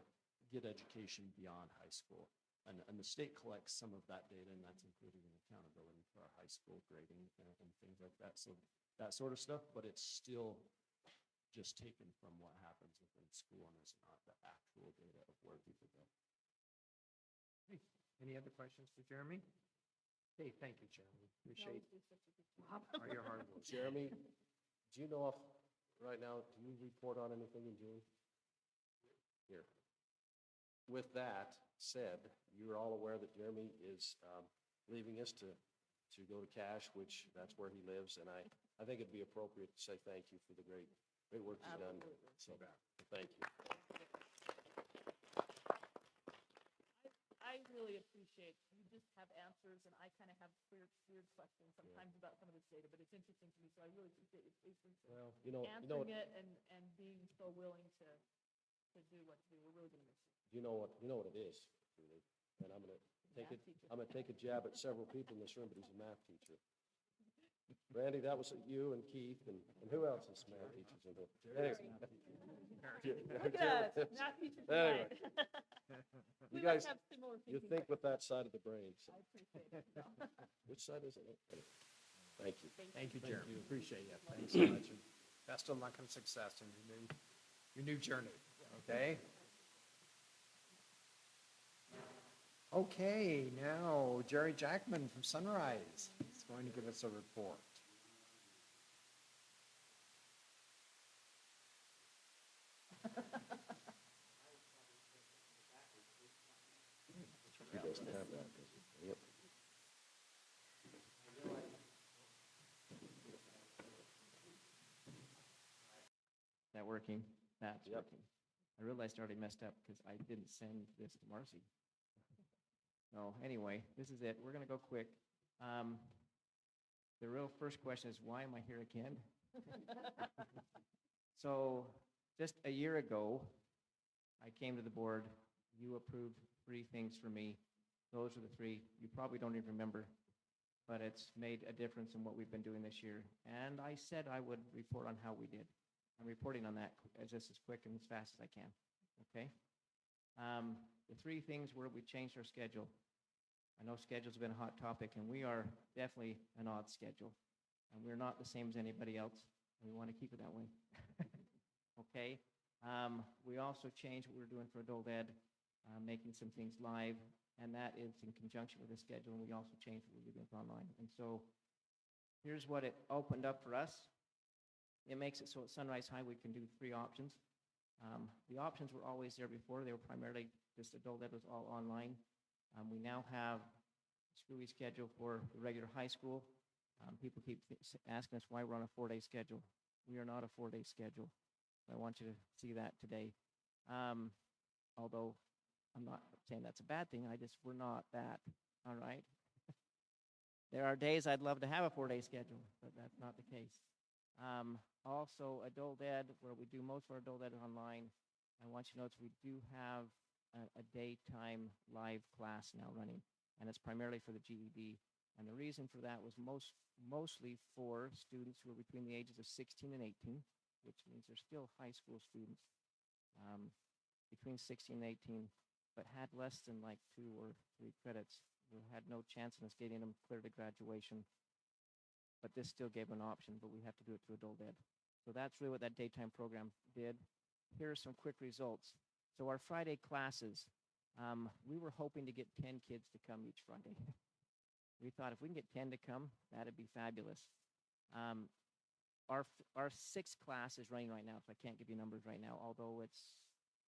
get education beyond high school. And the state collects some of that data, and that's included in accountability for our high school grading and things like that. So that sort of stuff, but it's still just taken from what happens within school, and it's not the actual data of where people go. Hey, any other questions for Jeremy? Hey, thank you, Jeremy. Appreciate all your hard work. Jeremy, do you know if, right now, do you report on anything in June? Here. With that said, you're all aware that Jeremy is leaving us to go to Cache, which that's where he lives, and I think it'd be appropriate to say thank you for the great work you've done. So, thank you. I really appreciate, you just have answers, and I kind of have weird questions sometimes about some of this data, but it's interesting to me, so I really appreciate your patience in Well, answering it and being so willing to do what you do. We're really going to miss you. You know what it is, Julie, and I'm gonna take a jab at several people in this room, but he's a math teacher. Randy, that was you and Keith, and who else is math teachers in here? Look at us, math teachers Anyway. tonight. You We might guys, have similar you thinking, think but with that side of the brain. So. I appreciate it. Which side is it? Thank you. Thank you, Jeremy. Appreciate it. Thanks Thanks so so much. And best of luck and success in your new journey. Okay? Okay, now Jerry Jackman from Sunrise is going to give us a report. He doesn't have that. Yep. That working? That's Yep. working. I realized I already messed up because I didn't send this to Marcy. So anyway, this is it. We're going to go quick. The real first question is, why am I here again? So just a year ago, I came to the board. You approved 3 things for me Those are the three. You probably don't even remember, but it's made a difference in what we've been doing this year. And I said I would report on how we did. I'm reporting on that just as quick and as fast as I can, okay? The three things were we changed our schedule. I know schedule's been a hot topic, and we are definitely an odd schedule. And we're not the same as anybody else, and we want to keep it that way. Okay? We also changed what we were doing for adult ed, making some things live, and that is in conjunction with the schedule, and we also changed what we were doing for online. And so here's what it opened up for us. It makes it so at Sunrise High we can do three options. The options were always there before. They were primarily just adult ed was all online. We now have a screwy schedule for the regular high school. People keep asking us why we're on a 4-day schedule. We are not a 4-day schedule. I want you to see that today. Although I'm not saying that's a bad thing, we're not that, all right? There are days I'd love to have a 4-day schedule, but that's not the case. Also, adult ed, where we do most of our adult ed online, I want you to notice we do have a daytime live class now running, and it's primarily for the GED. And the reason for that was mostly for students who are between the ages of 16 and 18, which means they're still high school students, between 16 and 18, but had less than like 2 or 3 credits. We had no chance in us getting them clear to graduation, but this still gave an option, but we have to do it through adult ed. So that's really what that daytime program did. Here are some quick results. So our Friday classes, we were hoping to get 10 kids to come each Friday. We thought if we can get 10 to come, that'd be fabulous. Our 6th class is running right now, so I can't give you numbers right now, although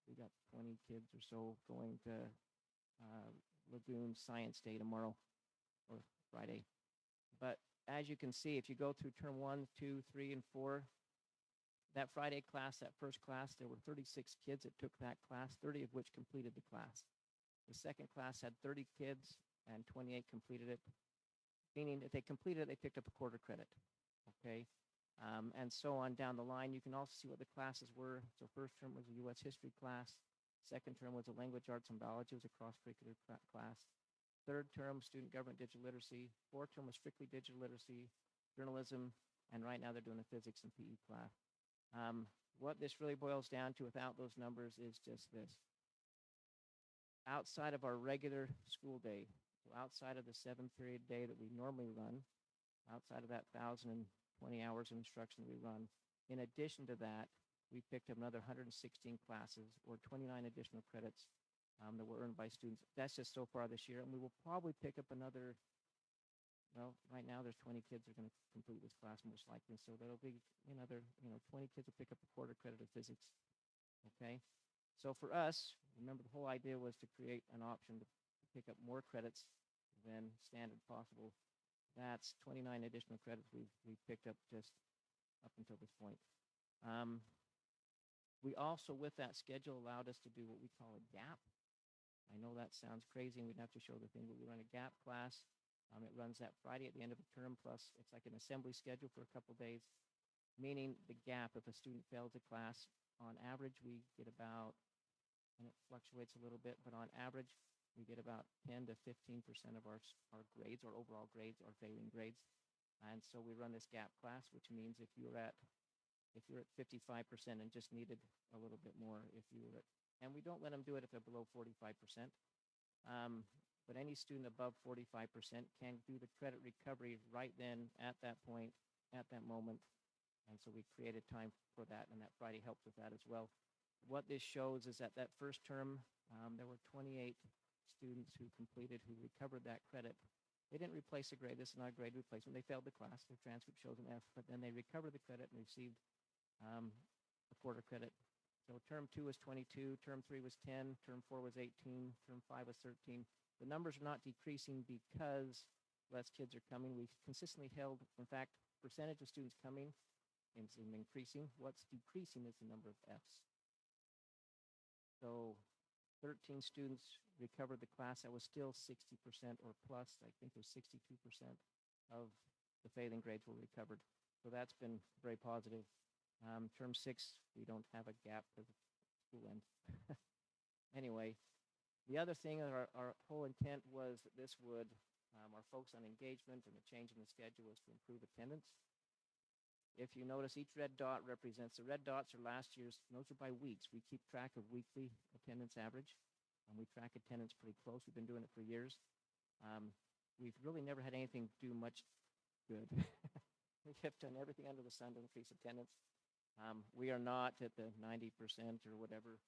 we got 20 kids or so going to Lagoon Science Day tomorrow or Friday. But as you can see, if you go through term 1, 2, 3, and 4, that Friday class, that first class, there were 36 kids that took that class, 30 of which completed the class. The second class had 30 kids and 28 completed it, meaning if they completed it, they picked up a quarter credit, okay? And so on down the line. You can also see what the classes were. So first term was a U.S. history class. Second term was a language arts and biology. It was a cross-curricular class. Third term, student government digital literacy. Fourth term was strictly digital literacy, journalism, and right now they're doing a physics and PE class. What this really boils down to without those numbers is just this. Outside of our regular school day, so outside of the 7-period day that we normally run, outside of that 1,020 hours of instruction we run, in addition to that, we picked up another 116 classes or 29 additional credits that were earned by students. That's just so far this year, and we will probably pick up another, well, right now there's 20 kids that are going to complete this class most likely, so there'll be another, 20 kids will pick up a quarter credit of physics, okay? So for us, remember the whole idea was to create an option to pick up more credits than standard possible. That's 29 additional credits we've picked up just up until this point. We also, with that schedule, allowed us to do what we call a gap. I know that sounds crazy, and we'd have to show the thing, but we run a gap class. It runs that Friday at the end of the term, plus it's like an assembly schedule for a couple days, meaning the gap, if a student fails a class, on average, we get about, and it fluctuates a little bit, but on average, we get about 10 to 15% of our grades, our overall grades, our failing grades. And so we run this gap class, which means if you're at 55% and just needed a little bit more, and we don't let them do it if they're below 45%. But any student above 45% can do the credit recovery right then, at that point, at that moment. And so we created time for that, and that Friday helped with that as well. What this shows is that first term, there were 28 students who recovered that credit. They didn't replace a grade. This is not a grade replacement. They failed the class. Their transcript shows an F, but then they recovered the credit and received a quarter credit. So term 2 was 22, term 3 was 10, term 4 was 18, term 5 was 13. The numbers are not decreasing because less kids are coming. We've consistently held, in fact, percentage of students coming is increasing. What's decreasing is the number of Fs. So 13 students recovered the class. That was still 60% or plus. I think it was 62% of the failing grades were recovered. So that's been very positive. Term 6, we don't have a gap because of school end. Anyway, The other thing, our whole intent was that this would, our focus on engagement and the change in the schedule was to improve attendance. If you notice, each red dot represents, the red dots are last year's, those are by weeks. We keep track of weekly attendance average, and we track attendance pretty close. We've been doing it for years. We've really never had anything do much good. We have done everything under the sun to increase attendance. We are not at the 90% or whatever.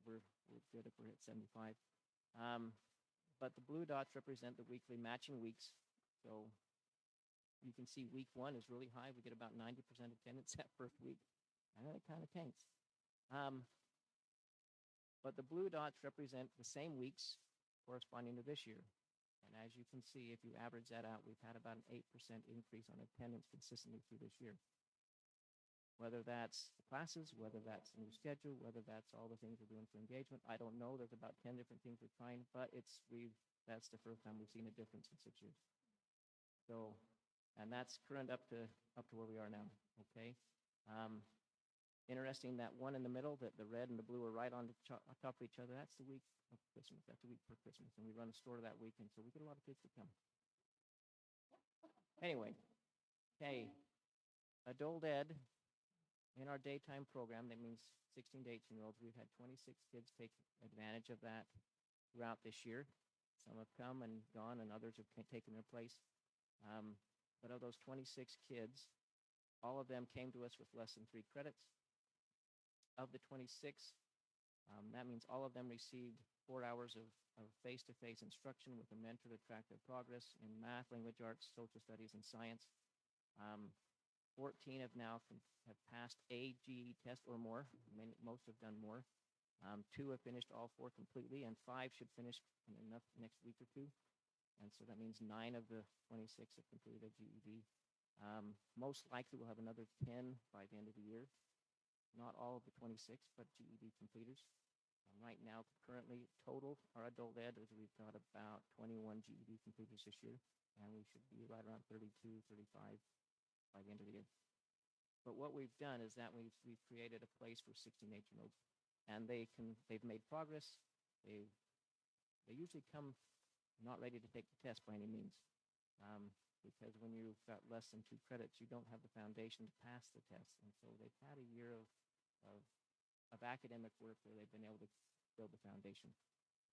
We're good if we're at 75. But the blue dots represent the weekly matching weeks. So you can see week 1 is really high. We get about 90% attendance that first week. And then it kind of tanks. But the blue dots represent the same weeks corresponding to this year. And as you can see, if you average that out, we've had about an 8% increase on attendance consistently through this year. Whether that's the classes, whether that's the new schedule, whether that's all the things we're doing for engagement, I don't know. There's about 10 different things we're trying, but that's the first time we've seen a difference in 6 years. So, and that's current up to where we are now, okay? Interesting, that one in the middle, that the red and the blue are right on top of each other, that's the week of Christmas. That's the week for Christmas, and we run a store that weekend, so we get a lot of kids to come. Anyway, okay, adult ed, in our daytime program, that means 16 to 18-year-olds, we've had 26 kids take advantage of that throughout this year. Some have come and gone, and others have taken their place. But of those 26 kids, all of them came to us with less than 3 credits. Of the 26, that means all of them received 4 hours of face-to-face instruction with a mentor to track their progress in math, language arts, social studies, and science. 14 have now have passed a GED test or more. Most have done more. 2 have finished all 4 completely, and 5 should finish in the next week or 2. And so that means 9 of the 26 have completed a GED. Most likely we'll have another 10 by the end of the year. Not all of the 26, but GED completers. Right now, currently, total, our adult ed, we've got about 21 GED completers this year, and we should be right around 32, 35 by the end of the year. But what we've done is that we've created a place for 16, 18-year-olds, and they've made progress. They usually come not ready to take the test by any means, because when you've got less than 2 credits, you don't have the foundation to pass the test. And so they've had a year of academic work where they've been able to build the foundation.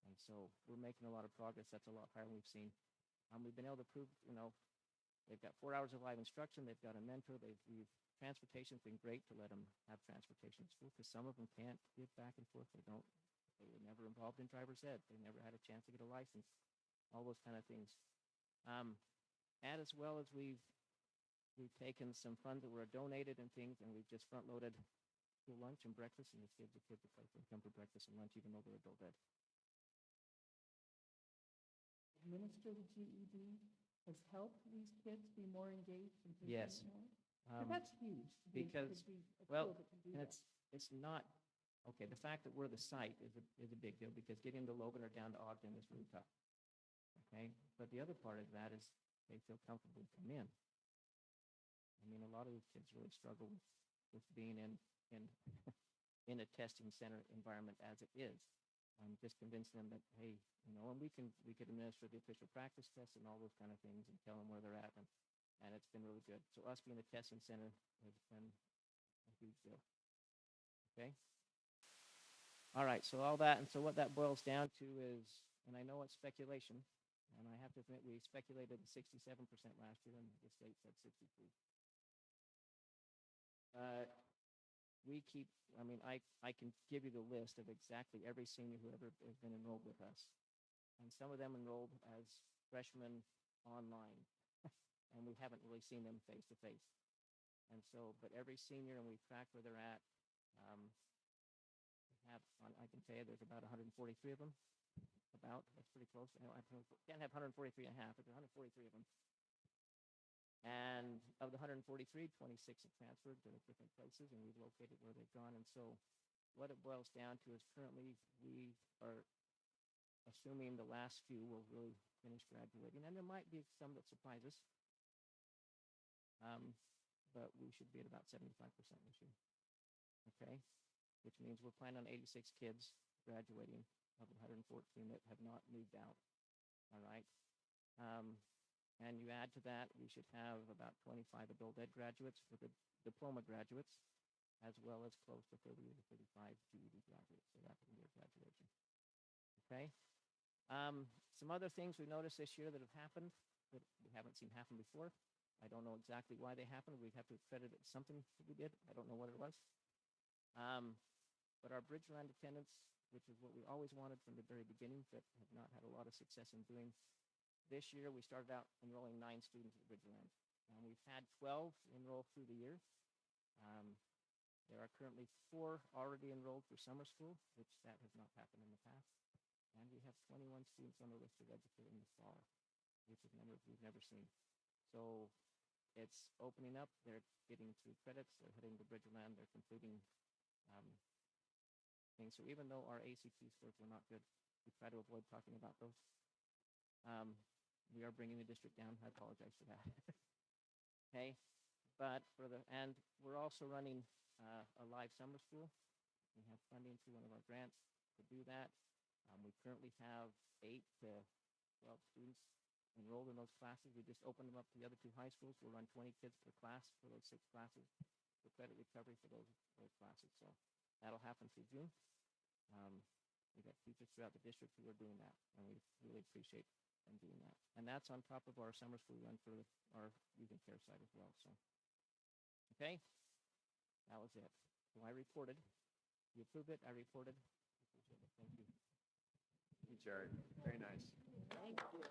And so we're making a lot of progress. That's a lot higher than we've seen. We've been able to prove, they've got 4 hours of live instruction. They've got a mentor. Transportation's been great to let them have transportation at school, because some of them can't get back and forth. They were never involved in driver's ed. They never had a chance to get a license, all those kind of things. And as well as we've taken some funds that were donated and things, and we've just front-loaded school lunch and breakfast, and just give the kids a place to come for breakfast and lunch, even though they're adult ed. Administer the GED has helped these kids be more engaged and to Yes. learn more? But that's huge. Because, well, and it's not, okay, the fact that we're the site is a big deal, because getting to Logan or down to Ogden is really tough. Okay, but the other part of that is they feel comfortable to come in. I mean, a lot of these kids really struggle with being in a testing center environment as it is. Just convincing them that, hey, and we could administer the official practice tests and all those kind of things and tell them where they're at, and it's been really good. So us being a testing center has been a huge deal. Okay? All right, so all that, and so what that boils down to is, and I know it's speculation, and I have to admit we speculated 67% last year, and the state said 63%. I can give you the list of exactly every senior who ever has been enrolled with us. And some of them enrolled as freshmen online, and we haven't really seen them face to face. And so, but every senior, and we track where they're at. I can tell you there's about 143 of them. That's pretty close. I can't have 143 and a half, but there are 143 of them. And of the 143, 26 have transferred to different places, and we've located where they've gone. And so what it boils down to is currently we are assuming the last few will really finish graduating. And there might be some that surprise us, but we should be at about 75% this year. Okay? Which means we're planning on 86 kids graduating of the 114 that have not moved out, all right? And you add to that, we should have about 25 adult ed graduates for the diploma graduates, as well as close to 30 to 35 GED graduates, so that's your graduation. Okay? Some other things we noticed this year that have happened that we haven't seen happen before. I don't know exactly why they happened. We have to credit it to something that we did. I don't know what it was. But our Bridgeland attendance, which is what we always wanted from the very beginning, but have not had a lot of success in doing. This year, we started out enrolling 9 students at Bridgeland, and we've had 12 enroll through the year. There are currently 4 already enrolled for summer school, which that has not happened in the past. And we have 21 students on the list to register in the fall, which is numbers we've never seen. So it's opening up. They're getting through credits. They're heading to Bridgeland. They're completing things. So even though our ACT scores were not good, we try to avoid talking about those. We are bringing the district down. I apologize for that. Okay, but and we're also running a live summer school. We have funding through one of our grants to do that. We currently have 8 to 12 students enrolled in those classes. We just opened them up to the other 2 high schools. We'll run 20 kids per class for those 6 classes for credit recovery for those classes. So that'll happen through June. We've got teachers throughout the district who are doing that, and we really appreciate them doing that. And that's on top of our summer school run for our youth and care side as well. So, okay, that was it. So I reported. You approved it. I reported. Appreciate it. Thank you. Thank you, Jared. Very nice. Thank you.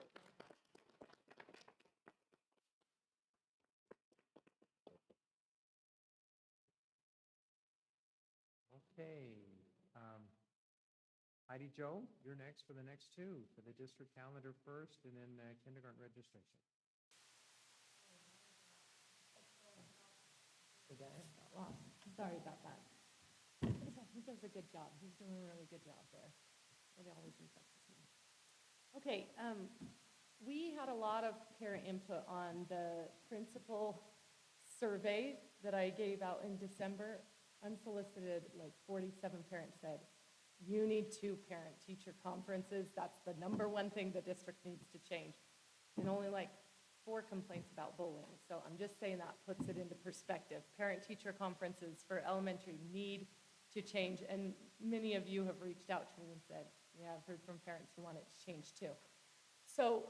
Okay. Heidi Jo, you're next for the next 2, for the district calendar first, and then kindergarten registration. The guy got lost. Sorry about that. He does a good job. He's doing a really good job there. It always impresses me. Okay, we had a lot of parent input on the principal survey that I gave out in December. Unsolicited, like 47 parents said, you need 2 parent-teacher conferences. That's the #1 thing the district needs to change. And only like 4 complaints about bullying. So I'm just saying that puts it into perspective. Parent-teacher conferences for elementary need to change. And many of you have reached out to me and said, yeah, I've heard from parents who want it to change too. So,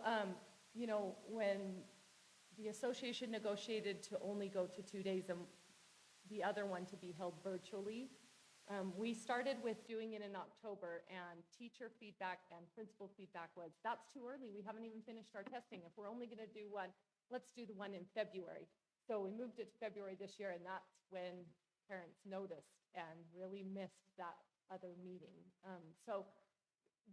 you know, when the association negotiated to only go to 2 days and the other one to be held virtually, we started with doing it in October, and teacher feedback and principal feedback was, that's too early. We haven't even finished our testing. If we're only going to do one, let's do the one in February. So we moved it to February this year, and that's when parents noticed and really missed that other meeting. So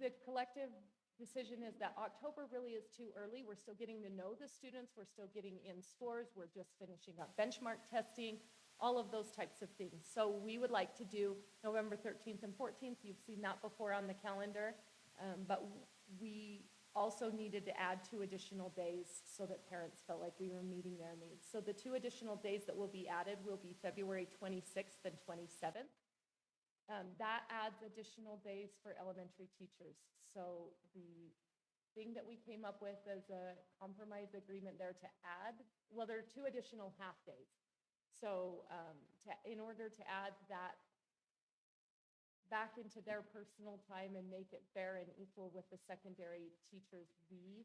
the collective decision is that October really is too early. We're still getting to know the students. We're still getting in scores. We're just finishing up benchmark testing, all of those types of things. So we would like to do November 13th and 14th. You've seen that before on the calendar. But we also needed to add 2 additional days so that parents felt like we were meeting their needs. So the 2 additional days that will be added will be February 26th and 27th. That adds additional days for elementary teachers. So the thing that we came up with as a compromise agreement there to add, well, there are 2 additional half days. So in order to add that back into their personal time and make it fair and equal with the secondary teachers, we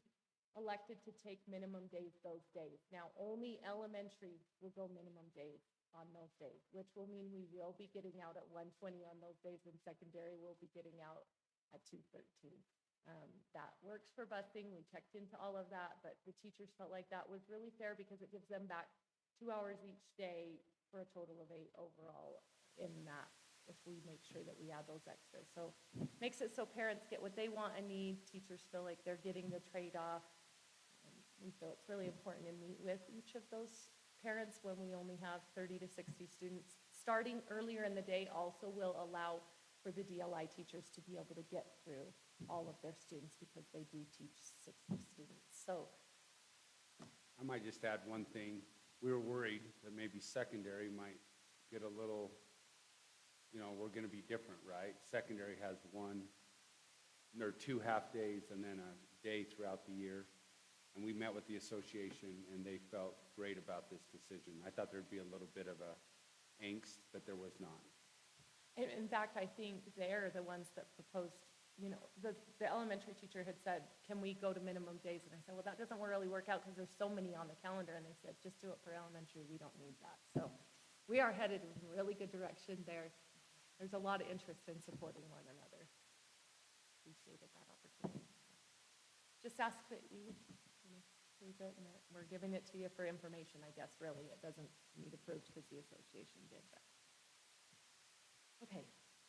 elected to take minimum days those days. Now, only elementary will go minimum days on those days, which will mean we will be getting out at 1:20 on those days, and secondary will be getting out at 2:13. That works for busing. We checked into all of that, but the teachers felt like that was really fair because it gives them back 2 hours each day for a total of 8 overall in that, if we make sure that we add those extras. So makes it so parents get what they want and need. Teachers feel like they're getting the trade-off. We feel it's really important to meet with each of those parents when we only have 30 to 60 students. Starting earlier in the day also will allow for the DLI teachers to be able to get through all of their students because they do teach 60 students. So I might just add one thing. We were worried that maybe secondary might get a little, you know, we're going to be different, right? Secondary has one there are 2 half-days and then a day throughout the year. And we met with the association, and they felt great about this decision. I thought there'd be a little bit of a angst, but there was not. In fact, I think they're the ones that proposed, you know, the elementary teacher had said, can we go to minimum days? And I said, well, that doesn't really work out because there's so many on the calendar. And they said, just do it for elementary. We don't need that. So we are headed in a really good direction there. There's a lot of interest in supporting one another. Appreciated that opportunity. Just ask that you approve it, and that we're giving it to you for information, I guess, really. It doesn't need approved because the association did that. Okay,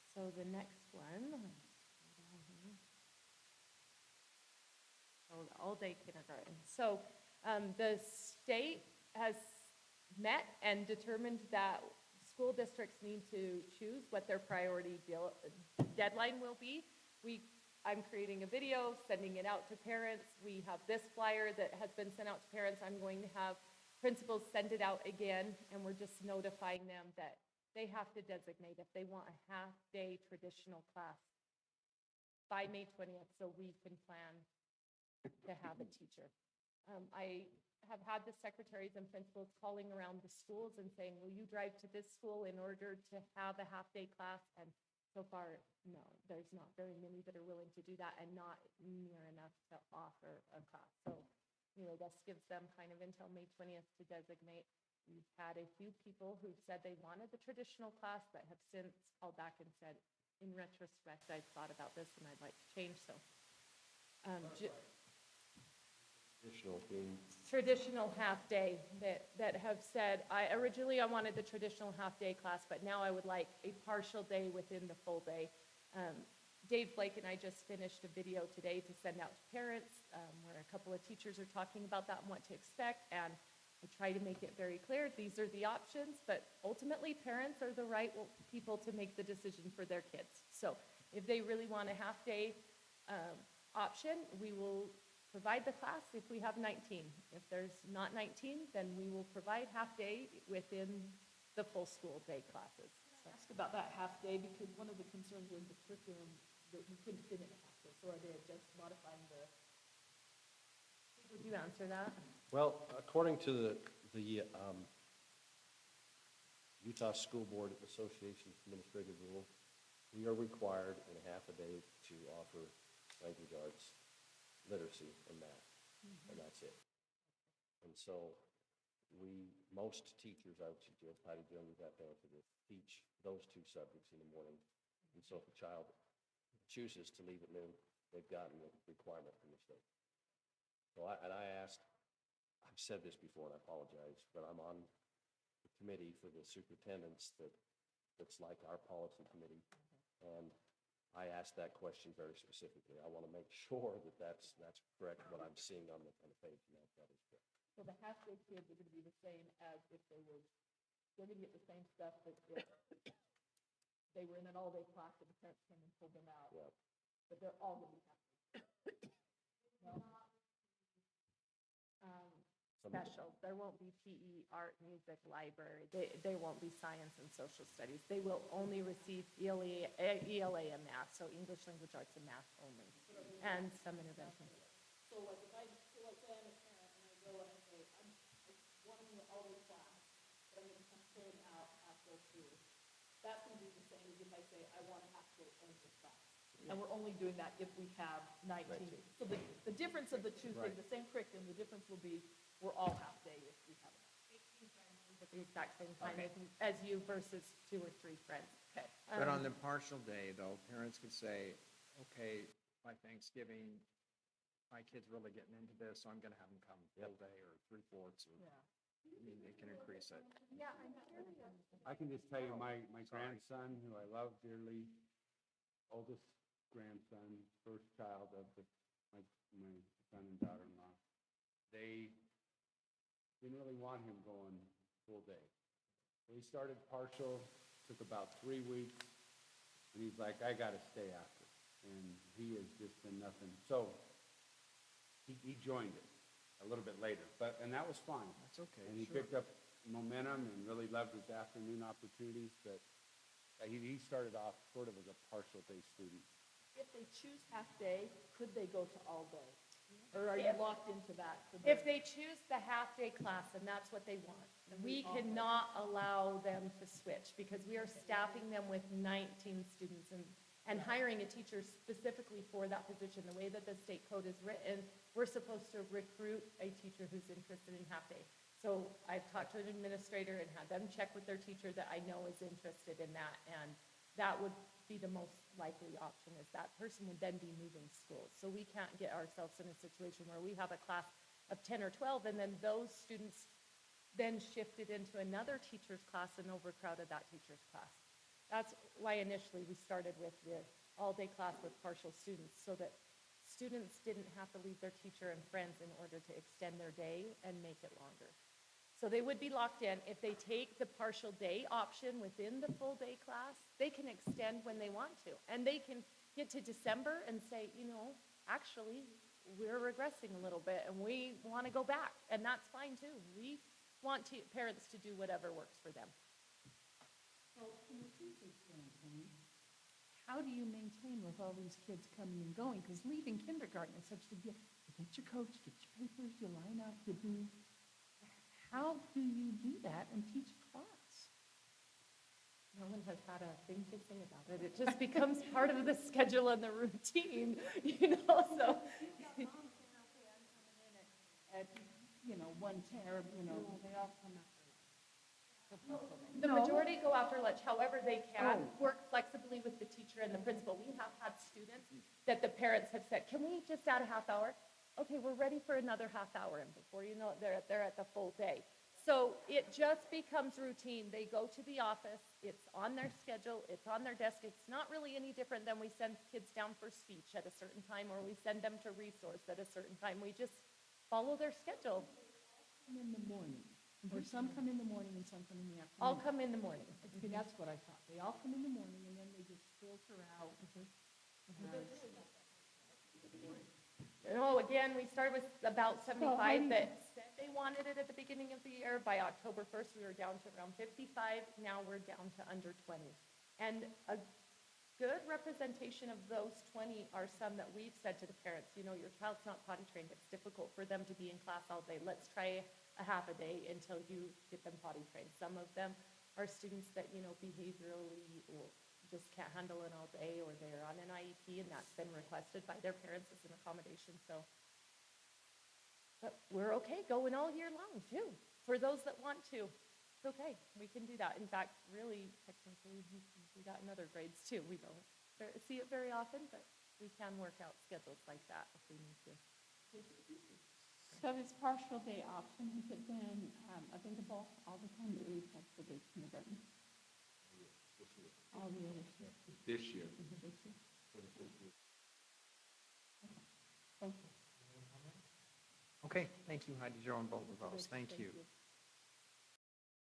so the next one. Oh, the all-day kindergarten. So the state has met and determined that school districts need to choose what their priority deadline will be. I'm creating a video, sending it out to parents. We have this flyer that has been sent out to parents. I'm going to have principals send it out again, and we're just notifying them that they have to designate if they want a half-day traditional class by May 20th so we can plan to have a teacher. I have had the secretaries and principals calling around the schools and saying, will you drive to this school in order to have a half-day class? And so far, no, there's not very many that are willing to do that and not near enough to offer a class. So, you know, this gives them kind of until May 20th to designate. We've had a few people who said they wanted the traditional class but have since called back and said, in retrospect, I've thought about this and I'd like to change. So, traditional half-day that have said, originally I wanted the traditional half-day class, but now I would like a partial day within the full day. Dave Blake and I just finished a video today to send out to parents where a couple of teachers are talking about that and what to expect, and I try to make it very clear, these are the options, but ultimately parents are the right people to make the decision for their kids. So if they really want a half-day option, we will provide the class if we have 19. If there's not 19, then we will provide half-day within the full school day classes. I ask about that half-day because one of the concerns was the curriculum that we couldn't fit in a half-day. So are they just modifying the... Would you answer that? Well, according to the Utah School Board Association's administrative rule, we are required in a half a day to offer language arts, literacy, and math, and that's it. And so most teachers, I would suggest, Patty Jones, that benefit is teach those 2 subjects in the morning. And so if a child chooses to leave at noon, they've gotten the requirement from the state. So I asked, I've said this before and I apologize, but I'm on the committee for the superintendents that's like our policy committee. And I asked that question very specifically. I want to make sure that that's correct, what I'm seeing on the page, and that is correct. So the half-day kids are going to be the same as if they're going to get the same stuff that if they were in an all-day class and the parents came and pulled them out. Yeah. But they're all going to be half-day. No? Special. There won't be PE, art, music, library. There won't be science and social studies. They will only receive ELA and math, so English, language arts, and math only, and some intervention. So like let's say I'm a parent and I go and I say, I want to do an all-day class, but I'm going to pull them out halfway through. That's going to be the same as if I say, I want a half-day English class. And we're only doing that if we have 19. So the difference of the two things, the same curriculum, the difference will be we're all half-day if we have enough. 18 friends at the exact same time as you versus 2 or 3 friends. Okay. But on the partial day, though, parents could say, okay, by Thanksgiving, my kid's really getting into this, so I'm going to have them come full day or 3/4. I mean, they can increase it. Yeah, I'm curious. I can just tell you, my grandson, who I love dearly, oldest grandson, first child of my son and daughter-in-law, they didn't really want him going full day. So he started partial, took about 3 weeks, and he's like, I got to stay after. And he has just been nothing. So he joined it a little bit later, and that was fine. That's okay. And he picked up momentum and really loved his afternoon opportunities, but he started off sort of as a partial day student. if they choose half-day, could they go to all-day? Or are you If- locked into that? for the- If they choose the half-day class and that's what they want, we cannot allow them to switch because we are staffing them with 19 students and hiring a teacher specifically for that position. The way that the state code is written, we're supposed to recruit a teacher who's interested in half-day. So I've talked to an administrator and had them check with their teacher that I know is interested in that, and that would be the most likely option, is that person would then be moving schools. So we can't get ourselves in a situation where we have a class of 10 or 12, and then those students then shifted into another teacher's class and overcrowded that teacher's class. That's why initially we started with the all-day class with partial students, so that students didn't have to leave their teacher and friends in order to extend their day and make it longer. So they would be locked in. If they take the partial day option within the full day class, they can extend when they want to. And they can get to December and say, you know, actually, we're regressing a little bit and we want to go back. And that's fine too. We want parents to do whatever works for them. So from a teacher standpoint, how do you maintain with all these kids coming and going? Because leaving kindergarten is such a big deal. You get your coach, get your papers, you line up, you do. How do you do that and teach a class? No one has had a thing to say about it. It just becomes part of the schedule and the routine, you know, so. At, you know, 1:10, or, you know, they all come after. The No. majority go after lunch, however they can, Oh. work flexibly with the teacher and the principal. We have had students that the parents have said, can we just add a half hour? Okay, we're ready for another half hour, and before you know it, they're at the full day. So it just becomes routine. They go to the office, it's on their schedule, it's on their desk. It's not really any different than we send kids down for speech at a certain time, or we send them to resource at a certain time. We just follow their schedule. Come in the morning, or some come in the morning and some come in the afternoon. All come in the morning. Okay, that's what I thought. They all come in the morning and then they just filter out. No, again, we started with about how do 75 you- that said they wanted it at the beginning of the year. By October 1st, we were down to around 55. Now we're down to under 20. And a good representation of those 20 are some that we've said to the parents, you know, your child's not potty trained. It's difficult for them to be in class all day. Let's try a half a day until you get them potty trained. Some of them are students that, you know, behaviorally or just can't handle it all day, or they're on an IEP, and that's been requested by their parents as an accommodation. So, but we're okay going all year long too. For those that want to, it's okay. We can do that. In fact, really, technically, we got in other grades too. We don't see it very often, but we can work out schedules like that if we need to. So this partial day option, has it been available all the time, or is that for the kindergarten? All the other year? This year. This year? Thank you. Okay, thank you, Heidi Jo, on both of those. Thank you.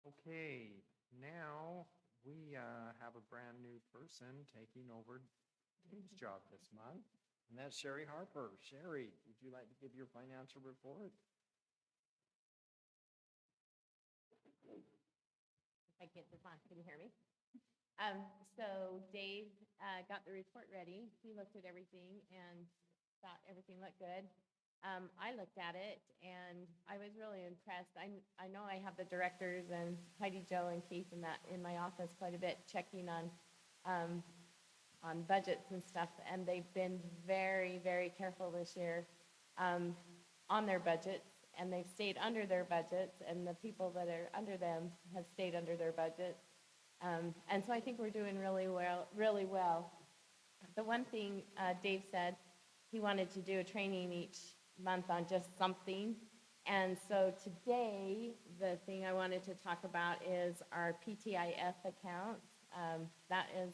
Okay, now we have a brand new person taking over Dave's job this month, and that's Sherry Harper. Sherry, would you like to give your financial report? If I get this on, can you hear me? So Dave got the report ready. He looked at everything and thought everything looked good. I looked at it and I was really impressed. I know I have the directors and Heidi Jo and Keith in my office quite a bit checking on budgets and stuff, and they've been very, very careful this year on their budgets, and they've stayed under their budgets, and the people that are under them have stayed under their budgets. And so I think we're doing really well, really well. The one thing Dave said, he wanted to do a training each month on just something. And so today, the thing I wanted to talk about is our PTIF account. That is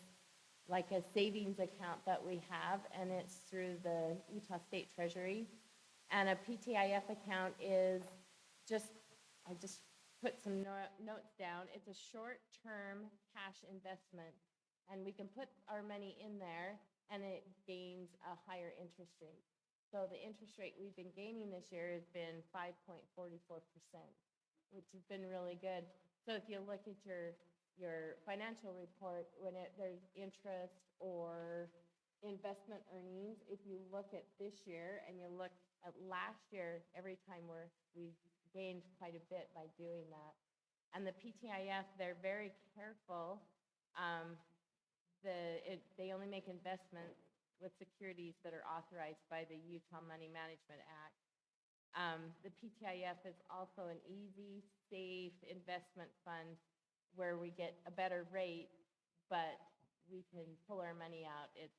like a savings account that we have, and it's through the Utah State Treasury. And a PTIF account is I just put some notes down. It's a short-term cash investment, and we can put our money in there, and it gains a higher interest rate. So the interest rate we've been gaining this year has been 5.44%, which has been really good. So if you look at your financial report, when there's interest or investment earnings, if you look at this year and you look at last year, every time we gained quite a bit by doing that. And the PTIF, they're very careful. They only make investments with securities that are authorized by the Utah Money Management Act. The PTIF is also an easy, safe investment fund where we get a better rate, but we can pull our money out. It's,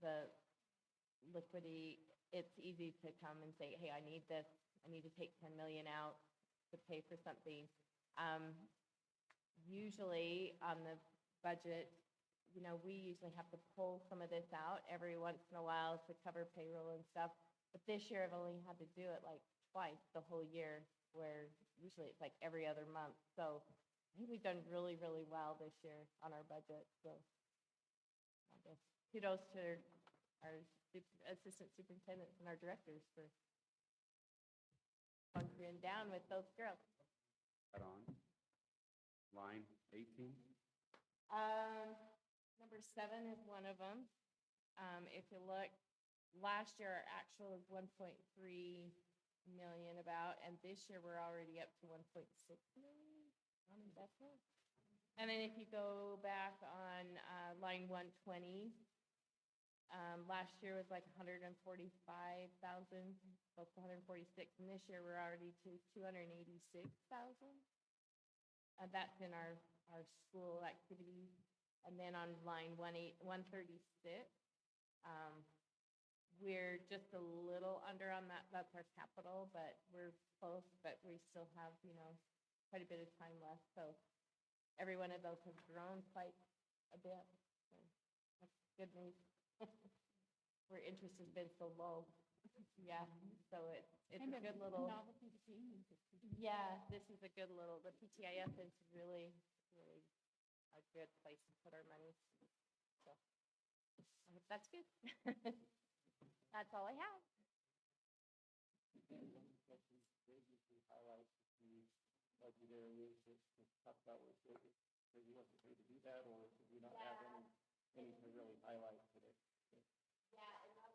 the liquidity, it's easy to come and say, hey, I need this. I need to take 10 million out to pay for something. Usually on the budget, we usually have to pull some of this out every once in a while to cover payroll and stuff. But this year I've only had to do it like twice the whole year, where usually it's like every other month. So I think we've done really, really well this year on our budget. So I guess kudos to our assistant superintendents and our directors for bunkering down with those girls. Right on. Line 18. Number 7 is one of them. If you look, last year our actual was 1.3 million about, and this year we're already up to 1.6 million on investment. And then if you go back on line 120, last year was like 145,000, close to 146, and this year we're already to 286,000. That's in our school activities. And then on line 136, we're just a little under on that. That's our capital, but we're close, but we still have, quite a bit of time left. So every one of those has grown quite a bit. So that's good news. Where interest has been so low. Yeah, so it's a good little. Novelty to gaming. Yeah, this is a good little, the PTIF is really, really a good place to put our money. So I hope that's good. That's all I have. Highlight the budget areas that talk about what you want to do that, or do we not have any to really highlight today? Yeah, and I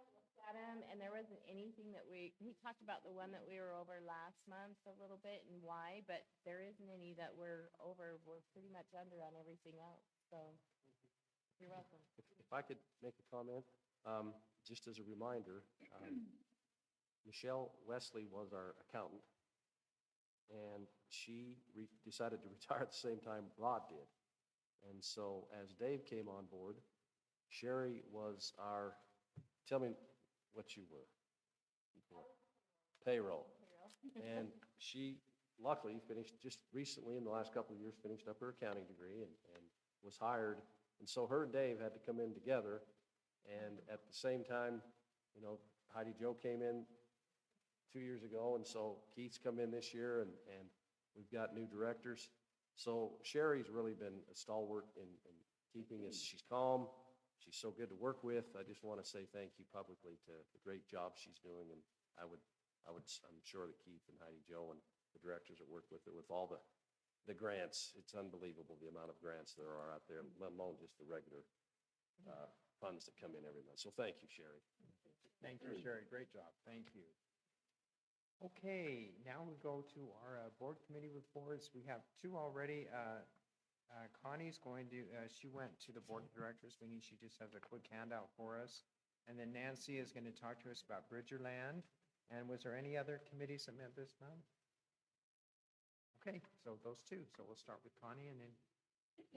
looked at him, and there wasn't anything that he talked about the one that we were over last month a little bit and why, but there isn't any that we're over. We're pretty much under on everything else. So you're welcome. If I could make a comment, just as a reminder, Michelle Wesley was our accountant, and she decided to retire at the same time Rod did. And so as Dave came on board, Sherry was our, tell me what you were. Payroll. And she luckily finished just recently, in the last couple of years, finished up her accounting degree and was hired. And so her and Dave had to come in together. And at the same time, Heidi Jo came in 2 years ago, and so Keith's come in this year, and we've got new directors. So Sherry's really been a stalwart in keeping us, she's calm, she's so good to work with. I just want to say thank you publicly to the great job she's doing, and I'm sure that Keith and Heidi Jo and the directors that work with her with all the grants. It's unbelievable the amount of grants there are out there, let alone just the regular funds that come in every month. So thank you, Sherry. Thank you, Sherry. Great job. Thank you. Okay, now we go to our board committee reports. We have 2 already. Connie's going to, she went to the board of directors meeting. She just has a quick handout for us. And then Nancy is going to talk to us about Bridgerland. And was there any other committees that met this month? Okay, so those 2. So we'll start with Connie and then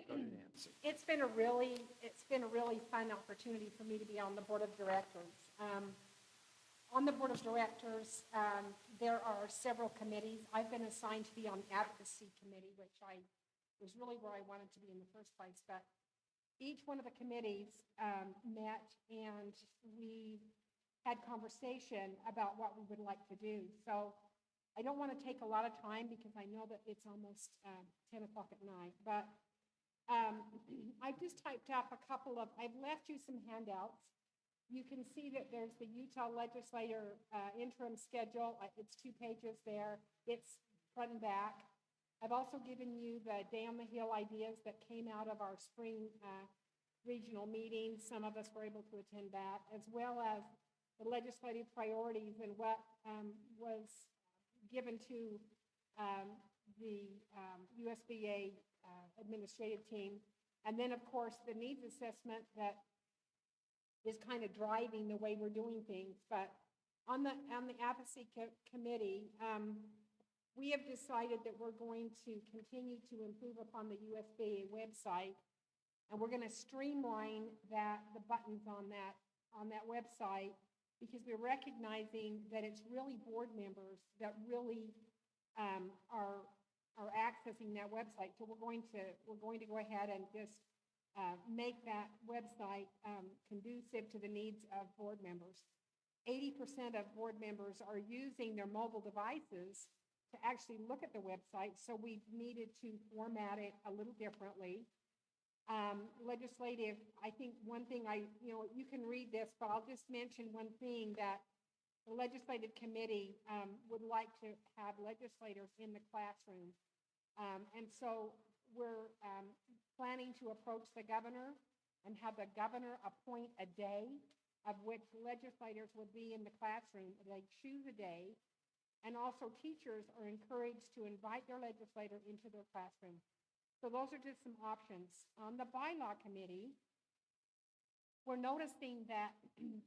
go to Nancy. It's been a really fun opportunity for me to be on the board of directors. On the board of directors, there are several committees. I've been assigned to be on the advocacy committee, which was really where I wanted to be in the first place. But each one of the committees met, and we had conversation about what we would like to do. So I don't want to take a lot of time because I know that it's almost 10 o'clock at night. But I've just typed up I've left you some handouts. You can see that there's the Utah legislator interim schedule. It's 2 pages there. It's front and back. I've also given you the Day on the Hill ideas that came out of our spring regional meetings. Some of us were able to attend that, as well as the legislative priorities and what was given to the USBA administrative team. And then, of course, the needs assessment that is kind of driving the way we're doing things. But on the advocacy committee, we have decided that we're going to continue to improve upon the USBA website, and we're going to streamline the buttons on that website, because we're recognizing that it's really board members that really are accessing that website. So we're going to go ahead and just make that website conducive to the needs of board members. 80% of board members are using their mobile devices to actually look at the website, so we've needed to format it a little differently. Legislative, I think one thing you can read this, but I'll just mention one thing, that the legislative committee would like to have legislators in the classroom. And so we're planning to approach the governor and have the governor appoint a day of which legislators would be in the classroom. They choose a day, and also teachers are encouraged to invite their legislator into their classroom. So those are just some options. On the bylaw committee, we're noticing that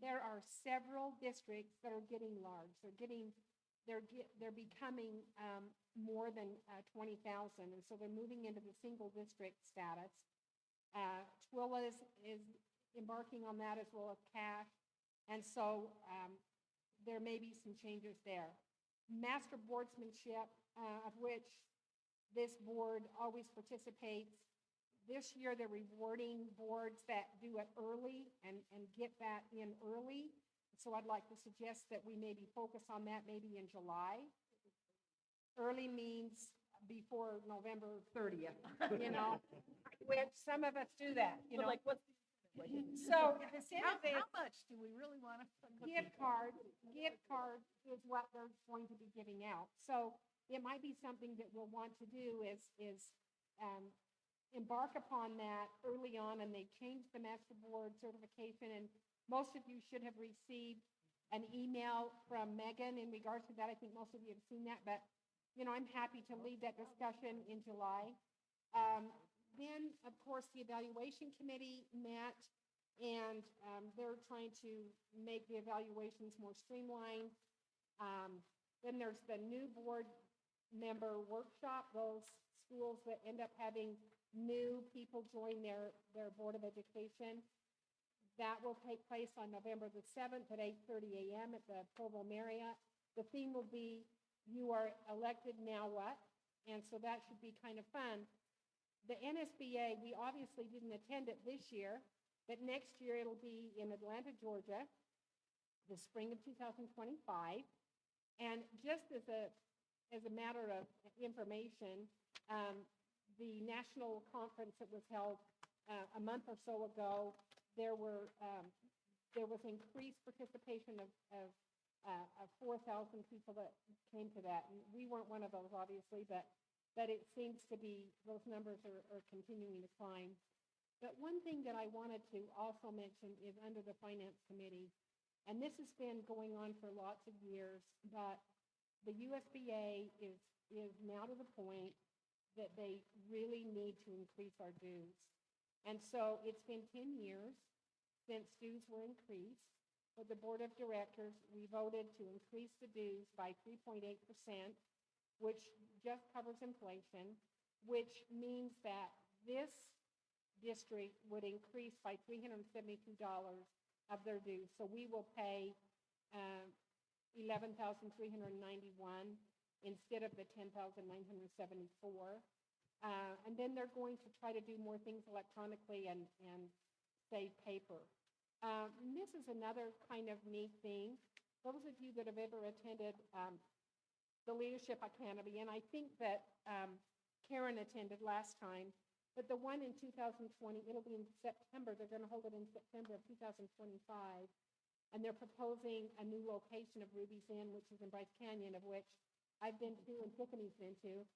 there are several districts that are getting large. They're becoming more than 20,000, and so they're moving into the single district status. Twilla is embarking on that, as well as Cache, and so there may be some changes there. Master boardsmanship, of which this board always participates. This year, they're rewarding boards that do it early and get that in early. So I'd like to suggest that we maybe focus on that maybe in July. Early means before November 30th, which some of us do that, But like, what's So the incentive is how much do we really want to? gift cards is what they're going to be giving out. So it might be something that we'll want to do is embark upon that early on, and they changed the master board certification, and most of you should have received an email from Megan in regards to that. I think most of you have seen that, but I'm happy to lead that discussion in July. Then, of course, the evaluation committee met, and they're trying to make the evaluations more streamlined. Then there's the new board member workshop, those schools that end up having new people join their Board of Education. That will take place on November the 7th at 8:30 a.m. at the Provo Marriott. The theme will be, "You are elected, now what?" And so that should be kind of fun. The NSBA, we obviously didn't attend it this year, but next year it'll be in Atlanta, Georgia, the spring of 2025. And just as a matter of information, the national conference that was held a month or so ago, there was increased participation of 4,000 people that came to that. And we weren't one of those, obviously, but it seems to be, those numbers are continuing to climb. But one thing that I wanted to also mention is under the Finance Committee, and this has been going on for lots of years, but the USBA is now to the point that they really need to increase our dues. And so it's been 10 years since dues were increased. With the Board of Directors, we voted to increase the dues by 3.8%, which just covers inflation, which means that this district would increase by $372 of their dues. So we will pay $11,391 instead of the $10,974. And then they're going to try to do more things electronically and save paper. And this is another kind of neat thing. Those of you that have ever attended the Leadership Academy, and I think that Karen attended last time, but the one in 2020, it'll be in September. They're going to hold it in September of 2025. And they're proposing a new location of Ruby's Inn, which is in Bryce Canyon, of which I've been to and Tiffany's been to.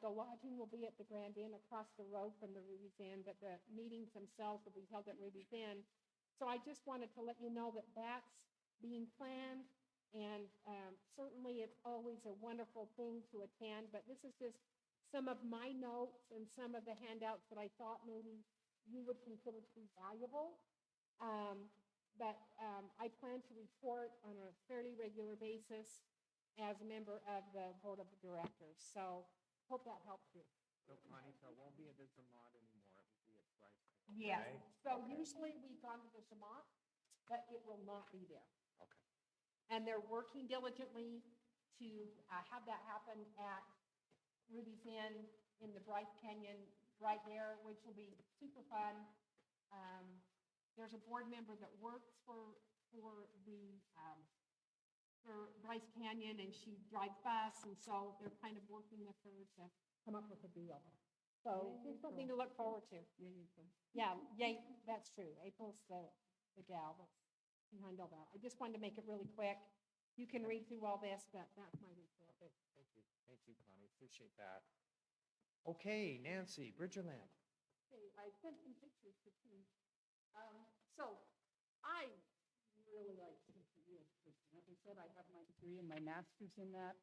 The lodging will be at the Grand Inn across the road from the Ruby's Inn, but the meetings themselves will be held at Ruby's Inn. So I just wanted to let you know that that's being planned, and certainly it's always a wonderful thing to attend, but this is just some of my notes and some of the handouts that I thought maybe you would consider to be valuable. I plan to report on a fairly regular basis as a member of the board of directors. So hope that helps you. So Connie, so it won't be at the Vermont anymore, it will be at Bryce. Yes. right? So usually we've gone to the Vermont, but it will not be there. Okay. And they're working diligently to have that happen at Ruby's Inn in the Bryce Canyon right there, which will be super fun. There's a board member that works for Bryce Canyon, and she drives bus, and so they're kind of working with her to come up with a deal. So it's something to look forward to. Yeah, that's true. April's the gal that's behind all that. I just wanted to make it really quick. You can read through all this, but that's my report. Thank you, Connie, appreciate that. Okay, Nancy, Bridgerland. Okay, I sent some pictures to you. So I really like teaching. As I said, I have my degree and my master's in that,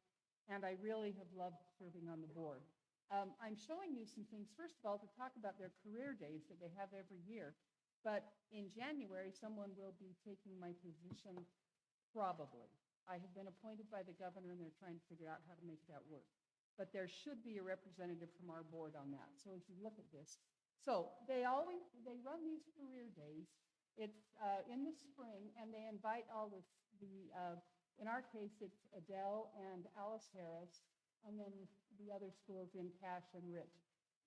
and I really have loved serving on the board. I'm showing you some things, first of all, to talk about their career days that they have every year. But in January, someone will be taking my position, probably. I have been appointed by the governor, and they're trying to figure out how to make that work. But there should be a representative from our board on that. So as you look at this, so they run these career days. It's in the spring, and they invite all in our case, it's Adele and Alice Harris, and then the other schools in Cash and Rich.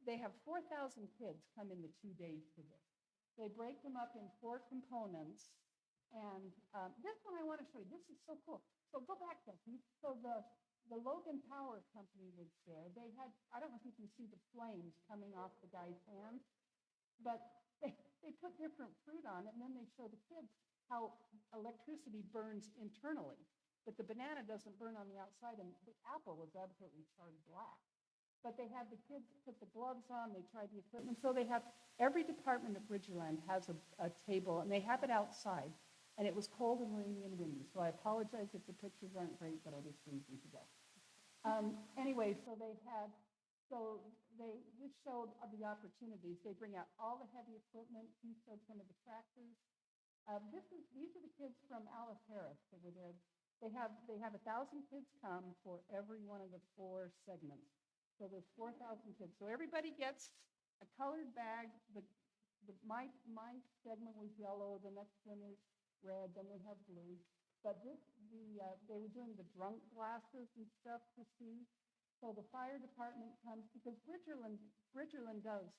They have 4,000 kids come in the 2 days for this. They break them up in 4 components, and this one I want to show you. This is so cool. So go back there. So the Logan Power Company was there. They had, I don't know if you can see the flames coming off the guy's hands, but they put different fruit on it, and then they show the kids how electricity burns internally. But the banana doesn't burn on the outside, and the apple was absolutely charred black. But they had the kids put the gloves on, they tried the equipment. So they have, every department of Bridgerland has a table, and they have it outside. And it was cold and rainy and windy, so I apologize if the pictures aren't great, but I'll just read them today. Anyway, this showed the opportunities. They bring out all the heavy equipment. He showed some of the tractors. These are the kids from Alice Harris that were there. They have 1,000 kids come for every one of the 4 segments. So there's 4,000 kids. So everybody gets a colored bag. My segment was yellow. The next one is red. Then we have blue. But they were doing the drunk glasses and stuff to see. So the fire department comes because Bridgerland does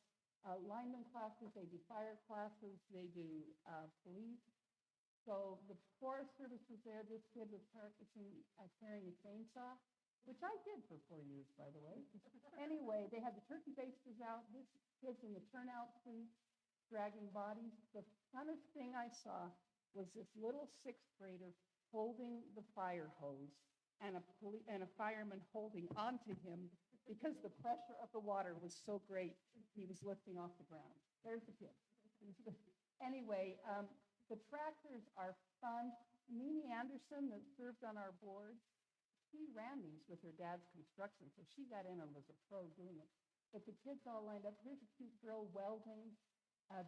lineman classes. They do fire classes. They do police. So the Forest Service was there. This kid was carrying a chainsaw, which I did for 4 years, by the way. Anyway, they had the turkey basters out. This kid's in the turnout suit, dragging bodies. The funnest thing I saw was this little 6th grader holding the fire hose and a fireman holding onto him because the pressure of the water was so great, he was lifting off the ground. There's the kid. Anyway, the tractors are fun. Mimi Anderson, that served on our board, she ran these with her dad's construction, so she got in and was a pro doing it. But the kids all lined up. Here's a cute girl welding.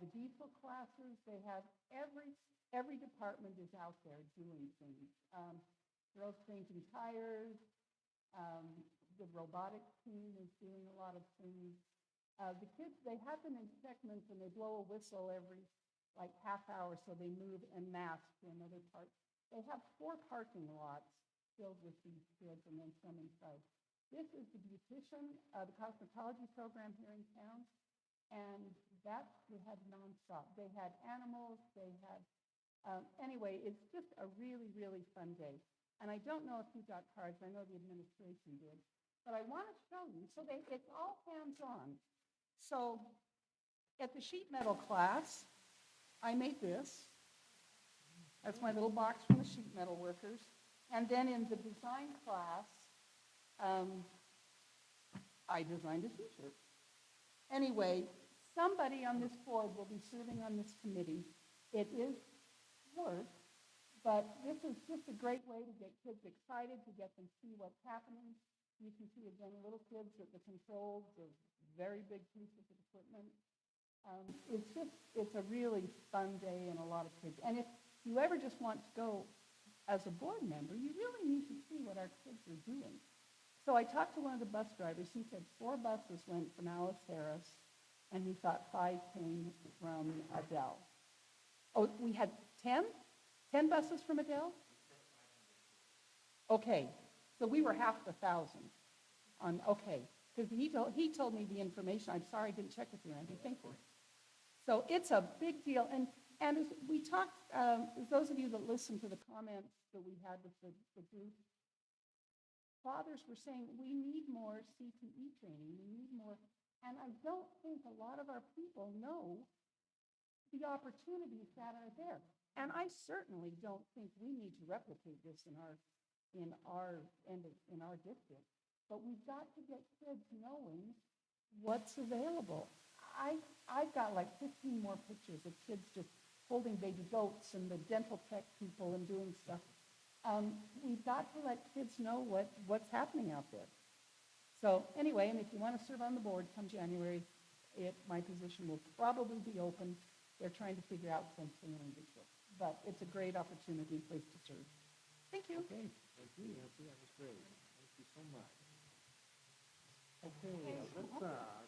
The diesel classes, they have every department is out there doing things. Girls changing tires. The robotics team is doing a lot of things. The kids, they have them in segments, and they blow a whistle every half hour, so they move en masse to another part. They have 4 parking lots filled with these kids, and then some inside. This is the beautician, the cosmetology program here in town, and that they had nonstop. They had animals, they had, anyway, it's just a really, really fun day. And I don't know if you got cards, I know the administration did, but I want to show you. So it's all hands-on. So at the sheet metal class, I made this. That's my little box from the sheet metal workers. And then in the design class, I designed a t-shirt. Anyway, somebody on this board will be serving on this committee. It is work, but this is just a great way to get kids excited, to get them see what's happening. You can see again little kids at the controls of very big pieces of equipment. It's a really fun day and a lot of kids. And if you ever just want to go as a board member, you really need to see what our kids are doing. So I talked to one of the bus drivers. He said 4 buses went from Alice Harris, and he thought 5 came from Adele. Oh, we had 10? 10 buses from Adele? Okay, so we were half the 1,000 on, okay, because he told me the information. I'm sorry I didn't check with you, Andy. Thank you. So it's a big deal. And as we talked, those of you that listened to the comments that we had with the group, fathers were saying, we need more CTE training. We need more. And I don't think a lot of our people know the opportunities that are there. And I certainly don't think we need to replicate this in our district. But we've got to get kids knowing what's available. I've got like 15 more pictures of kids just holding baby goats and the dental tech people and doing stuff. We've got to let kids know what's happening out there. So anyway, and if you want to serve on the board come January, my position will probably be open. They're trying to figure out something in Englishville. But it's a great opportunity, place to serve. Thank you. Okay, thank you, Nancy. That was great. Thank you so much. Okay, let's,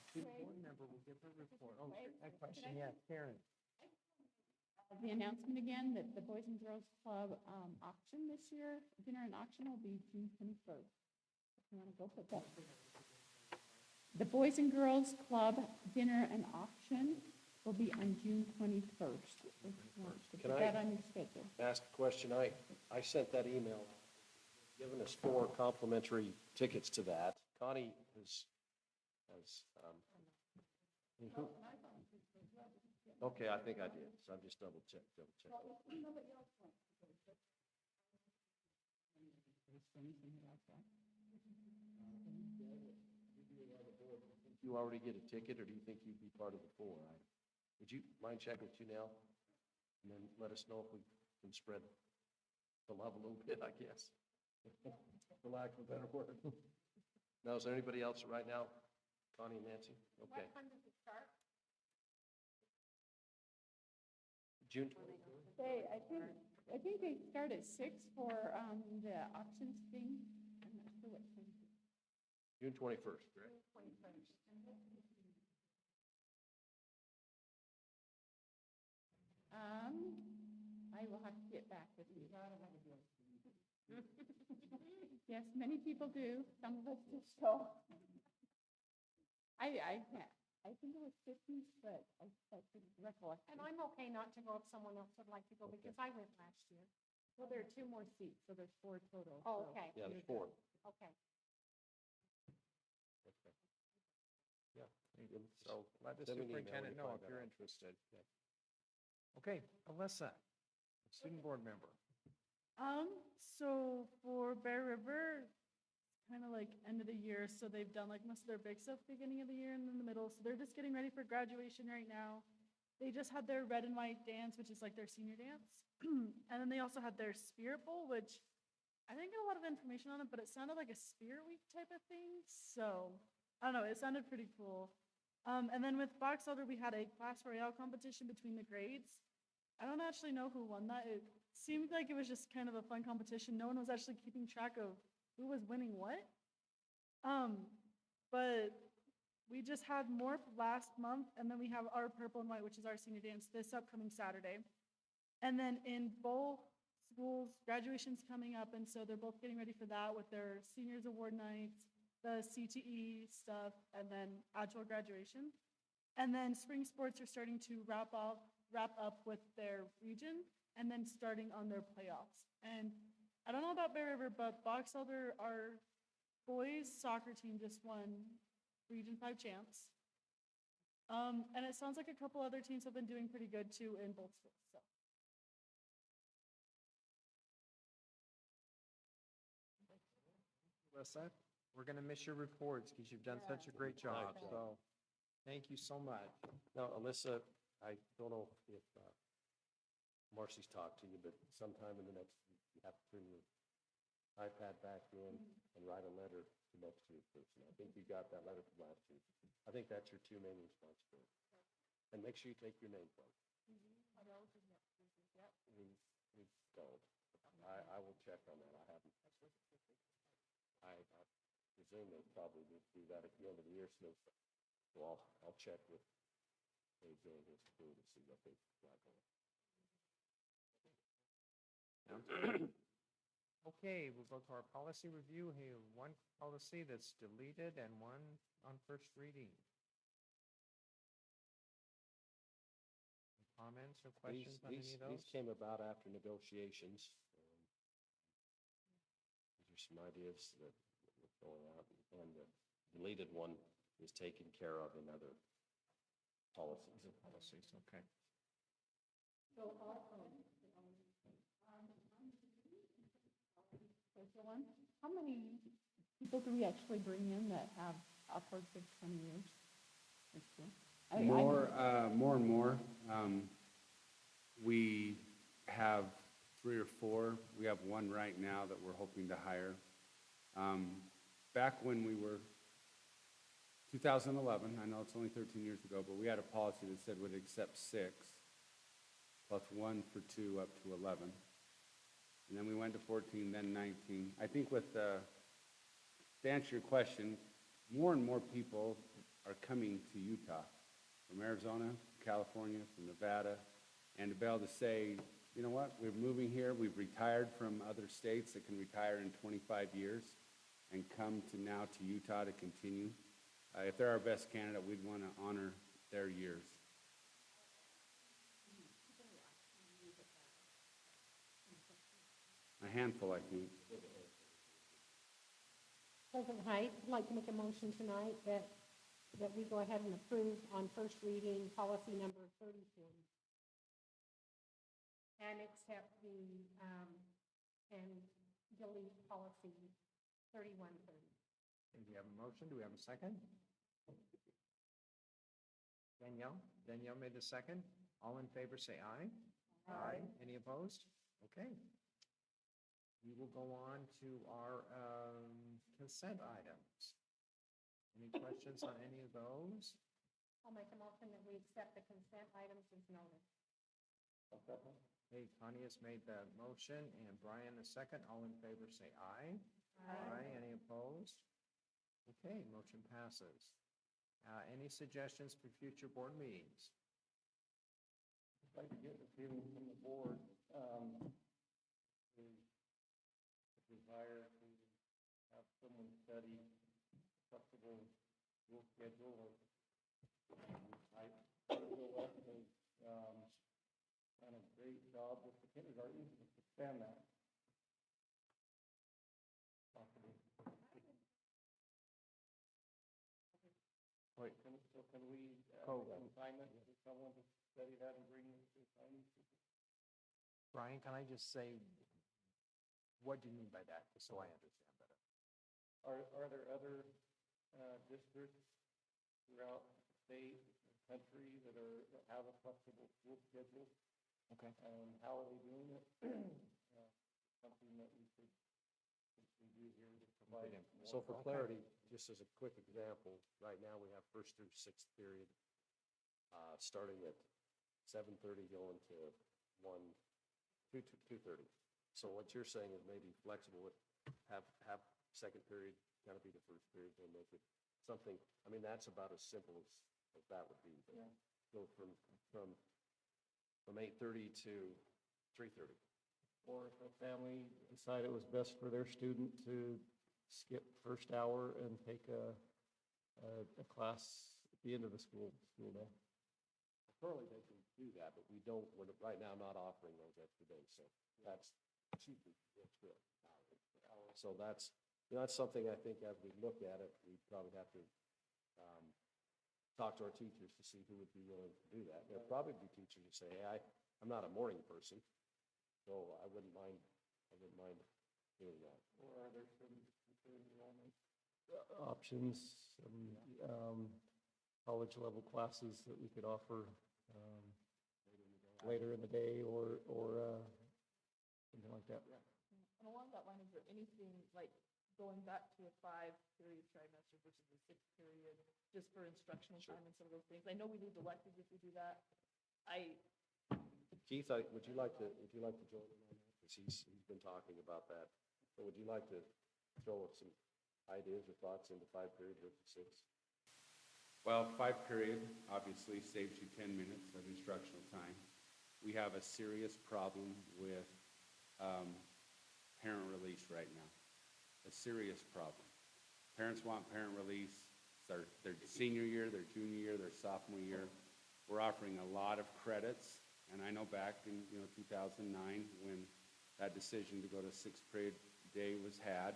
student board member will give her report. Oh, that question, yeah, Karen. The announcement again that the Boys and Girls Club auction this year, dinner and auction will be June 21st. If you want to go put that. The Boys and Girls Club dinner and auction will be on June 21st. If you want to Can put I that on your schedule. ask a question? I sent that email, giving us 4 complimentary tickets to that. Connie has okay, I think I did, so I'm just double check. You already get a ticket, or do you think you'd be part of the 4? Would you mind checking with Janelle? And then let us know if we can spread the love a little bit, I guess. For lack of a better word. Now, is there anybody else right now? Connie and Nancy? Okay. What time does it start? June 24th? I think they start at 6 for the auctions thing. I'm not sure what time. June 21st, correct? June 21st. I will have to get back with you. Yes, many people do. Some of us just go. I can't. I think it was 50, but I could recollect. And I'm okay not to go if someone else would like to go, because I went last year. Well, there are 2 more seats, so there's 4 total. Oh, so okay. Yeah, there's you're 4. good. Okay. Okay. Yeah. So let the Send me an email when superintendent you know find if that you're out. interested. Okay, Alyssa, student board member. So for Bear River, kind of like end of the year, so they've done like most of their big stuff beginning of the year and in the middle, so they're just getting ready for graduation right now. They just had their red and white dance, which is like their senior dance. And then they also had their Spirit Bowl, which I didn't get a lot of information on it, but it sounded like a Spirit Week type of thing. So I don't know, it sounded pretty cool. And then with Box Elder, we had a class royale competition between the grades. I don't actually know who won that. It seemed like it was just kind of a fun competition. No one was actually keeping track of who was winning what. But we just had Morph last month, and then we have our Purple and White, which is our senior dance, this upcoming Saturday. And then in both schools, graduation's coming up, and so they're both getting ready for that with their seniors award nights, the CTE stuff, and then actual graduation. And then spring sports are starting to wrap up with their region, and then starting on their playoffs. And I don't know about Bear River, but Box Elder, our boys soccer team just won Region 5 champs. And it sounds like a couple other teams have been doing pretty good too in both schools. So. Alyssa, We're gonna miss your reports because you've done such a great job, Thanks, so thank you so much. Now, Alyssa, I don't know if Marcy's talked to you, but sometime in the next week, you have to turn your iPad back in and write a letter to next year's person. I think you got that letter from last year. I think that's your two main responsibilities. And make sure you take your name from it. We don't. I will check on that. I haven't. I presume they probably would do that at the end of the year, so I'll check with AJ and his crew to see what they've got going. Sounds good. Okay, we'll go to our policy review. We have one policy that's deleted and one on first reading. Comments or questions on any of those? These came about after negotiations. These are some ideas that were going out, and the deleted one is taken care of in other policies. Okay. So also, social one, how many people do we actually bring in that have upwards of 20 years? More and more. We have 3 or 4. We have one right now that we're hoping to hire. Back when we were 2011, I know it's only 13 years ago, but we had a policy that said we'd accept 6, plus 1 for 2 up to 11. And then we went to 14, then 19. I think with, to answer your question, more and more people are coming to Utah from Arizona, California, from Nevada, and to be able to say, you know what, we're moving here, we've retired from other states that can retire in 25 years and come to now to Utah to continue. If they're our best candidate, we'd want to honor their years. A handful, I think. President Height, I'd like to make a motion tonight that we go ahead and approve on first reading policy number 32. And accept and delete policy 3130. Do we have a motion? Do we have a second? Danielle made the second. All in favor, say aye. Aye. Any opposed? Okay. We will go on to our consent items. Any questions on any of those? I'll make a motion that we accept the consent items as noted. Hey, Connie has made the motion and Brian the second. All in favor, say aye. Aye. Any opposed? Okay, motion passes. Any suggestions for future board meetings? I'd like to get a feeling from the board, the desire to have someone study flexible school schedule. I feel that has done a great job with the kindergarten to expand that. Possible. Wait. Can we assignment to someone to study that and bring it to assignments? Brian, can I just say, what do you mean by that, just so I understand better? Are there other districts throughout the state, the country that have a flexible school schedule? Okay. How are they doing it? Something that we could do here to provide. So for clarity, just as a quick example, right now we have first through sixth period, starting at 7:30 going to 2:30. So what you're saying is maybe flexible, have second period kind of be the first period, and make it something. I mean, that's about as simple as that would be. Yeah. Go from 8:30 to 3:30. Or if a family decided it was best for their student to skip first hour and take a class at the end of the school day. Currently, they can do that, but we're right now not offering those extra days, so that's cheaper. That's good. So that's something I think as we look at it, we probably have to talk to our teachers to see who would be willing to do that. There'll probably be teachers who say, hey, I'm not a morning person, so I wouldn't mind doing that. Or are there some enrollments options, some college-level classes that we could offer later in the day or something like that. And along that line, is there anything like going back to a 5-period trimester versus a 6-period, just for instructional time and some of those things? I know we lose electives if we do that. Keith, would you like to join in on that? Because he's been talking about that. So would you like to throw some ideas or thoughts into 5-period versus 6? Well, 5-period obviously saves you 10 minutes of instructional time. We have a serious problem with parent release right now. A serious problem. Parents want parent release. It's their senior year, their junior year, their sophomore year. We're offering a lot of credits, and I know back in 2009 when that decision to go to 6th-period day was had,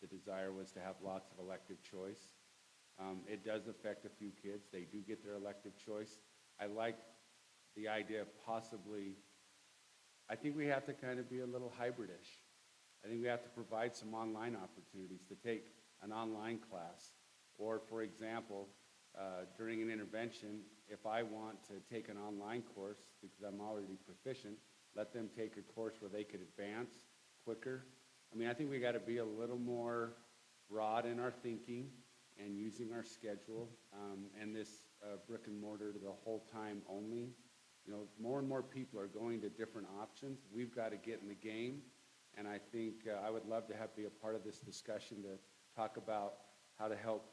the desire was to have lots of elective choice. It does affect a few kids. They do get their elective choice. I like the idea of possibly, I think we have to kind of be a little hybridish. I think we have to provide some online opportunities to take an online class. Or, for example, during an intervention, if I want to take an online course because I'm already proficient, let them take a course where they could advance quicker. I mean, I think we got to be a little more broad in our thinking and using our schedule and this brick and mortar the whole time only. More and more people are going to different options. We've got to get in the game, and I think I would love to be a part of this discussion to talk about how to help.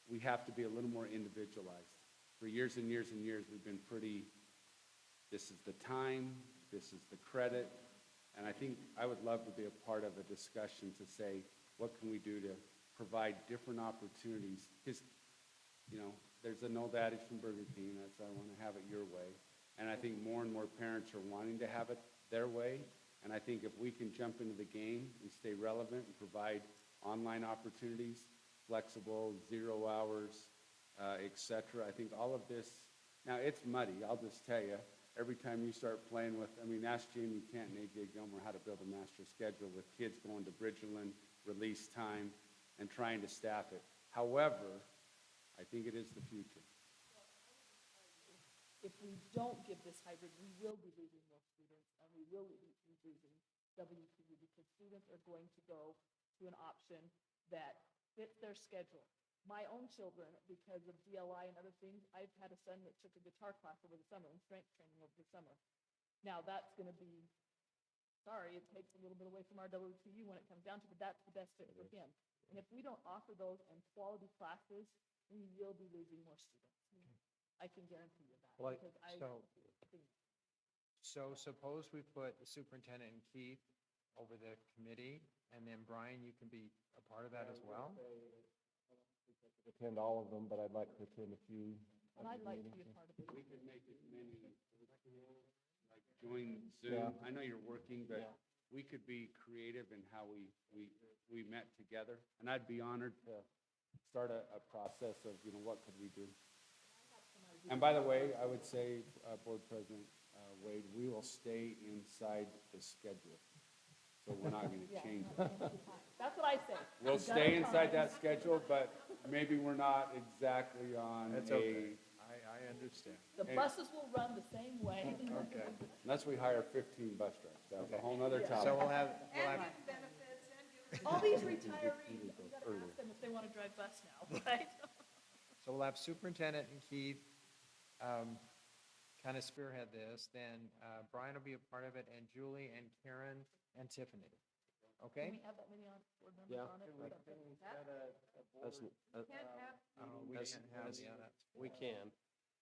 We have to be a little more individualized. For years and years and years, we've been pretty, this is the time, this is the credit, and I think I would love to be a part of a discussion to say, what can we do to provide different opportunities? Because, there's an old adage from Burger King, that's I want to have it your way. And I think more and more parents are wanting to have it their way. And I think if we can jump into the game and stay relevant and provide online opportunities, flexible, 0 hours, et cetera, I think all of this, now it's muddy, I'll just tell you. Every time you start playing with, ask Jamie Kent and AJ Gilmore how to build a master schedule with kids going to Bridgeland, release time, and trying to staff it. However, I think it is the future. If we don't give this hybrid, we will be losing more students, and we will be losing WTU because students are going to go to an option that fits their schedule. My own children, because of DLI and other things, I've had a son that took a guitar class over the summer and strength training over the summer. Now, that's going to be, sorry, it takes a little bit away from our WTU when it comes down to it, but that's the best fit for him. And if we don't offer those and quality classes, we will be losing more students. I can guarantee you that. Well, Because so suppose we put the superintendent and Keith over the committee, and then Brian, you can be a part of that as well? Attend all of them, but I'd like to attend a few. And I'd like to be a part of it. We could make as many, like join Zoom. Yeah. I know you're working, but we could be creative in how we met together. And I'd be honored to start a process of, what could we do? And by the way, I would say, Board President Wade, we will stay inside the schedule. So we're not going to change it. That's what I say. We'll stay inside that schedule, but maybe we're not exactly on That's a. okay. I understand. The buses will run the same way. Okay. Unless we hire 15 bus drivers, that's a whole nother topic. So we'll have, All these retirees, we gotta ask them if they want to drive bus now, right? so we'll have superintendent and Keith kind of spearhead this, then Brian will be a part of it, and Julie and Karen and Tiffany. Okay? Can we have that many board members on it? We can,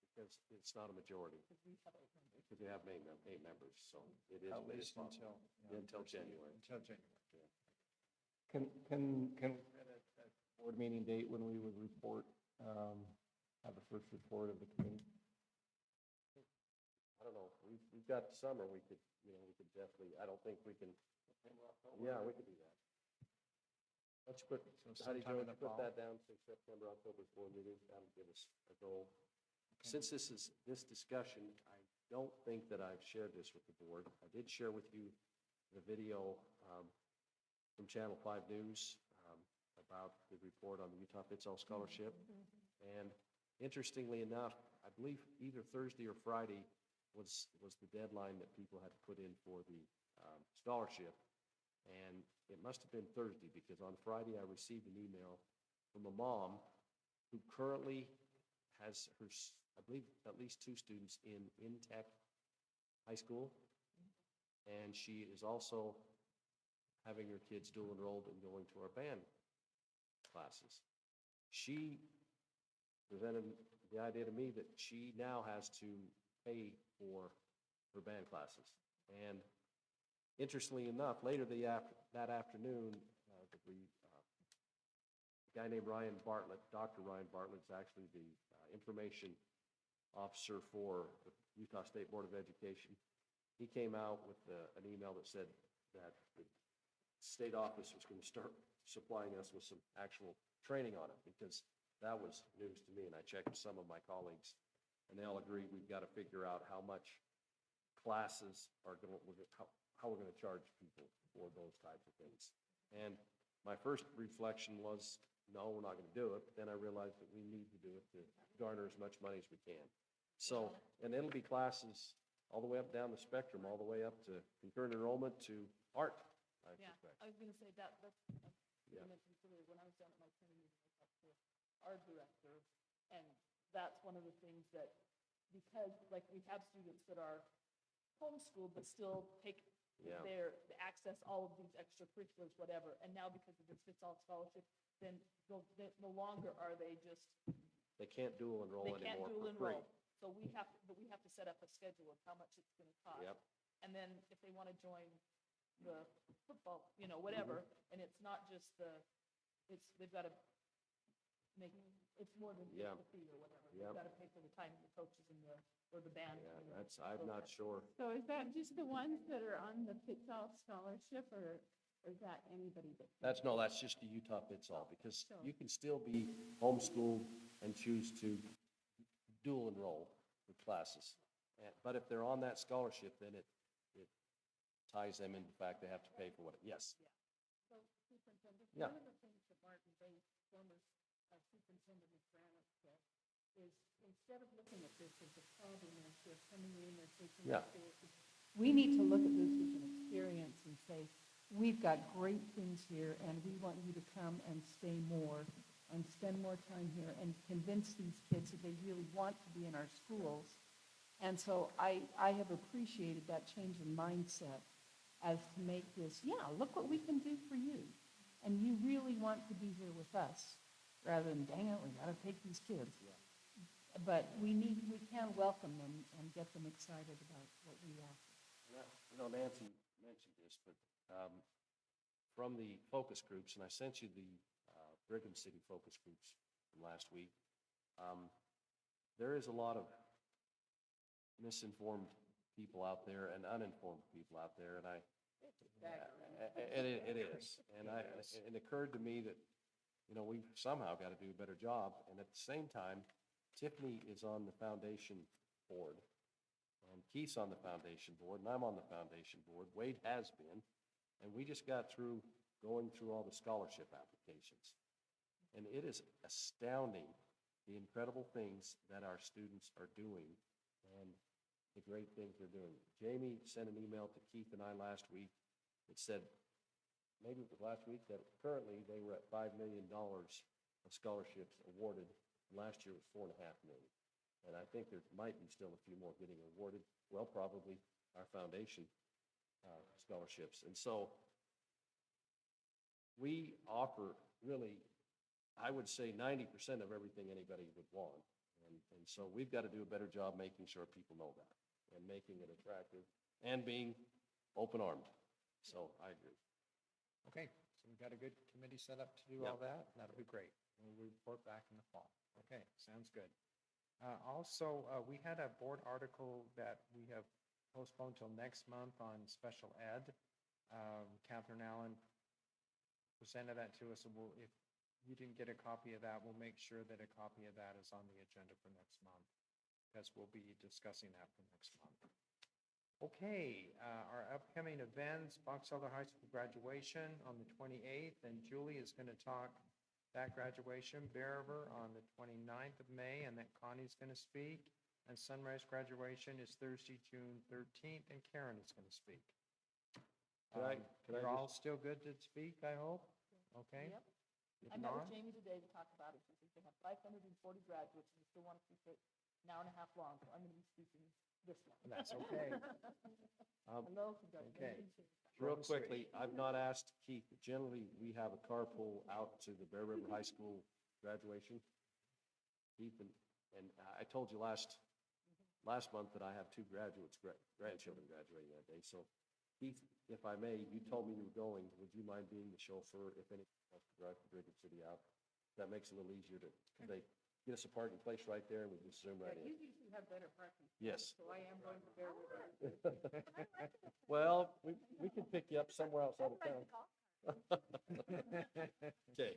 because it's not a majority. Because we have eight members, so it is. At least until January. Until January. Can we set a board meeting date when we would report, have the first report of the committee? I don't know, we've got summer, we could definitely, I don't think we can, yeah, we could do that. Let's put, how do you sometime in the put fall? that down to September, October's board meeting, that'll give us a goal. Since this discussion, I don't think that I've shared this with the board. I did share with you the video from Channel 5 News about the report on the Utah Fits All Scholarship. And interestingly enough, I believe either Thursday or Friday was the deadline that people had to put in for the scholarship. And it must have been Thursday, because on Friday I received an email from a mom who currently has her, I believe, at least 2 students in Tech High School. And she is also having her kids dual enrolled and going to our band classes. She presented the idea to me that she now has to pay for her band classes. And interestingly enough, later that afternoon, a guy named Ryan Bartlett, Dr. Ryan Bartlett, is actually the information officer for the Utah State Board of Education. He came out with an email that said that the state office was going to start supplying us with some actual training on it, because that was news to me. And I checked with some of my colleagues, and they all agree we've got to figure out how much classes are going, how we're going to charge people for those types of things. And my first reflection was, no, we're not going to do it. But then I realized that we need to do it to garner as much money as we can. So, and it'll be classes all the way up down the spectrum, all the way up to concurrent enrollment to art, I suspect. I was gonna say that's, Yeah. I mentioned earlier, when I was down at my training meeting, I talked to our director, and that's one of the things that, because like we have students that are homeschooled but still take Yeah. they access all of these extracurriculars, whatever, and now because of this Fits All Scholarship, then no longer are they just, They can't dual enroll they can't anymore dual for free. enroll. So we have to set up a schedule of how much it's gonna cost. Yep. And then if they want to join the football, whatever, and it's not just they've got to make, it's more than just Yeah. the fee or whatever. Yep. They've got to pay for the time of the coaches and or the band. Yeah, I'm not sure. So is that just the ones that are on the Fits All Scholarship, or is that anybody that? That's just the Utah Fits All, because you can still be homeschooled and choose to dual enroll with classes. But if they're on that scholarship, then it ties them into the fact they have to pay for what, yes. So Superintendent, Yeah. one of the things that Martin Bay, former superintendent of Granite, said is instead of looking at this as a problem, as they're coming in, they're taking Yeah. We need to look at this as an experience and say, we've got great things here, and we want you to come and stay more and spend more time here and convince these kids that they really want to be in our schools. And so I have appreciated that change in mindset as to make this, look what we can do for you. And you really want to be here with us, rather than, dang it, we got to take these kids. But we can welcome them and get them excited about what we offer. Nancy mentioned this, but from the focus groups, and I sent you the Brigham City focus groups from last week, there is a lot of misinformed people out there and uninformed people out there, and it is. And it occurred to me that, we've somehow got to do a better job. And at the same time, Tiffany is on the foundation board, and Keith's on the foundation board, and I'm on the foundation board. Wade has been, and we just got through going through all the scholarship applications. And it is astounding the incredible things that our students are doing and the great things they're doing. Jamie sent an email to Keith and I last week that said, maybe it was last week, that currently they were at $5 million of scholarships awarded. Last year was $4.5 million. And I think there might be still a few more getting awarded. Well, probably our foundation scholarships. And so we offer really, I would say 90% of everything anybody would want. And so we've got to do a better job making sure people know that and making it attractive and being open-armed. So I agree. Okay, so we've got a good committee set up to do Yep. all that. That'll be great. We'll report back in the fall. Okay, sounds good. Also, we had a board article that we have postponed till next month on special ed. Catherine Allen presented that to us, and if you didn't get a copy of that, we'll make sure that a copy of that is on the agenda for next month, because we'll be discussing that for next month. Okay, our upcoming events, Box Elder High School graduation on the 28th, and Julie is going to talk that graduation. Bear River on the 29th of May, and that Connie's going to speak. And Sunrise graduation is Thursday, June 13th, and Karen is going to speak. Could I You're all just- still good to speak, I hope? Okay? Yep. If I met with not, Jamie today to talk about it. She says they have 540 graduates and they still want to keep it an hour and a half long, so I'm going to be speaking this one. That's okay. Hello, Okay. congratulations. Real quickly, I've not asked Keith, but generally, we have a carpool out to the Bear River High School graduation. Keith, and I told you last month that I have 2 grandchildren graduating that day. So Keith, if I may, you told me you were going. Would you mind being the chauffeur if anyone wants to drive from Brigham City out? That makes it a little easier they get us a parking place right there and we just zoom right Yeah, you in. usually have better parking. Yes. So I am going to Bear River. Well, we can pick you up somewhere else out of town. Okay,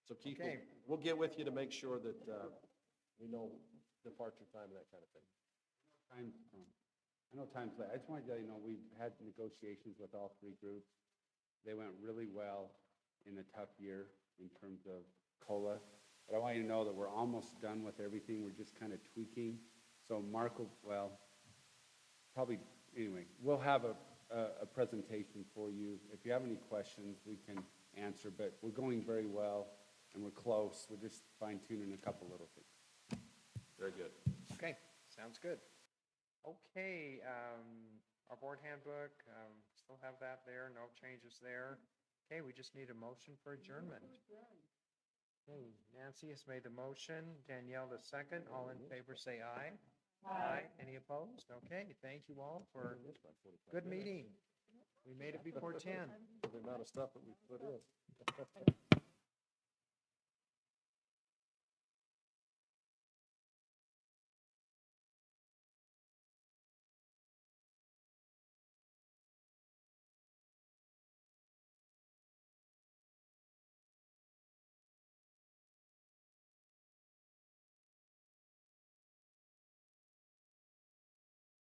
so Keith, Okay. we'll get with you to make sure that we know departure time and that kind of thing. I know time's late. I just wanted to let you know, we've had negotiations with all 3 groups. They went really well in a tough year in terms of COLA. But I want you to know that we're almost done with everything. We're just kind of tweaking. So Mark will, anyway, we'll have a presentation for you. If you have any questions, we can answer, but we're going very well and we're close. We're just fine tuning a couple little things. Very good. Okay, sounds good. Okay, our board handbook, still have that there, no changes there. Okay, we just need a motion for adjournment. Okay, Nancy has made the motion, Danielle the second, all in favor say aye. Aye. Any opposed? Okay, thank you all for a good meeting. We made it before 10. The amount of stuff that we put in.